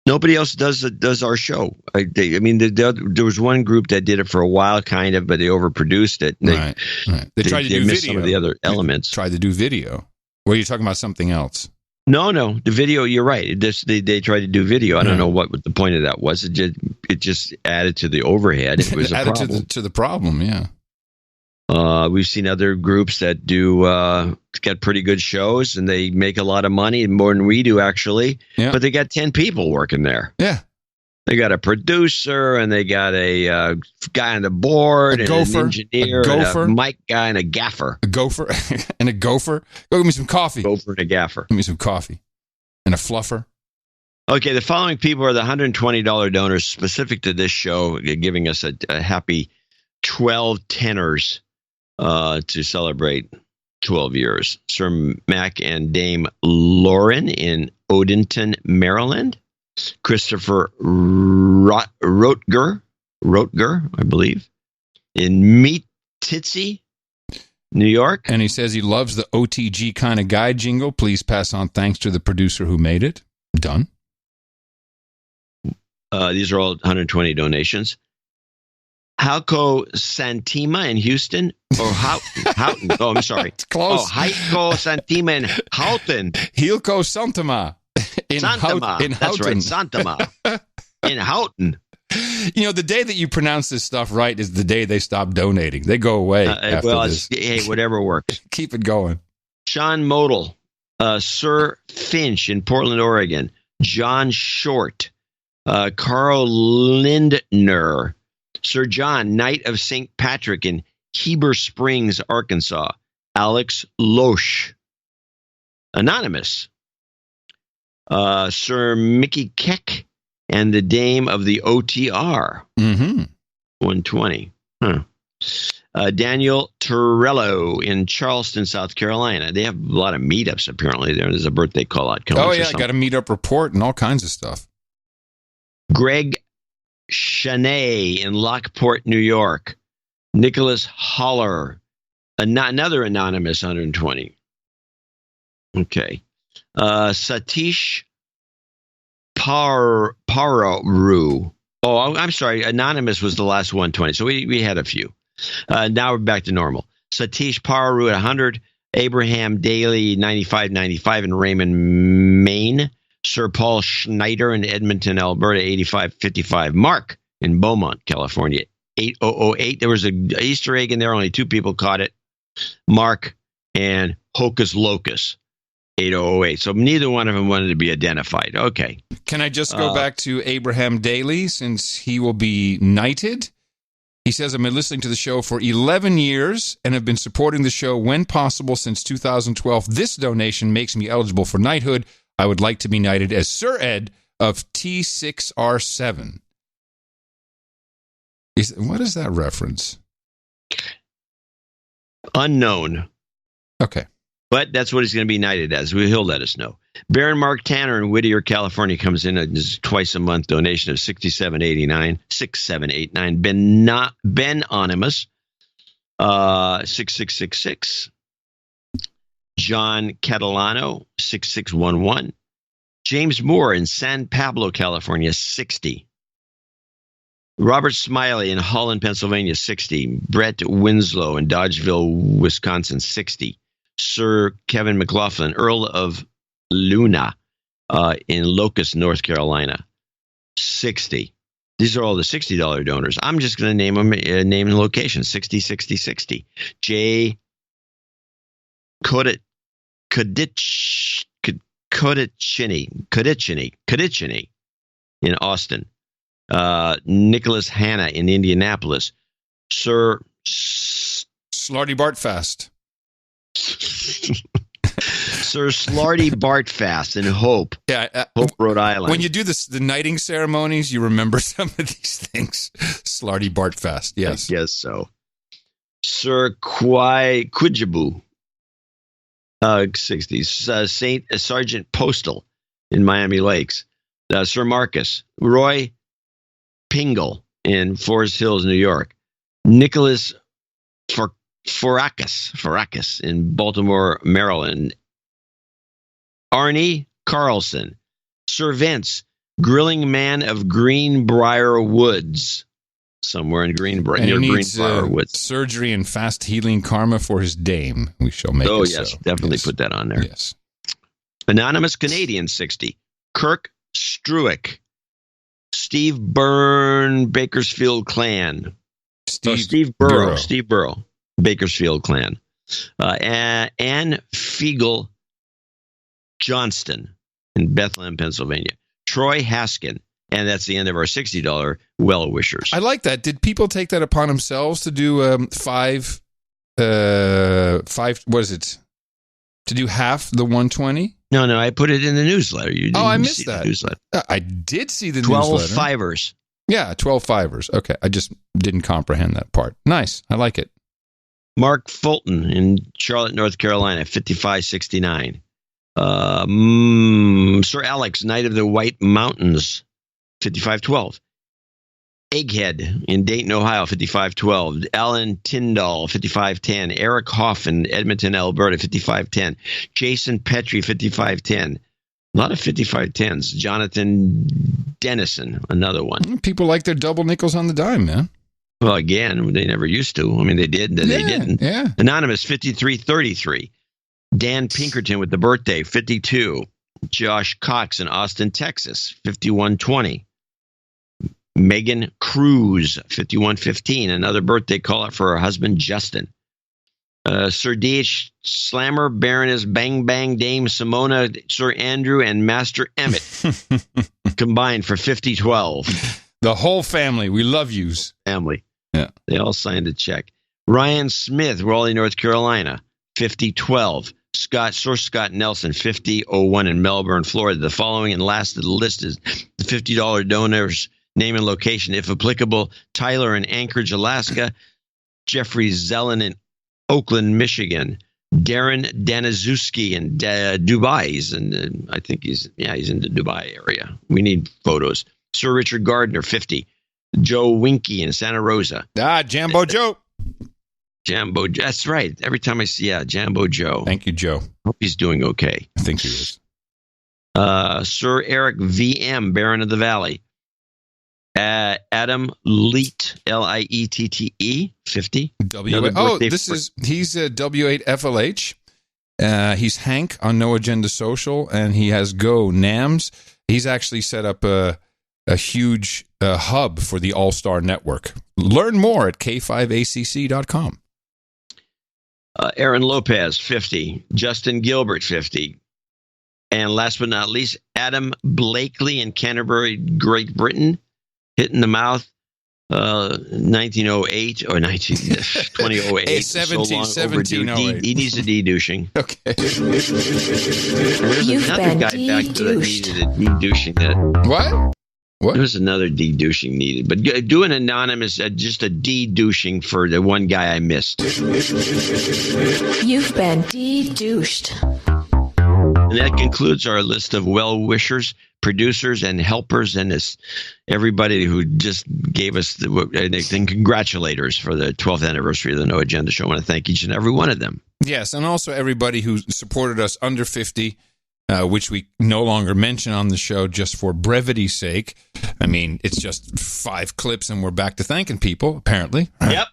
Nobody else does our show. There was one group that did it for a while, kind of, but they overproduced it. Right. They tried to do missed video. Some of the other elements. Tried to do video. Or are you talking about something else? No, the video. You're right. They tried to do video. I don't know what the point of that was. It just added to the overhead. It was a problem. to the problem. Yeah. We've seen other groups that get pretty good shows, and they make a lot of money, more than we do, actually. Yeah. But they got 10 people working there. Yeah. They got a producer, and they got a guy on the board, an engineer, a mic guy, and a gaffer. A gopher and a gopher. Go get me some coffee. Gopher and a gaffer. Give me some coffee. And a fluffer. Okay, the following people are the $120 donors specific to this show, giving us a happy 12 tenors to celebrate 12 years. Sir Mac and Dame Lauren in Odenton, Maryland. Christopher Rotger, I believe. in Meeteetse, New York. And he says he loves the OTG kind of guy jingle. Please pass on thanks to the producer who made it. Done. These are all 120 donations. Halco Santima in Houston, or Houghton. Oh, I'm sorry. It's close. Oh, Halco Santima in Houghton. Hilco Santama. Santama. That's right, Santama. In Houghton. You know, the day that you pronounce this stuff right is the day they stop donating. They go away after this. Hey, whatever works. Keep it going. Sean Modal, Sir Finch in Portland, Oregon. John Short, Carl Lindner, Sir John, Knight of St. Patrick in Heber Springs, Arkansas. Alex Loesch. Anonymous, Sir Mickey Keck and the Dame of the OTR. 120. Daniel Torello in Charleston, South Carolina. They have a lot of meetups, apparently. There's a birthday call-out coming. Oh, yeah, I got a meetup report and all kinds of stuff. Greg Chanay in Lockport, New York. Nicholas Holler. Another anonymous 120. Okay. Satish Pararu. Oh, I'm sorry. Anonymous was the last 120. So we had a few. Now we're back to normal. Satish Pararu at 100. Abraham Daly, 95.95 in Raymond, Maine. Sir Paul Schneider in Edmonton, Alberta, 85.55. Mark in Beaumont, California, 8008. There was an Easter egg in there. Only 2 people caught it. Mark and Hocus Locus, 8008. So neither one of them wanted to be identified. Okay. Can I just go back to Abraham Daly, since he will be knighted? He says, I've been listening to the show for 11 years and have been supporting the show when possible since 2012. This donation makes me eligible for knighthood. I would like to be knighted as Sir Ed of T6R7. What is that reference? Unknown. Okay. But that's what he's going to be knighted as. He'll let us know. Baron Mark Tanner in Whittier, California comes in at his twice a month donation of $67.89. Ben Onimus, 6666. John Catalano, 6611. James Moore in San Pablo, California, 60. Robert Smiley in Holland, Pennsylvania, 60. Brett Winslow in Dodgeville, Wisconsin, 60. Sir Kevin McLaughlin, Earl of Luna, in Locust, North Carolina, 60. These are all the $60 donors. I'm just going to name them, name and location, 60, 60, 60. J. Koditchini in Austin. Nicholas Hanna in Indianapolis. Sir Slarty Bartfast. Sir Slarty Bartfast in Hope. Yeah, Hope, Rhode Island. When you do the knighting ceremonies, you remember some of these things. Slarty Bartfast, yes. I guess so. Sir Kwai Kujibu, 60s. Saint Sergeant Postal in Miami Lakes. Sir Marcus. Roy Pingle in Forest Hills, New York. Nicholas Forakis in Baltimore, Maryland. Arnie Carlson. Sir Vince, grilling man of Greenbrier Woods. Somewhere in Greenbrier Woods. Surgery and fast healing karma for his dame. We shall make it so. Oh, yes. Definitely put that on there. Yes. Anonymous Canadian, 60. Kirk Struick. Steve Byrne, Bakersfield Clan. Steve Burrow. Steve Burrow, Bakersfield Clan. Ann Fiegel Johnston in Bethlehem, Pennsylvania. Troy Haskin. And that's the end of our $60 well-wishers. I like that. Did people take that upon themselves to do five, what is it? To do half the 120? No, I put it in the newsletter. I missed that. Newsletter. I did see the 12 newsletter. 12 fivers. Yeah, 12 fivers. Okay, I just didn't comprehend that part. Nice. I like it. Mark Fulton in Charlotte, North Carolina, 5569. Sir Alex, Knight of the White Mountains, 5512. Egghead in Dayton, Ohio, 5512. Alan Tyndall, 5510. Eric Hoffman, Edmonton, Alberta, 5510. Jason Petrie, 5510. A lot of 5510s. Jonathan Dennison, another one. People like their double nickels on the dime, man. Well, again, they never used to. I mean, they did, then they didn't. Yeah. Anonymous, 5333. Dan Pinkerton with the birthday, 52. Josh Cox in Austin, Texas, 5120. Megan Cruz, 5115. Another birthday call out for her husband, Justin. Sir D.H. Slammer, Baroness Bang Bang, Dame Simona, Sir Andrew, and Master Emmett combined for 5012. The whole family. We love yous. Family. Yeah. They all signed a check. Ryan Smith, Raleigh, North Carolina, 5012. Sir Scott Nelson, 5001 in Melbourne, Florida. The following and last of the list is the $50 donors, name and location, if applicable. Tyler in Anchorage, Alaska. Jeffrey Zelen in Oakland, Michigan. Darren Daniszewski in Dubai. And I think he's in the Dubai area. We need photos. Sir Richard Gardner, 50. Joe Winky in Santa Rosa. Jambo Joe. Jambo, that's right. Every time I see, Jambo Joe. Thank you, Joe. Hope he's doing okay. I think he is. Sir Eric VM, Baron of the Valley. Adam Leet, Liette, 50. He's a W8FLH. He's Hank on No Agenda Social, and he has Go Nams. He's actually set up a huge hub for the All-Star Network. Learn more at k5acc.com. Aaron Lopez, 50. Justin Gilbert, 50. And last but not least, Adam Blakely in Canterbury, Great Britain, hitting the mouth, 1908 or 2008. 1708. He needs a de-douching. Okay. There's another guy back to that needed a de-douching. What? There was another de-douching needed. But do an anonymous, just a de-douching for the one guy I missed. You've been de-douched. And that concludes our list of well-wishers, producers, and helpers, and everybody who just gave us the congratulators for the 12th anniversary of the No Agenda Show. I want to thank each and every one of them. Yes, and also everybody who supported us under 50, which we no longer mention on the show just for brevity's sake. I mean, it's just 5 clips and we're back to thanking people, apparently. Yep.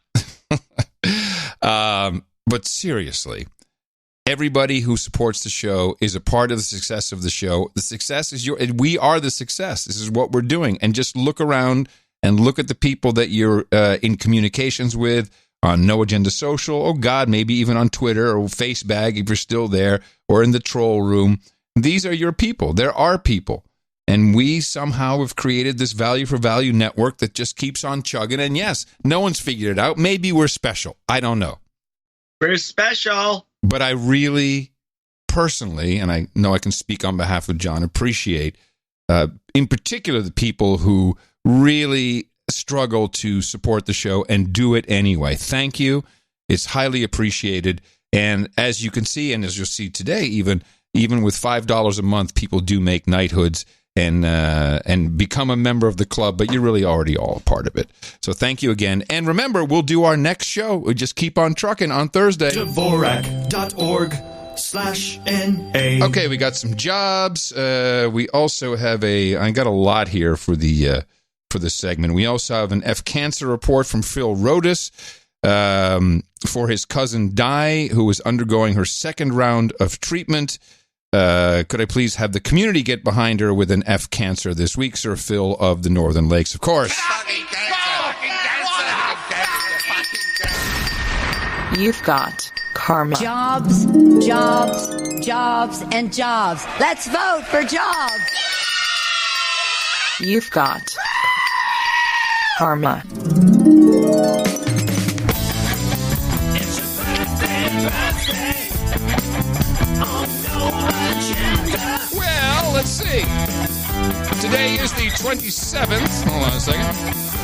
But seriously, everybody who supports the show is a part of the success of the show. The success is we are the success. This is what we're doing. And just look around and look at the people that you're in communications with on No Agenda Social. Oh, God, maybe even on Twitter or Facebag if you're still there, or in the troll room. These are your people. There are people. And we somehow have created this value for value network that just keeps on chugging. And yes, no one's figured it out. Maybe we're special. I don't know. We're special. But I really, personally, and I know I can speak on behalf of John, appreciate, in particular, the people who really struggle to support the show and do it anyway. Thank you. It's highly appreciated. And as you can see, and as you'll see today, even with $5 a month, people do make knighthoods and become a member of the club, but you're really already all a part of it. So thank you again. And remember, we'll do our next show. We just keep on trucking on Thursday. Dvorak.org/NA. Okay, we got some jobs. We also have I got a lot here for the segment. We also have an F cancer report from Phil Rodas for his cousin Di, who is undergoing her second round of treatment. Could I please have the community get behind her with an F cancer this week, Sir Phil of the Northern Lakes, of course. You've got karma. Jobs, jobs, jobs, and jobs. Let's vote for jobs. You've got karma. Well, let's see. Today is the 27th. Hold on a second.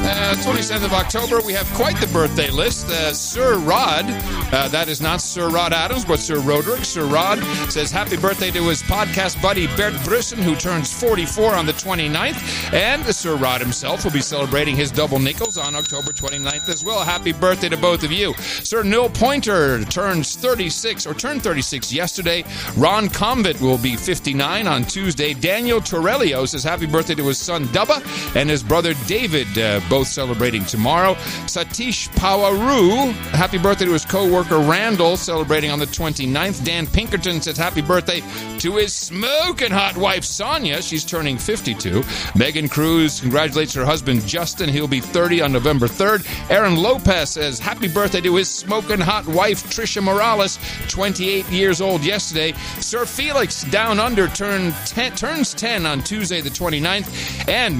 27th of October, we have quite the birthday list. Sir Rod, that is not Sir Rod Adams, but Sir Roderick. Sir Rod says happy birthday to his podcast buddy Bert Brussen, who turns 44 on the 29th. And Sir Rod himself will be celebrating his double nickels on October 29th as well. Happy birthday to both of you. Sir Neil Pointer turned 36 yesterday. Ron Convitt will be 59 on Tuesday. Daniel Torello says happy birthday to his son Dubba and his brother David, both celebrating tomorrow. Satish Pawaru, happy birthday to his co-worker Randall, celebrating on the 29th. Dan Pinkerton says happy birthday to his smoking hot wife Sonia. She's turning 52. Megan Cruz congratulates her husband Justin. He'll be 30 on November 3rd. Aaron Lopez says happy birthday to his smoking hot wife Trisha Morales, 28 years old yesterday. Sir Felix Down Under turns 10 on Tuesday the 29th. And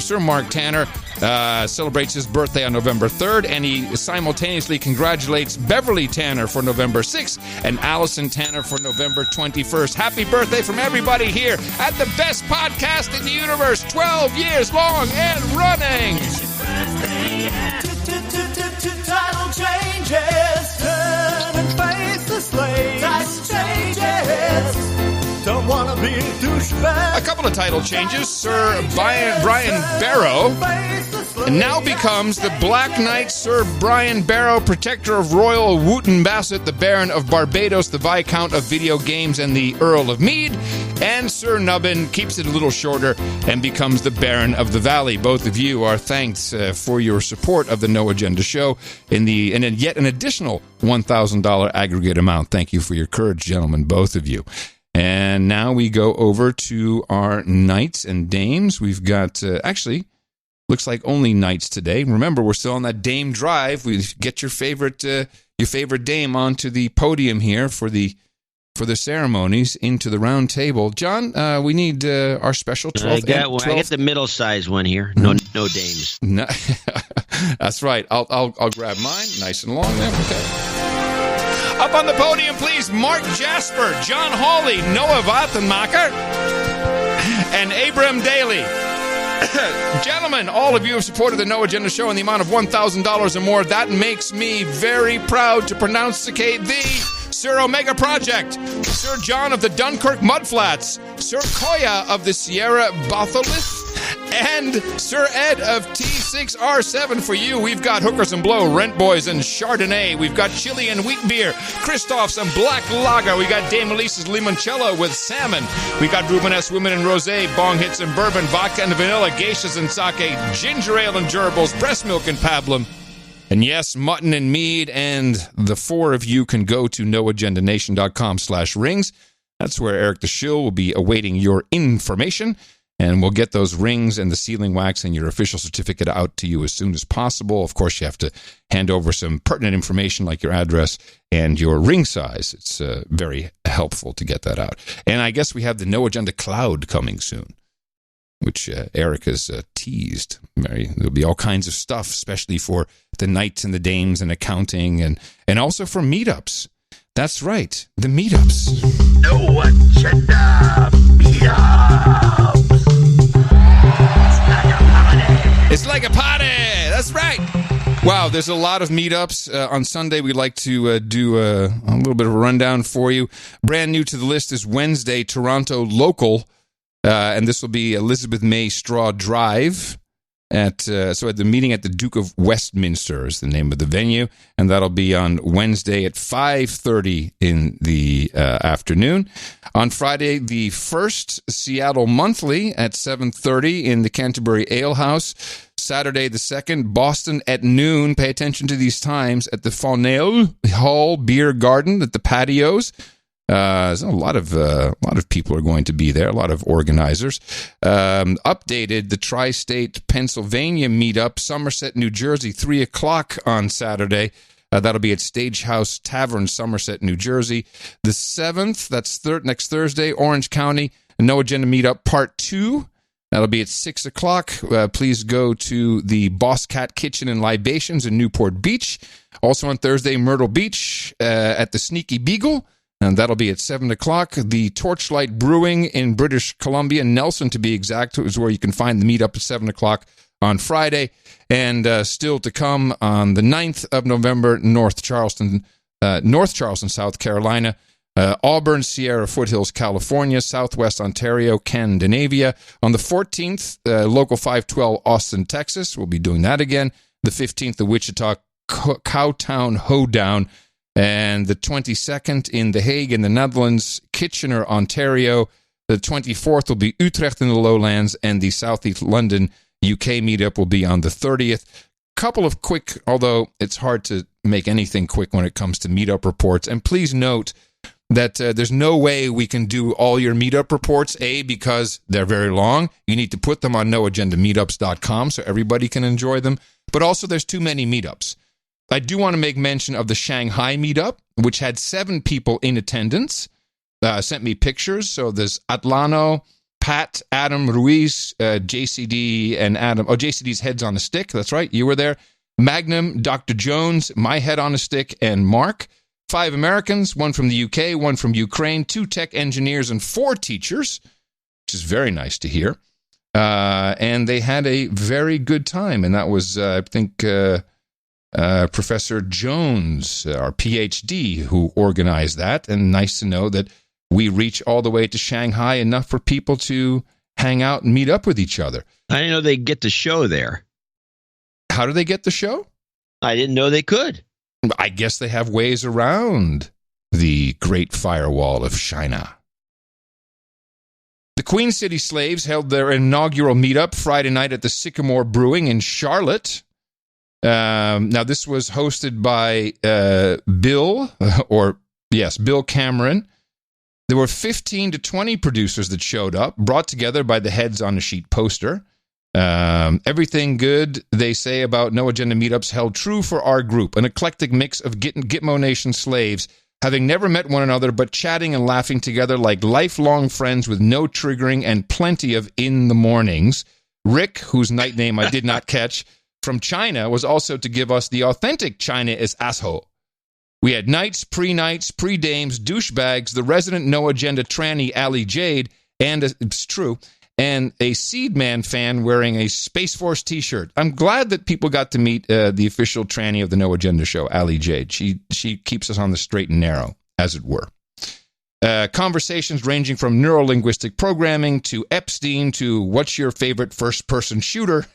Sir Mark Tanner, celebrates his birthday on November 3rd, and he simultaneously congratulates Beverly Tanner for November 6th and Allison Tanner for November 21st. Happy birthday from everybody here at the best podcast in the universe, 12 years long and running. Title changes, turn and face the slave. Title changes, don't want to be a douchebag. A couple of title changes. Sir Brian Barrow now becomes the Black Knight Sir Brian Barrow, Protector of Royal Wootton Bassett, the Baron of Barbados, the Viscount of Video Games, and the Earl of Mead. And Sir Nubbin keeps it a little shorter and becomes the Baron of the Valley. Both of you are thanked for your support of the No Agenda Show in yet an additional $1,000 aggregate amount. Thank you for your courage, gentlemen, both of you. And now we go over to our knights and dames. We've got, looks like only knights today. Remember, we're still on that dame drive. We get your favorite dame onto the podium here for the ceremonies into the round table. John, we need our special 12th. I get the middle-sized one here. No dames. No, that's right. I'll grab mine, nice and long there. Okay. Up on the podium, please, Mark Jasper, John Hawley, Noah Wattenmacher, and Abram Daly. Gentlemen, all of you have supported the No Agenda Show in the amount of $1,000 or more. That makes me very proud to pronounceicate the Sir Omega Project, Sir John of the Dunkirk Mudflats, Sir Koya of the Sierra Batholith, and Sir Ed of T6R7 for you. We've got Hookers and Blow, Rent Boys, and Chardonnay. We've got Chili and Wheat Beer, Christoph's and Black Lager. We got Dame Elisa's Limoncello with salmon. We got Ruben S. Women and Rosé, Bong Hits and Bourbon, Vodka and Vanilla, Geishas and Sake, Ginger Ale and Gerbils, Breast Milk and Pablum. And yes, mutton and mead, and the four of you can go to noagendanation.com/rings. That's where Eric the Shill will be awaiting your information, and we'll get those rings and the sealing wax and your official certificate out to you as soon as possible. Of course, you have to hand over some pertinent information like your address and your ring size. It's very helpful to get that out. And I guess we have the No Agenda Cloud coming soon, which Eric has teased. There'll be all kinds of stuff, especially for the knights and the dames and accounting, and also for meetups. That's right, the meetups. No Agenda meetups. It's like a party. That's right. Wow, there's a lot of meetups. On Sunday, we'd like to do a little bit of a rundown for you. Brand new to the list is Wednesday, Toronto Local. And this will be Elizabeth May Straw Drive at the meeting at the Duke of Westminster is the name of the venue, and that'll be on Wednesday at 5:30 in the afternoon. On Friday, the 1st, Seattle Monthly at 7:30 in the Canterbury Ale House. Saturday, the 2nd, Boston at noon. Pay attention to these times at the Faunel Hall Beer Garden at the patios. A lot of people are going to be there, a lot of organizers. Updated the Tri-State Pennsylvania meetup, Somerset, New Jersey, 3 o'clock on Saturday. That'll be at Stagehouse Tavern, Somerset, New Jersey. The 7th, that's next Thursday, Orange County, No Agenda Meetup Part 2. That'll be at 6 o'clock. Please go to the Boss Cat Kitchen and Libations in Newport Beach. Also on Thursday, Myrtle Beach at the Sneaky Beagle. And that'll be at 7 o'clock. The Torchlight Brewing in British Columbia, Nelson to be exact, is where you can find the meetup at 7 o'clock on Friday. And still to come on the 9th of November, North Charleston, South Carolina, Auburn, Sierra Foothills, California, Southwest Ontario, Scandinavia. On the 14th, Local 512, Austin, Texas. We'll be doing that again. The 15th, the Wichita Cowtown Hoedown. And the 22nd in The Hague in the Netherlands, Kitchener, Ontario. The 24th will be Utrecht in the Lowlands, and the Southeast London UK meetup will be on the 30th. Couple of quick, although it's hard to make anything quick when it comes to meetup reports. And please note that there's no way we can do all your meetup reports, because they're very long. You need to put them on noagendameetups.com so everybody can enjoy them. But also there's too many meetups. I do want to make mention of the Shanghai meetup, which had 7 people in attendance. Sent me pictures. So there's Atlano, Pat, Adam, Ruiz, JCD, and Adam. Oh, JCD's Heads on a Stick. That's right. You were there. Magnum, Dr. Jones, My Head on a Stick, and Mark. 5 Americans, 1 from the UK, 1 from Ukraine, 2 tech engineers, and 4 teachers, which is very nice to hear. And they had a very good time. And that was, I think, Professor Jones, our PhD, who organized that. And nice to know that we reach all the way to Shanghai enough for people to hang out and meet up with each other. I didn't know they'd get the show there. How do they get the show? I didn't know they could. I guess they have ways around the Great Firewall of China. The Queen City Slaves held their inaugural meetup Friday night at the Sycamore Brewing in Charlotte. Now, this was hosted by Bill Cameron. There were 15 to 20 producers that showed up, brought together by the Heads on a Sheet poster. Everything good they say about No Agenda meetups held true for our group, an eclectic mix of Gitmo Nation slaves, having never met one another but chatting and laughing together like lifelong friends with no triggering and plenty of in the mornings. Rick, whose night name I did not catch, from China, was also to give us the authentic China is asshole. We had knights, pre-dames, douchebags, the resident No Agenda tranny Ali Jade, and it's true, and a Seedman fan wearing a Space Force t-shirt. I'm glad that people got to meet the official tranny of the No Agenda show, Ali Jade. She keeps us on the straight and narrow, as it were. Conversations ranging from neuro-linguistic programming to Epstein to what's your favorite first-person shooter?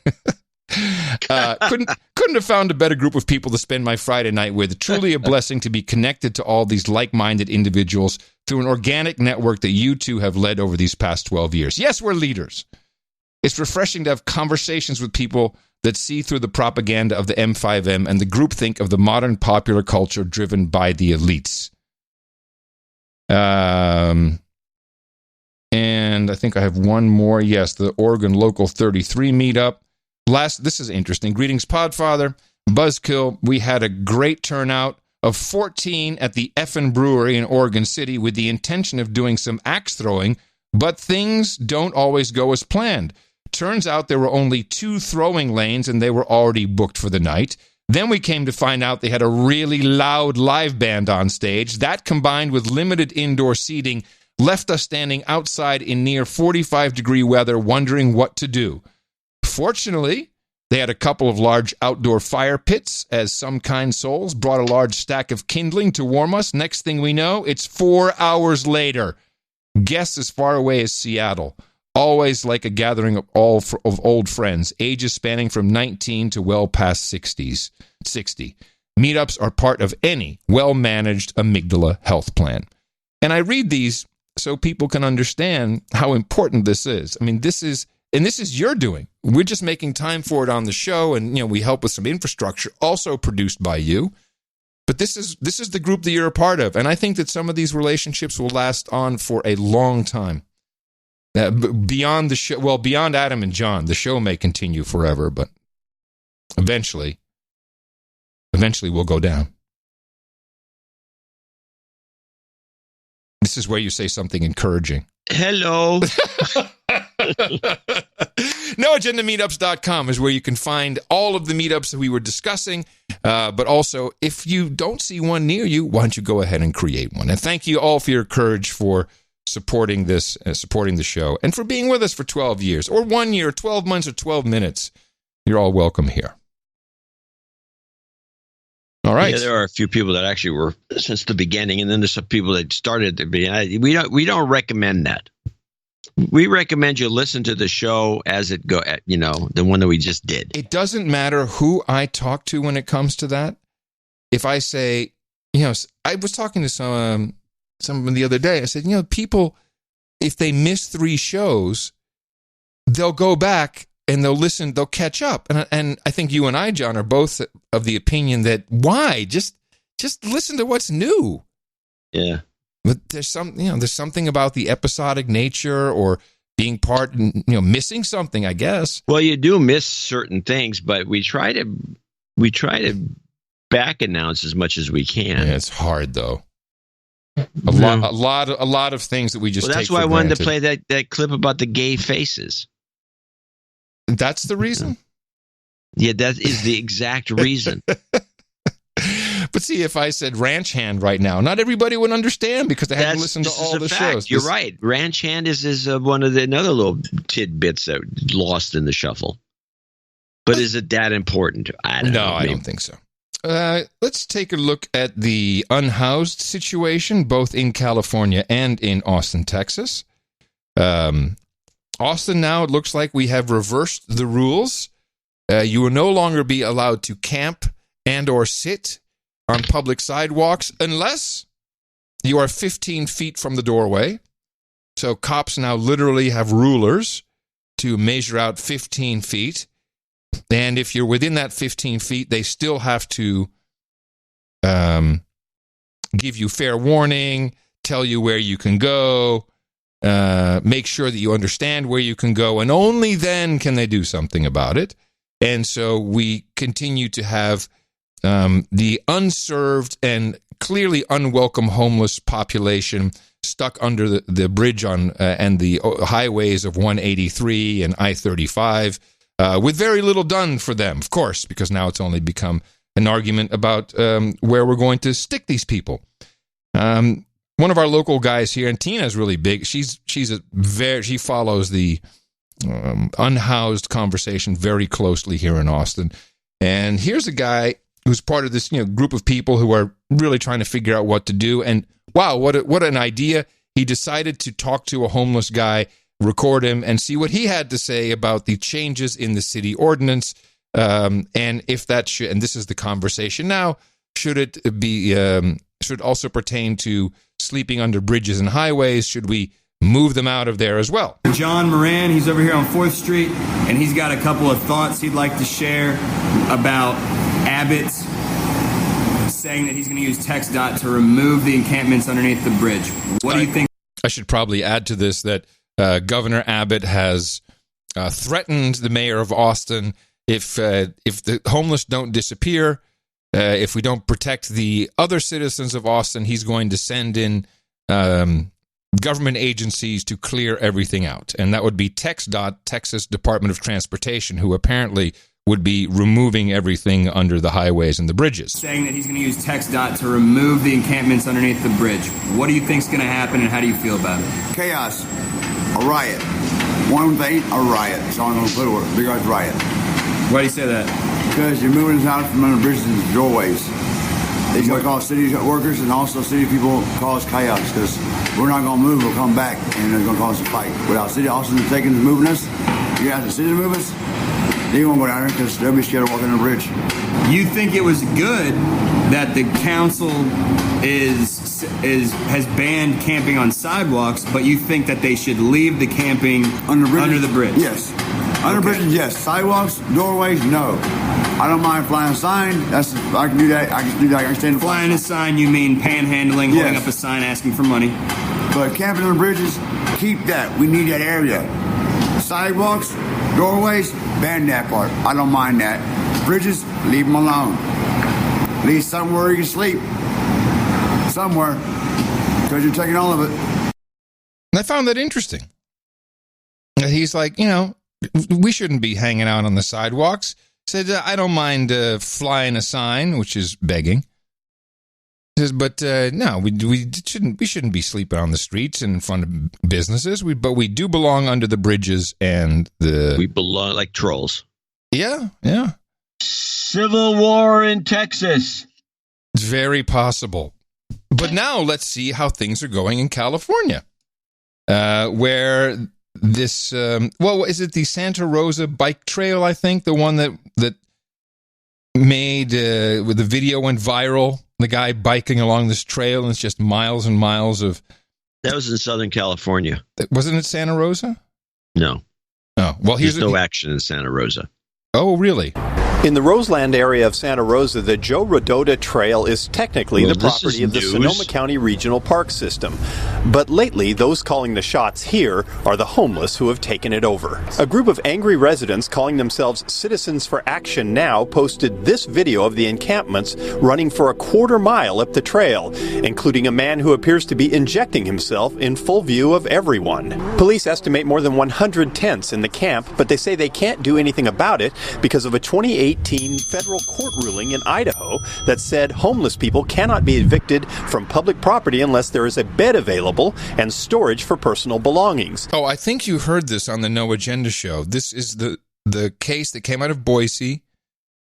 Couldn't have found a better group of people to spend my Friday night with. Truly a blessing to be connected to all these like-minded individuals through an organic network that you two have led over these past 12 years. Yes, we're leaders. It's refreshing to have conversations with people that see through the propaganda of the M5M and the groupthink of the modern popular culture driven by the elites. And I think I have one more. Yes, the Oregon Local 33 meetup. This is interesting. Greetings, Podfather. Buzzkill. We had a great turnout of 14 at the Effin Brewery in Oregon City with the intention of doing some axe throwing, but things don't always go as planned. Turns out there were only 2 throwing lanes and they were already booked for the night. Then we came to find out they had a really loud live band on stage. That, combined with limited indoor seating, left us standing outside in near 45-degree weather wondering what to do. Fortunately, they had a couple of large outdoor fire pits, as some kind souls brought a large stack of kindling to warm us. Next thing we know, it's 4 hours later. Guess as far away as Seattle. Always like a gathering of old friends, ages spanning from 19 to well past 60. Meetups are part of any well-managed amygdala health plan. And I read these so people can understand how important this is. I mean, this is your doing. We're just making time for it on the show, and we help with some infrastructure, also produced by you. But this is the group that you're a part of, and I think that some of these relationships will last on for a long time. Beyond the show, well, beyond Adam and John, the show may continue forever, but eventually we'll go down. This is where you say something encouraging. Hello. NoAgendaMeetups.com is where you can find all of the meetups that we were discussing. But also, if you don't see one near you, why don't you go ahead and create one? And thank you all for your courage for supporting this, supporting the show, and for being with us for 12 years, or 1 year, 12 months, or 12 minutes. you're all welcome here. All right. Yeah, there are a few people that actually were since the beginning, and then there's some people that started to be. We don't recommend that. We recommend you listen to the show as it go. The one that we just did. It doesn't matter who I talk to when it comes to that. If I say, I was talking to someone the other day. I said, people, if they miss 3 shows, they'll go back and they'll listen, they'll catch up. And I think you and I, John, are both of the opinion that why? Just listen to what's new. Yeah. But there's something about the episodic nature or being part, missing something, I guess. Well, you do miss certain things, but we try to back announce as much as we can. Yeah, it's hard though. A lot of things that we just take for granted. That's why I wanted to play that clip about the gay faces. That's the reason? Yeah, that is the exact reason. But see, if I said ranch hand right now, not everybody would understand because they haven't listened to all the shows. You're right. Ranch hand is one of the another little tidbits that lost in the shuffle. But is it that important? I don't think so. Let's take a look at the unhoused situation, both in California and in Austin, Texas. Austin, now it looks like we have reversed the rules. You will no longer be allowed to camp and or sit on public sidewalks unless you are 15 feet from the doorway. So cops now literally have rulers to measure out 15 feet. And if you're within that 15 feet, they still have to give you fair warning, tell you where you can go, make sure that you understand where you can go, and only then can they do something about it. And so we continue to have the unserved and clearly unwelcome homeless population stuck under the bridge on and the highways of 183 and I-35 with very little done for them, of course, because now it's only become an argument about where we're going to stick these people. One of our local guys here, and Tina's really big. She follows the unhoused conversation very closely here in Austin. And here's a guy who's part of this group of people who are really trying to figure out what to do. And wow, what an idea. He decided to talk to a homeless guy, record him, and see what he had to say about the changes in the city ordinance. And if that should, and this is the conversation now, should it be, should also pertain to sleeping under bridges and highways? Should we move them out of there as well? John Moran, he's over here on 4th Street, and he's got a couple of thoughts he'd like to share about Abbott's saying that he's going to use TxDOT to remove the encampments underneath the bridge. What do you think? I should probably add to this that Governor Abbott has threatened the mayor of Austin if the homeless don't disappear, if we don't protect the other citizens of Austin, he's going to send in government agencies to clear everything out. And that would be TxDOT, Texas Department of Transportation, who apparently would be removing everything under the highways and the bridges. Saying that he's going to use TxDOT to remove the encampments underneath the bridge. What do you think's going to happen, and how do you feel about it? Chaos. A riot. One thing, a riot. So I'm going to put a big ass riot. Why do you say that? Because you're moving us out from under bridges and doorways. It's going to cause city workers and also city people cause chaos because we're not going to move. We'll come back and it's going to cause a fight. Without city Austin taking and moving us, you have the city to move us, they won't go down there because they'll be scared of walking on the bridge. You think it was good that the council has banned camping on sidewalks, but you think that they should leave the camping under the bridge? Yes. Under bridges, yes. Sidewalks, doorways, no. I don't mind flying a sign. I can do that. I can stand flying a sign. You mean panhandling, holding up a sign, asking for money? But camping on the bridges, keep that. We need that area. Sidewalks, doorways, ban that part. I don't mind that. Bridges, leave them alone. Leave somewhere you can sleep. Somewhere, because you're taking all of it. And I found that interesting. He's like, we shouldn't be hanging out on the sidewalks. Said, I don't mind flying a sign, which is begging. Says, but no, we shouldn't be sleeping on the streets and in front of businesses. But we do belong under the bridges and the. We belong like trolls. Yeah, yeah. Civil war in Texas. It's very possible. But now let's see how things are going in California, where this, is it the Santa Rosa bike trail, I think, the one that made, with the video went viral, the guy biking along this trail, and it's just miles and miles of... That was in Southern California. Wasn't it Santa Rosa? No. Oh, well, there's no action in Santa Rosa. Oh, really? In the Roseland area of Santa Rosa, the Joe Rodota Trail is technically the property of the Sonoma County Regional Park System. But lately, those calling the shots here are the homeless who have taken it over. A group of angry residents calling themselves Citizens for Action Now posted this video of the encampments running for a quarter mile up the trail, including a man who appears to be injecting himself in full view of everyone. Police estimate more than 100 tents in the camp, but they say they can't do anything about it because of a 2018 federal court ruling in Idaho that said homeless people cannot be evicted from public property unless there is a bed available and storage for personal belongings. Oh, I think you heard this on the No Agenda show. This is the case that came out of Boise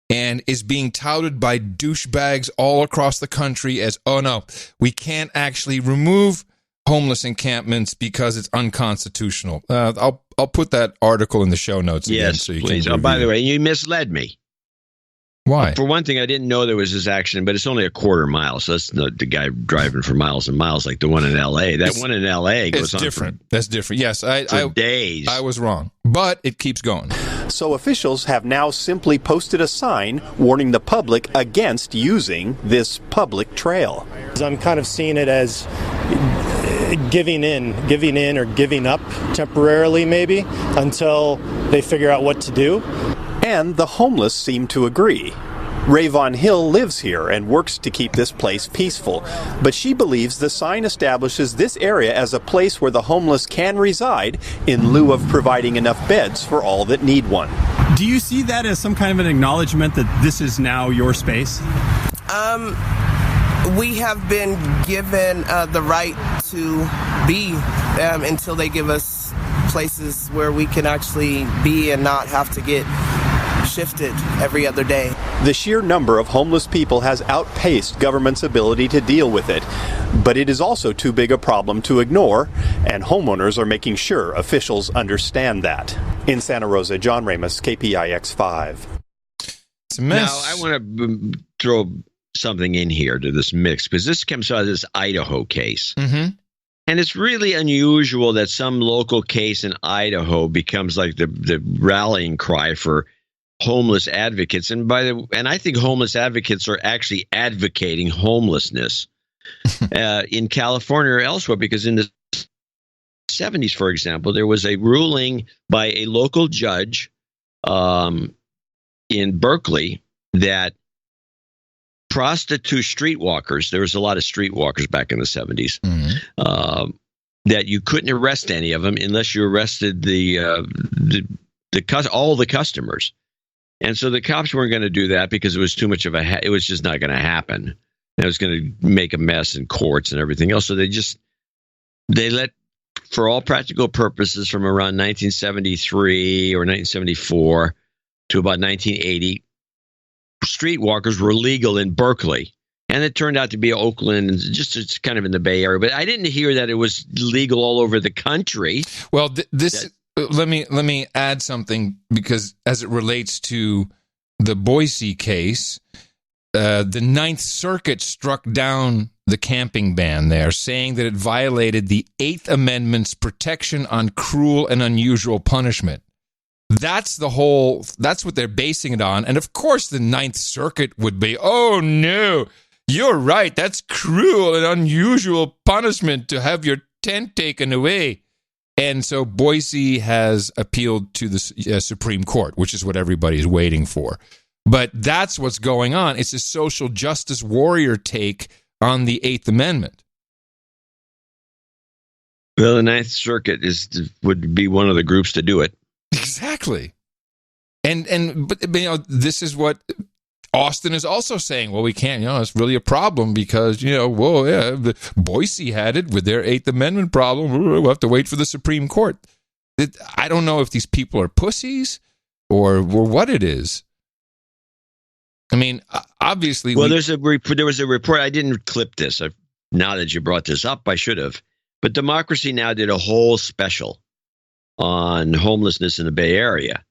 and is being touted by douchebags all across the country as, oh no, we can't actually remove homeless encampments because it's unconstitutional. I'll put that article in the show notes again. Yes, so you please. can By the way, you misled me. Why? For one thing, I didn't know there was this accident, but it's only a quarter mile. So that's not the guy driving for miles and miles like the one in L.A. One in L.A. goes on different. That's different. Yes, for days. I was wrong, but it keeps going. So officials have now simply posted a sign warning the public against using this public trail. I'm kind of seeing it as giving in or giving up temporarily maybe until they figure out what to do. And the homeless seem to agree. Rayvon Hill lives here and works to keep this place peaceful, but she believes the sign establishes this area as a place where the homeless can reside in lieu of providing enough beds for all that need one. Do you see that as some kind of an acknowledgement that this is now your space? We have been given the right to be until they give us places where we can actually be and not have to get shifted every other day. The sheer number of homeless people has outpaced government's ability to deal with it, but it is also too big a problem to ignore, and homeowners are making sure officials understand that. In Santa Rosa, John Ramos, KPIX5. It's a mess. Now, I want to throw something in here to this mix, because this comes out of this Idaho case. Mm-hmm. And it's really unusual that some local case in Idaho becomes like the rallying cry for homeless advocates. And I think homeless advocates are actually advocating homelessness in California or elsewhere, because in the 70s, for example, there was a ruling by a local judge in Berkeley that prostitute streetwalkers, there was a lot of streetwalkers back in the 70s, that you couldn't arrest any of them unless you arrested all the customers. And so the cops weren't going to do that because it was too much of it was just not going to happen. It was going to make a mess in courts and everything else. So they let, for all practical purposes, from around 1973 or 1974 to about 1980, streetwalkers were legal in Berkeley. And it turned out to be Oakland, and it's kind of in the Bay Area. But I didn't hear that it was legal all over the country. Well, let me add something, because as it relates to the Boise case, the Ninth Circuit struck down the camping ban there, saying that it violated the Eighth Amendment's protection on cruel and unusual punishment. That's what they're basing it on. And of course the Ninth Circuit would be, oh no, you're right, that's cruel and unusual punishment to have your tent taken away. And so Boise has appealed to the Supreme Court, which is what everybody's waiting for. But that's what's going on. It's a social justice warrior take on the Eighth Amendment. Well, the Ninth Circuit would be one of the groups to do it. Exactly. But this is what Austin is also saying. Well, we can't, it's really a problem because, Boise had it with their Eighth Amendment problem. We'll have to wait for the Supreme Court. I don't know if these people are pussies or what it is. I mean, obviously. Well, there was a report. I didn't clip this. Now that you brought this up, I should have. But Democracy Now! Did a whole special on homelessness in the Bay Area.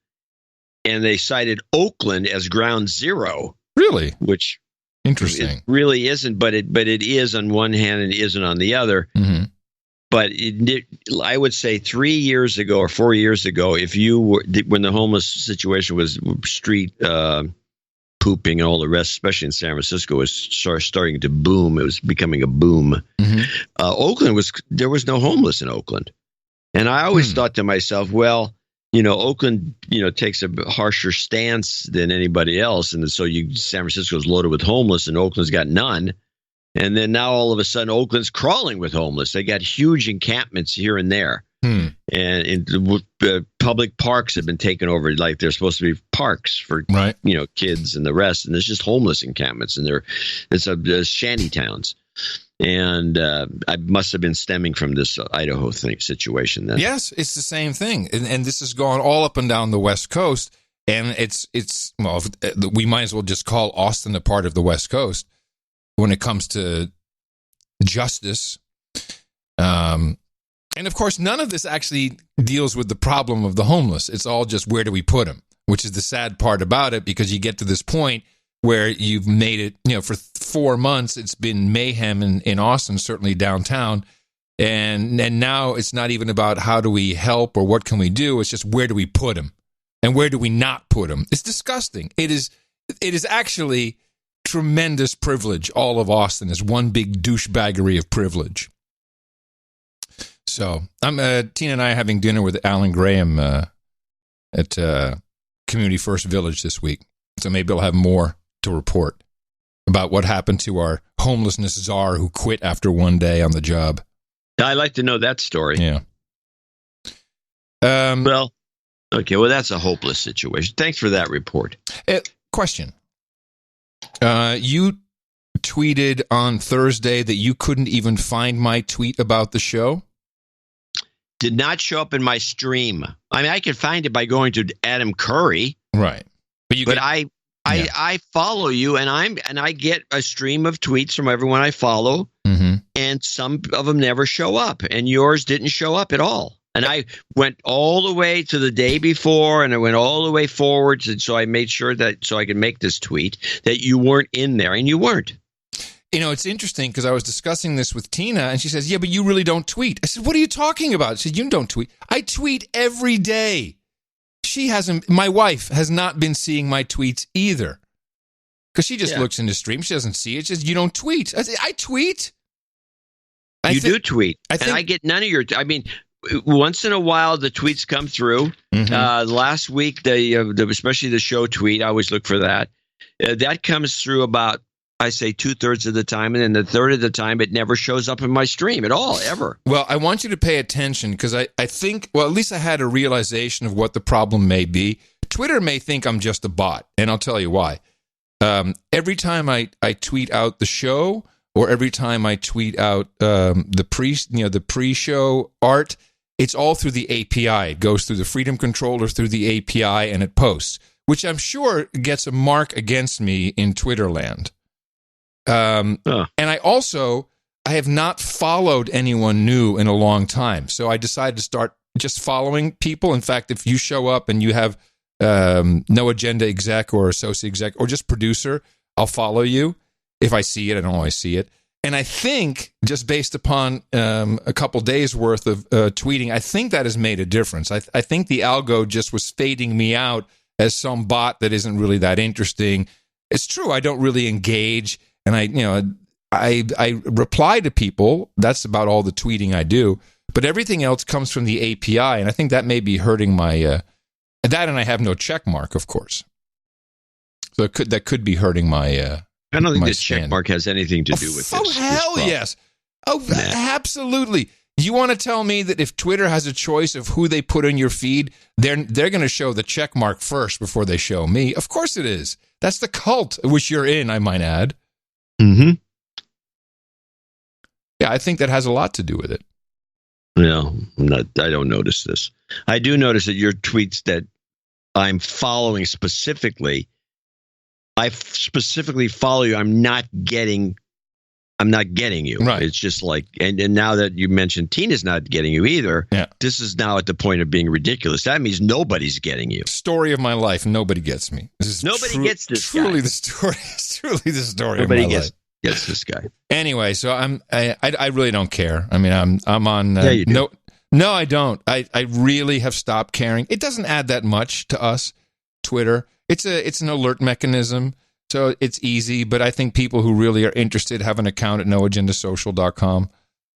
And they cited Oakland as ground zero. Really? Which interesting. It really isn't, but it is on one hand and it isn't on the other. Mm-hmm. But I would say 3 years ago or 4 years ago, if you were when the homeless situation was street pooping and all the rest, especially in San Francisco, was starting to boom. It was becoming a boom. Mm-hmm. Oakland there was no homeless in Oakland, and I always thought to myself, well, Oakland, takes a harsher stance than anybody else, and so San Francisco's loaded with homeless, and Oakland's got none. And then now all of a sudden, Oakland's crawling with homeless. They got huge encampments here and there. And public parks have been taken over like they're supposed to be parks for kids and the rest. And there's just homeless encampments, and there's shanty towns. And I must have been stemming from this Idaho situation then. Yes, it's the same thing. And this has gone all up and down the West Coast. And well, we might as well just call Austin a part of the West Coast when it comes to justice. And of course, none of this actually deals with the problem of the homeless. It's all just where do we put them, which is the sad part about it, because you get to this point where you've made it, for 4 months, it's been mayhem in Austin, certainly downtown. And now it's not even about how do we help or what can we do. It's just where do we put them and where do we not put them. It's disgusting. It is actually tremendous privilege. All of Austin is one big douchebaggery of privilege. So Tina and I are having dinner with Alan Graham at Community First Village this week. So maybe I'll have more to report about what happened to our homelessness czar who quit after one day on the job. I'd like to know that story. Yeah. Well, that's a hopeless situation. Thanks for that report. Question. You tweeted on Thursday that you couldn't even find my tweet about the show? Did not show up in my stream. I mean, I could find it by going to Adam Curry. Right. But I follow you, and I get a stream of tweets from everyone I follow, and some of them never show up, and yours didn't show up at all. And I went all the way to the day before, and I went all the way forward, and so I made sure that so I could make this tweet that you weren't in there, and you weren't. It's interesting because I was discussing this with Tina, and she says, yeah, but you really don't tweet. I said, what are you talking about? She said, you don't tweet. I tweet every day. My wife has not been seeing my tweets either because she just looks into stream. She doesn't see it. She says, you don't tweet. I said, I tweet. You do tweet. And I get none of your, once in a while, the tweets come through. Last week, especially the show tweet, I always look for that. That comes through about, I say 2/3 of the time, and then the third of the time, it never shows up in my stream at all, ever. Well, I want you to pay attention because I think, well, at least I had a realization of what the problem may be. Twitter may think I'm just a bot, and I'll tell you why. Every time I tweet out the show, or every time I tweet out the pre-show art, it's all through the API. It goes through the Freedom Controller, through the API, and it posts, which I'm sure gets a mark against me in Twitter land. And I have not followed anyone new in a long time. So I decided to start just following people. In fact, if you show up and you have no agenda exec or associate exec or just producer, I'll follow you. If I see it, I don't always see it. And I think just based upon a couple days worth of tweeting, I think that has made a difference. I think the algo just was fading me out as some bot that isn't really that interesting. It's true. I don't really engage. And I reply to people. That's about all the tweeting I do. But everything else comes from the API, and I think that may be hurting my that. And I have no check mark, of course. So that could be hurting my. I don't think this check mark has anything to do with this. Oh hell yes! Oh, absolutely. You want to tell me that if Twitter has a choice of who they put in your feed, they're going to show the check mark first before they show me? Of course it is. That's the cult which you're in, I might add. Yeah, I think that has a lot to do with it. No, I don't notice this. I do notice that your tweets that I'm following specifically. I specifically follow you. I'm not getting you. Right. It's just like, and now that you mentioned Tina's not getting you either, this is now at the point of being ridiculous. That means nobody's getting you. Story of my life. Nobody gets me. Nobody gets this truly guy. The story. It's truly the story Nobody of my life. Gets this guy. Anyway, so I really don't care. I mean, I'm on. Yeah, you do. No, I don't. I really have stopped caring. It doesn't add that much to us. Twitter. It's an alert mechanism. So it's easy, but I think people who really are interested have an account at noagendasocial.com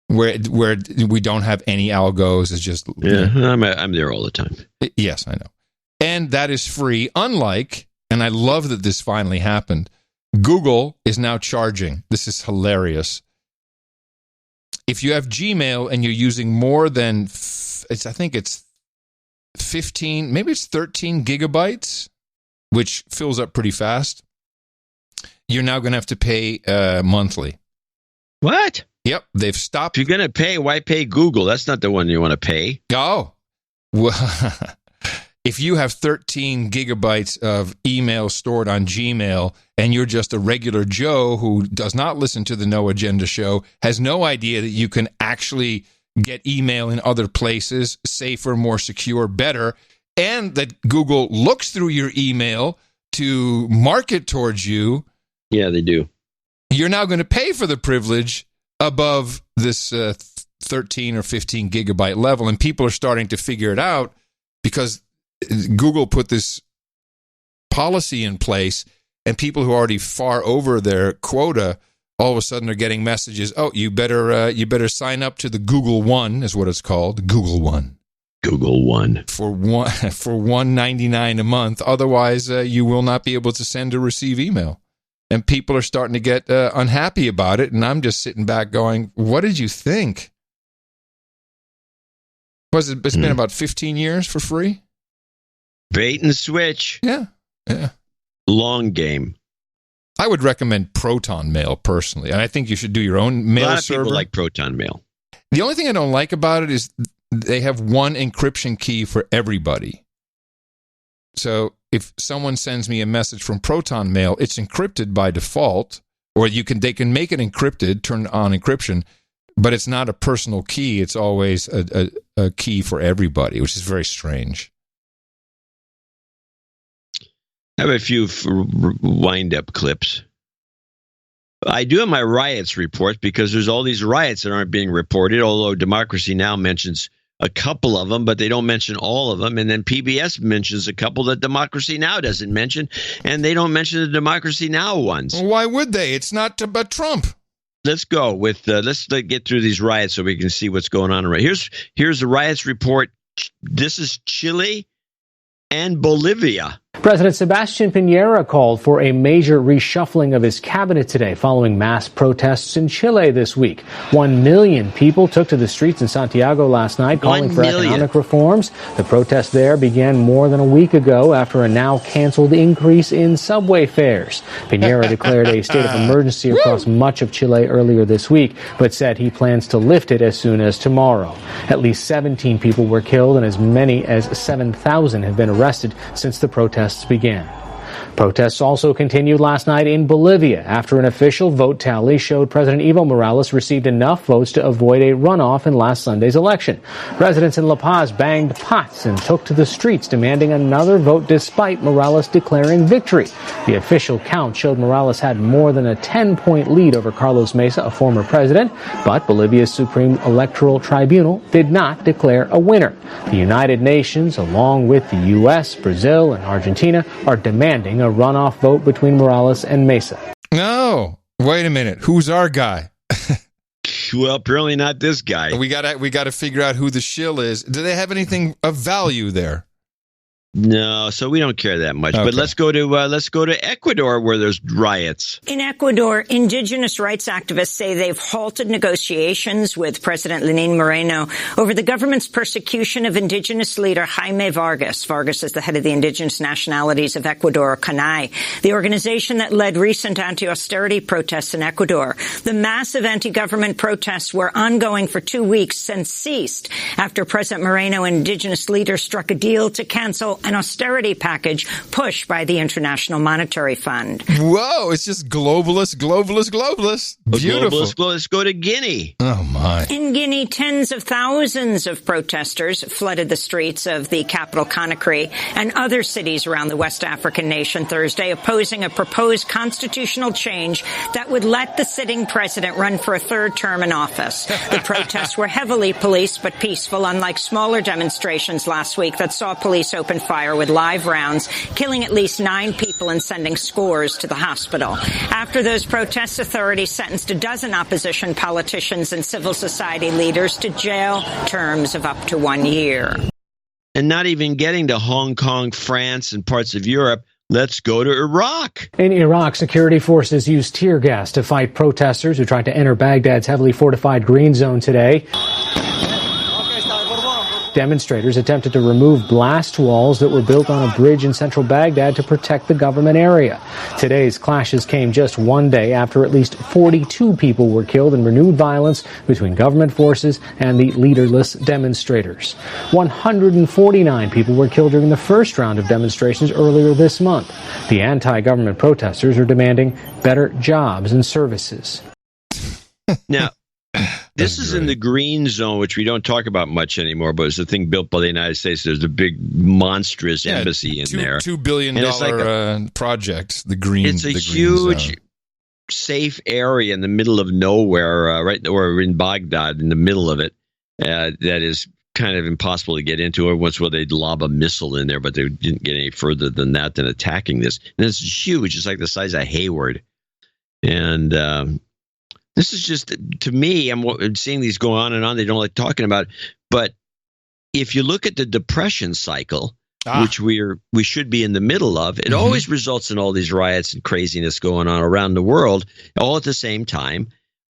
where we don't have any algos. It's just I'm there all the time. Yes, I know. And that is free, unlike, and I love that this finally happened, Google is now charging. This is hilarious. If you have Gmail and you're using more than, I think it's 15, maybe it's 13 gigabytes, which fills up pretty fast, you're now going to have to pay monthly. What? Yep, they've stopped. If you're going to pay, why pay Google? That's not the one you want to pay. Oh. Well, if you have 13 gigabytes of email stored on Gmail and you're just a regular Joe who does not listen to the No Agenda show, has no idea that you can actually get email in other places, safer, more secure, better, and that Google looks through your email to market towards you. Yeah, they do. You're now going to pay for the privilege above this 13 or 15 gigabyte level, and people are starting to figure it out because Google put this policy in place, and people who are already far over their quota all of a sudden are getting messages. Oh, you better sign up to the Google One, is what it's called, Google One. Google One for $1.99 a month. Otherwise, you will not be able to send or receive email. And people are starting to get unhappy about it. And I'm just sitting back going, what did you think? It's been about 15 years for free? Bait and switch. Yeah. Long game. I would recommend Proton Mail personally. And I think you should do your own mail server. A lot of people like Proton Mail. The only thing I don't like about it is they have one encryption key for everybody. So if someone sends me a message from Proton Mail, it's encrypted by default, or they can make it encrypted, turn on encryption, but it's not a personal key. It's always a key for everybody, which is very strange. I have a few wind-up clips. I do have my riots reports because there's all these riots that aren't being reported, although Democracy Now! Mentions a couple of them, but they don't mention all of them. And then PBS mentions a couple that Democracy Now! Doesn't mention, and they don't mention the Democracy Now! Ones. Well, why would they? It's not about Trump. Let's go with let's get through these riots so we can see what's going on. Here's the riots report. This is Chile and Bolivia. President Sebastián Piñera called for a major reshuffling of his cabinet today following mass protests in Chile this week. 1 million people took to the streets in Santiago last night calling for economic reforms. The protest there began more than a week ago after a now canceled increase in subway fares. Piñera declared a state of emergency across much of Chile earlier this week, but said he plans to lift it as soon as tomorrow. At least 17 people were killed and as many as 7,000 have been arrested since the protests began. Protests also continued last night in Bolivia after an official vote tally showed President Evo Morales received enough votes to avoid a runoff in last Sunday's election. Residents in La Paz banged pots and took to the streets demanding another vote despite Morales declaring victory. The official count showed Morales had more than a 10-point lead over Carlos Mesa, a former president, but Bolivia's Supreme Electoral Tribunal did not declare a winner. The United Nations, along with the U.S., Brazil, and Argentina, are demanding a runoff vote between Morales and Mesa. No, wait a minute. Who's our guy? Well, apparently not this guy. We got to figure out who the shill is. Do they have anything of value there? No, so we don't care that much. Okay. But let's go to Ecuador, where there's riots. In Ecuador, indigenous rights activists say they've halted negotiations with President Lenín Moreno over the government's persecution of indigenous leader Jaime Vargas. Vargas is the head of the Indigenous Nationalities of Ecuador, CANAI, the organization that led recent anti-austerity protests in Ecuador. The massive anti-government protests were ongoing for 2 weeks and ceased after President Moreno and indigenous leaders struck a deal to cancel an austerity package pushed by the International Monetary Fund. Whoa, it's just globalist. Beautiful. Let's go to Guinea. Oh, my. In Guinea, tens of thousands of protesters flooded the streets of the capital Conakry and other cities around the West African nation Thursday, opposing a proposed constitutional change that would let the sitting president run for a third term in office. The protests were heavily policed but peaceful, unlike smaller demonstrations last week that saw police open fire with live rounds, killing at least 9 people and sending scores to the hospital. After those protests, authorities sentenced a dozen opposition politicians and civil society leaders to jail terms of up to 1 year. And not even getting to Hong Kong, France, and parts of Europe. Let's go to Iraq. In Iraq, security forces used tear gas to fight protesters who tried to enter Baghdad's heavily fortified green zone today. Demonstrators attempted to remove blast walls that were built on a bridge in central Baghdad to protect the government area. Today's clashes came just one day after at least 42 people were killed in renewed violence between government forces and the leaderless demonstrators. 149 people were killed during the first round of demonstrations earlier this month. The anti-government protesters are demanding better jobs and services. Now, this is in the green zone, which we don't talk about much anymore, but it's a thing built by the United States. There's a big, monstrous embassy in there. $2 billion project, the green zone. It's a huge, safe area in the middle of nowhere, right, or in Baghdad, in the middle of it, that is kind of impossible to get into. Every once in a while, they'd lob a missile in there, but they didn't get any further than that, than attacking this. And it's huge. It's like the size of Hayward. And this is just, to me, I'm seeing these go on and on. They don't like talking about it. But if you look at the depression cycle, which we should be in the middle of, it always results in all these riots and craziness going on around the world, all at the same time.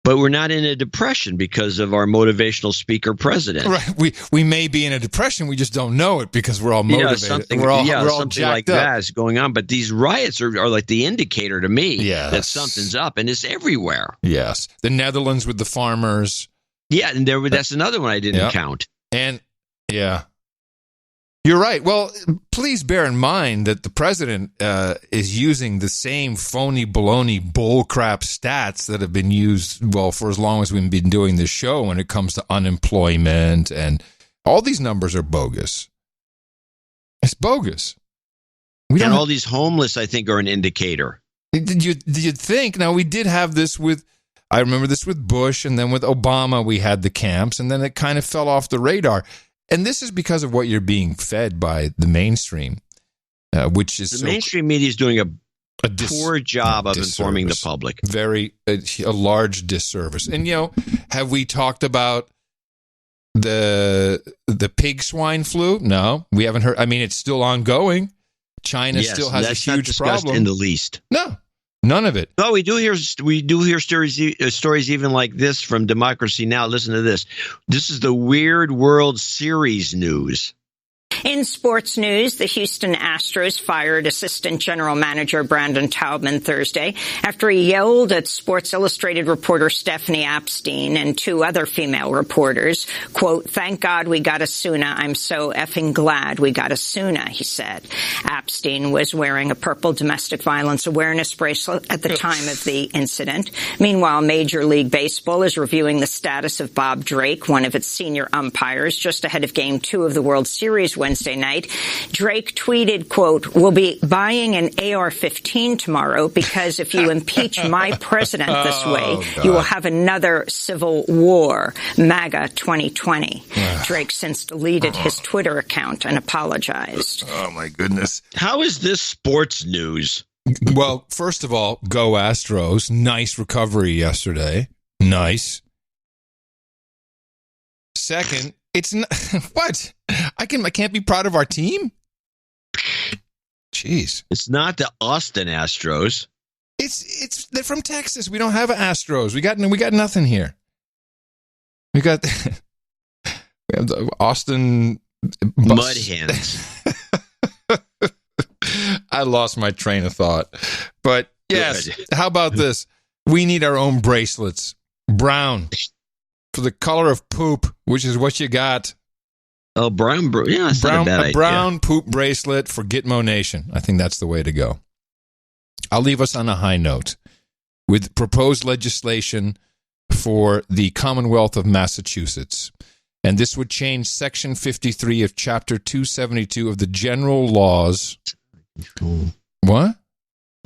But we're not in a depression because of our motivational speaker president. Right. We may be in a depression. We just don't know it because we're all motivated. We're all something like that is going on. But these riots are like the indicator to me that something's up, and it's everywhere. Yes. The Netherlands with the farmers. Yeah, and that's another one I didn't count. And, yeah. You're right. Well, please bear in mind that the president is using the same phony, baloney, bullcrap stats that have been used, well, for as long as we've been doing this show when it comes to unemployment, and all these numbers are bogus. It's bogus. And all these homeless, I think, are an indicator. Did you think? Now, we did have this with, I remember this with Bush, and then with Obama, we had the camps, and then it kind of fell off the radar. And this is because of what you're being fed by the mainstream, which is the mainstream media is doing a poor job of informing the public. A large disservice. And have we talked about the pig swine flu? No, we haven't heard. I mean, it's still ongoing. China still has a huge problem. In the least, no. None of it. No, we do hear stories even like this from Democracy Now! Listen to this. This is the Weird World Series news. In sports news, the Houston Astros fired assistant general manager Brandon Taubman Thursday after he yelled at Sports Illustrated reporter Stephanie Apstein and 2 other female reporters, quote, "Thank God we got Asuna. I'm so effing glad we got Asuna," he said. Apstein was wearing a purple domestic violence awareness bracelet at the time of the incident. Meanwhile, Major League Baseball is reviewing the status of Bob Drake, one of its senior umpires, just ahead of Game 2 of the World Series Wednesday night. Drake tweeted, quote, "We'll be buying an AR-15 tomorrow because if you impeach my president this way, you will have another civil war. MAGA 2020. Drake since deleted his Twitter account and apologized. Oh, my goodness. How is this sports news? Well, first of all, go Astros. Nice recovery yesterday. Nice. Second, it's not, what? I can't be proud of our team? Jeez. It's not the Austin Astros. They're from Texas. We don't have Astros. We got nothing here. We have the Austin Mud Hens. I lost my train of thought. But yes, how about this? We need our own bracelets. Brown. For the color of poop, which is what you got. Oh, brown. Yeah, that's not a bad idea. A brown poop bracelet for Gitmo Nation. I think that's the way to go. I'll leave us on a high note with proposed legislation for the Commonwealth of Massachusetts. And this would change Section 53 of Chapter 272 of the General Laws. What?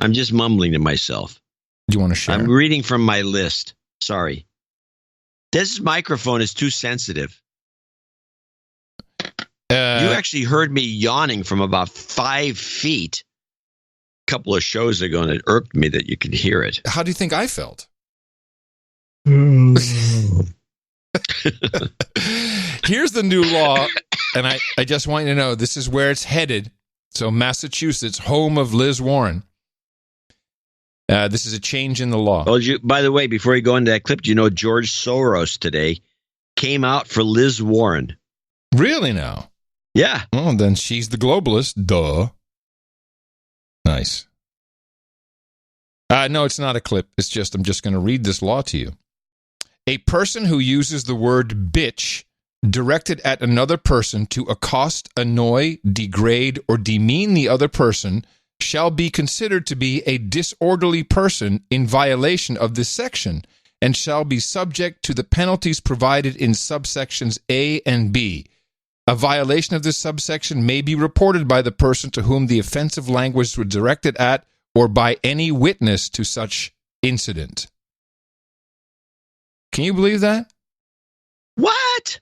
I'm just mumbling to myself. Do you want to share? I'm reading from my list. Sorry. This microphone is too sensitive. You actually heard me yawning from about 5 feet a couple of shows ago, and it irked me that you could hear it. How do you think I felt? Here's the new law, and I just want you to know this is where it's headed. So Massachusetts, home of Liz Warren. This is a change in the law. Well, by the way, before you go into that clip, do you know George Soros today came out for Liz Warren? Really now? Yeah. Oh, then she's the globalist. Duh. Nice. No, it's not a clip. It's just, I'm just going to read this law to you. A person who uses the word bitch directed at another person to accost, annoy, degrade, or demean the other person shall be considered to be a disorderly person in violation of this section and shall be subject to the penalties provided in subsections A and B. A violation of this subsection may be reported by the person to whom the offensive language was directed at or by any witness to such incident. Can you believe that? What?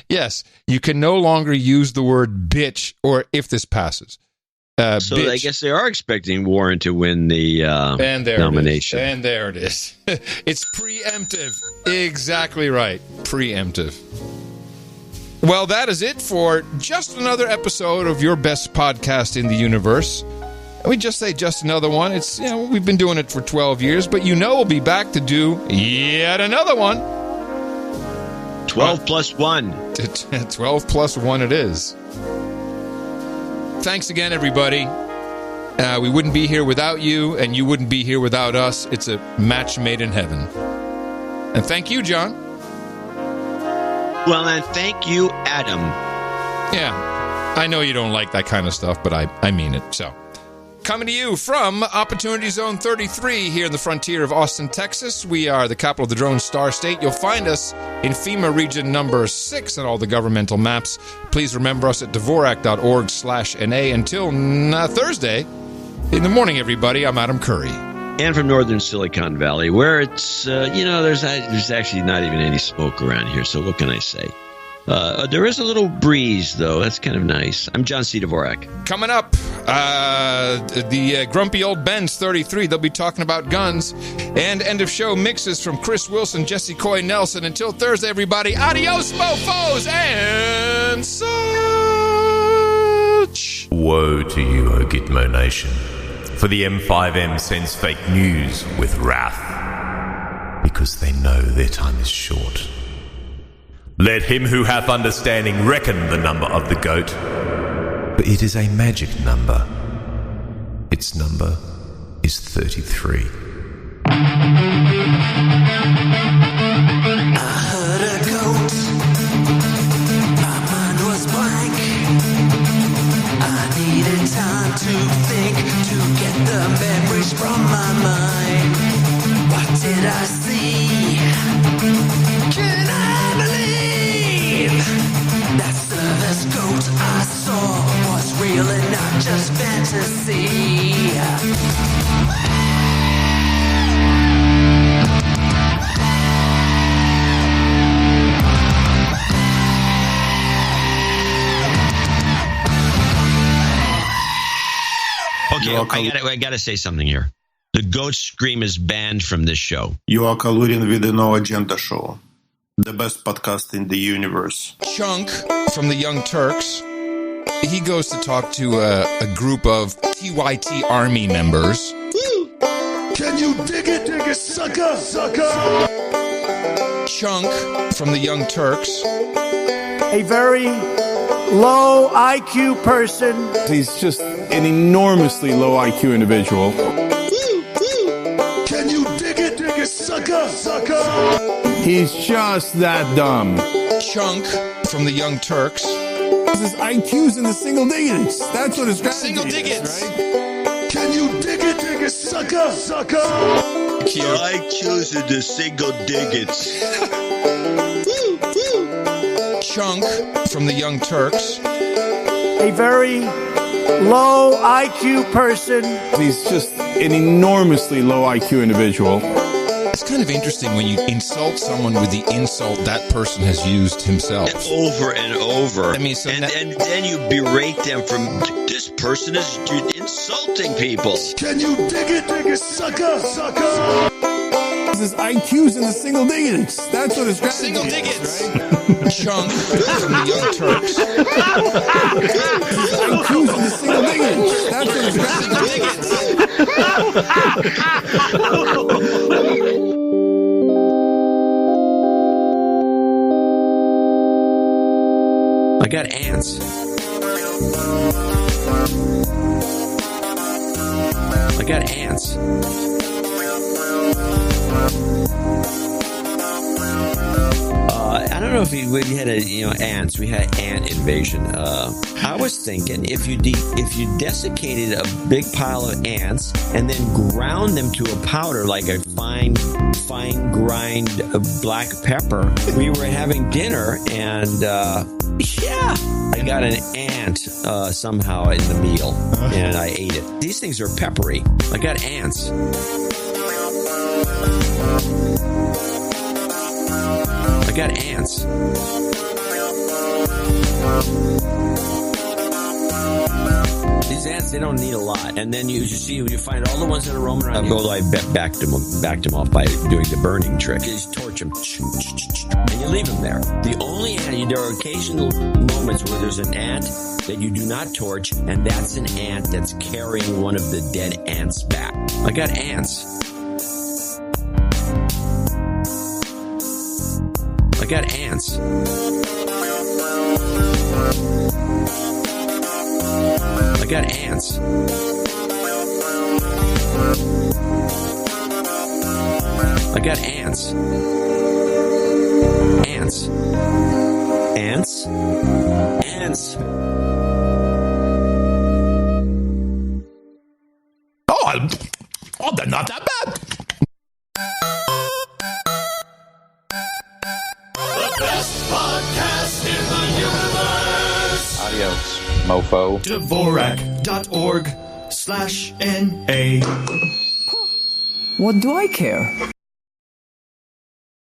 Yes, you can no longer use the word bitch, or if this passes. So bitch. I guess they are expecting Warren to win the nomination. And there it is. It's preemptive. Exactly right. Preemptive. Well, that is it for just another episode of your best podcast in the universe. We just say just another one. It's, we've been doing it for 12 years, but we'll be back to do yet another one. 12 plus 1. 12 plus 1 it is. Thanks again, everybody. We wouldn't be here without you, and you wouldn't be here without us. It's a match made in heaven. And thank you, John. Well, and thank you, Adam. Yeah, I know you don't like that kind of stuff, but I mean it. So, coming to you from Opportunity Zone 33 here in the frontier of Austin, Texas. We are the capital of the Drone Star State. You'll find us in FEMA region number 6 on all the governmental maps. Please remember us at Dvorak.org/NA. Until Thursday in the morning, everybody, I'm Adam Curry. And from northern Silicon Valley, where it's, there's actually not even any smoke around here, so what can I say? There is a little breeze, though. That's kind of nice. I'm John C. Dvorak. Coming up, the Grumpy Old Ben's 33. They'll be talking about guns. And end-of-show mixes from Chris Wilson, Jesse Coy Nelson. Until Thursday, everybody, adios, mofos, and such. Woe to you, O Gitmo Nation. For the M5M sends fake news with wrath, because they know their time is short. Let him who hath understanding reckon the number of the goat, but it is a magic number. Its number is 33. I heard a goat. My mind was blank. I needed time to think, to get the memories from my mind. What did I see? Can I believe that service goat I saw was real and not just fantasy? Okay, I gotta say something here. The goat scream is banned from this show. You are colluding with the No Agenda Show, the best podcast in the universe. Chunk from the Young Turks, he goes to talk to a group of TYT Army members. Woo! Can you dig it, sucker? Chunk from the Young Turks. A very low IQ person. He's just an enormously low IQ individual. Can you dig it, sucker? He's just that dumb. Chunk from the Young Turks. This is IQs in the single digits. That's what it's got. Single digits. Right? Can you dig it, sucker? I choose the single digits. Chunk from the Young Turks. A very low IQ person. He's just an enormously low IQ individual. It's kind of interesting when you insult someone with the insult that person has used himself. Over and over. I mean, and then you berate them from, this person is insulting people. Can you dig it, sucker? This is IQs in the single digits. That's what it's got. Single digits. Right? Chunk from the Young Turks. IQs in the single digits. That's what it's got. Single digits. I got ants. I got ants. I don't know if we had ants. We had ant invasion. I was thinking if you desiccated a big pile of ants and then ground them to a powder like a fine grind of black pepper, we were having dinner and I got an ant somehow in the meal and I ate it. These things are peppery. I got ants. I got ants. These ants, they don't need a lot. And then you find all the ones that are roaming around. I backed them off by doing the burning trick. You just torch them. And you leave them there. The only ant, there are occasional moments where there's an ant that you do not torch, and that's an ant that's carrying one of the dead ants back. I got ants. I got ants. I got ants. I got ants. Ants. Ants. Ants. Oh, they're not that bad. The best podcast in the universe. Adios, mofo. Dvorak.org/NA. What do I care?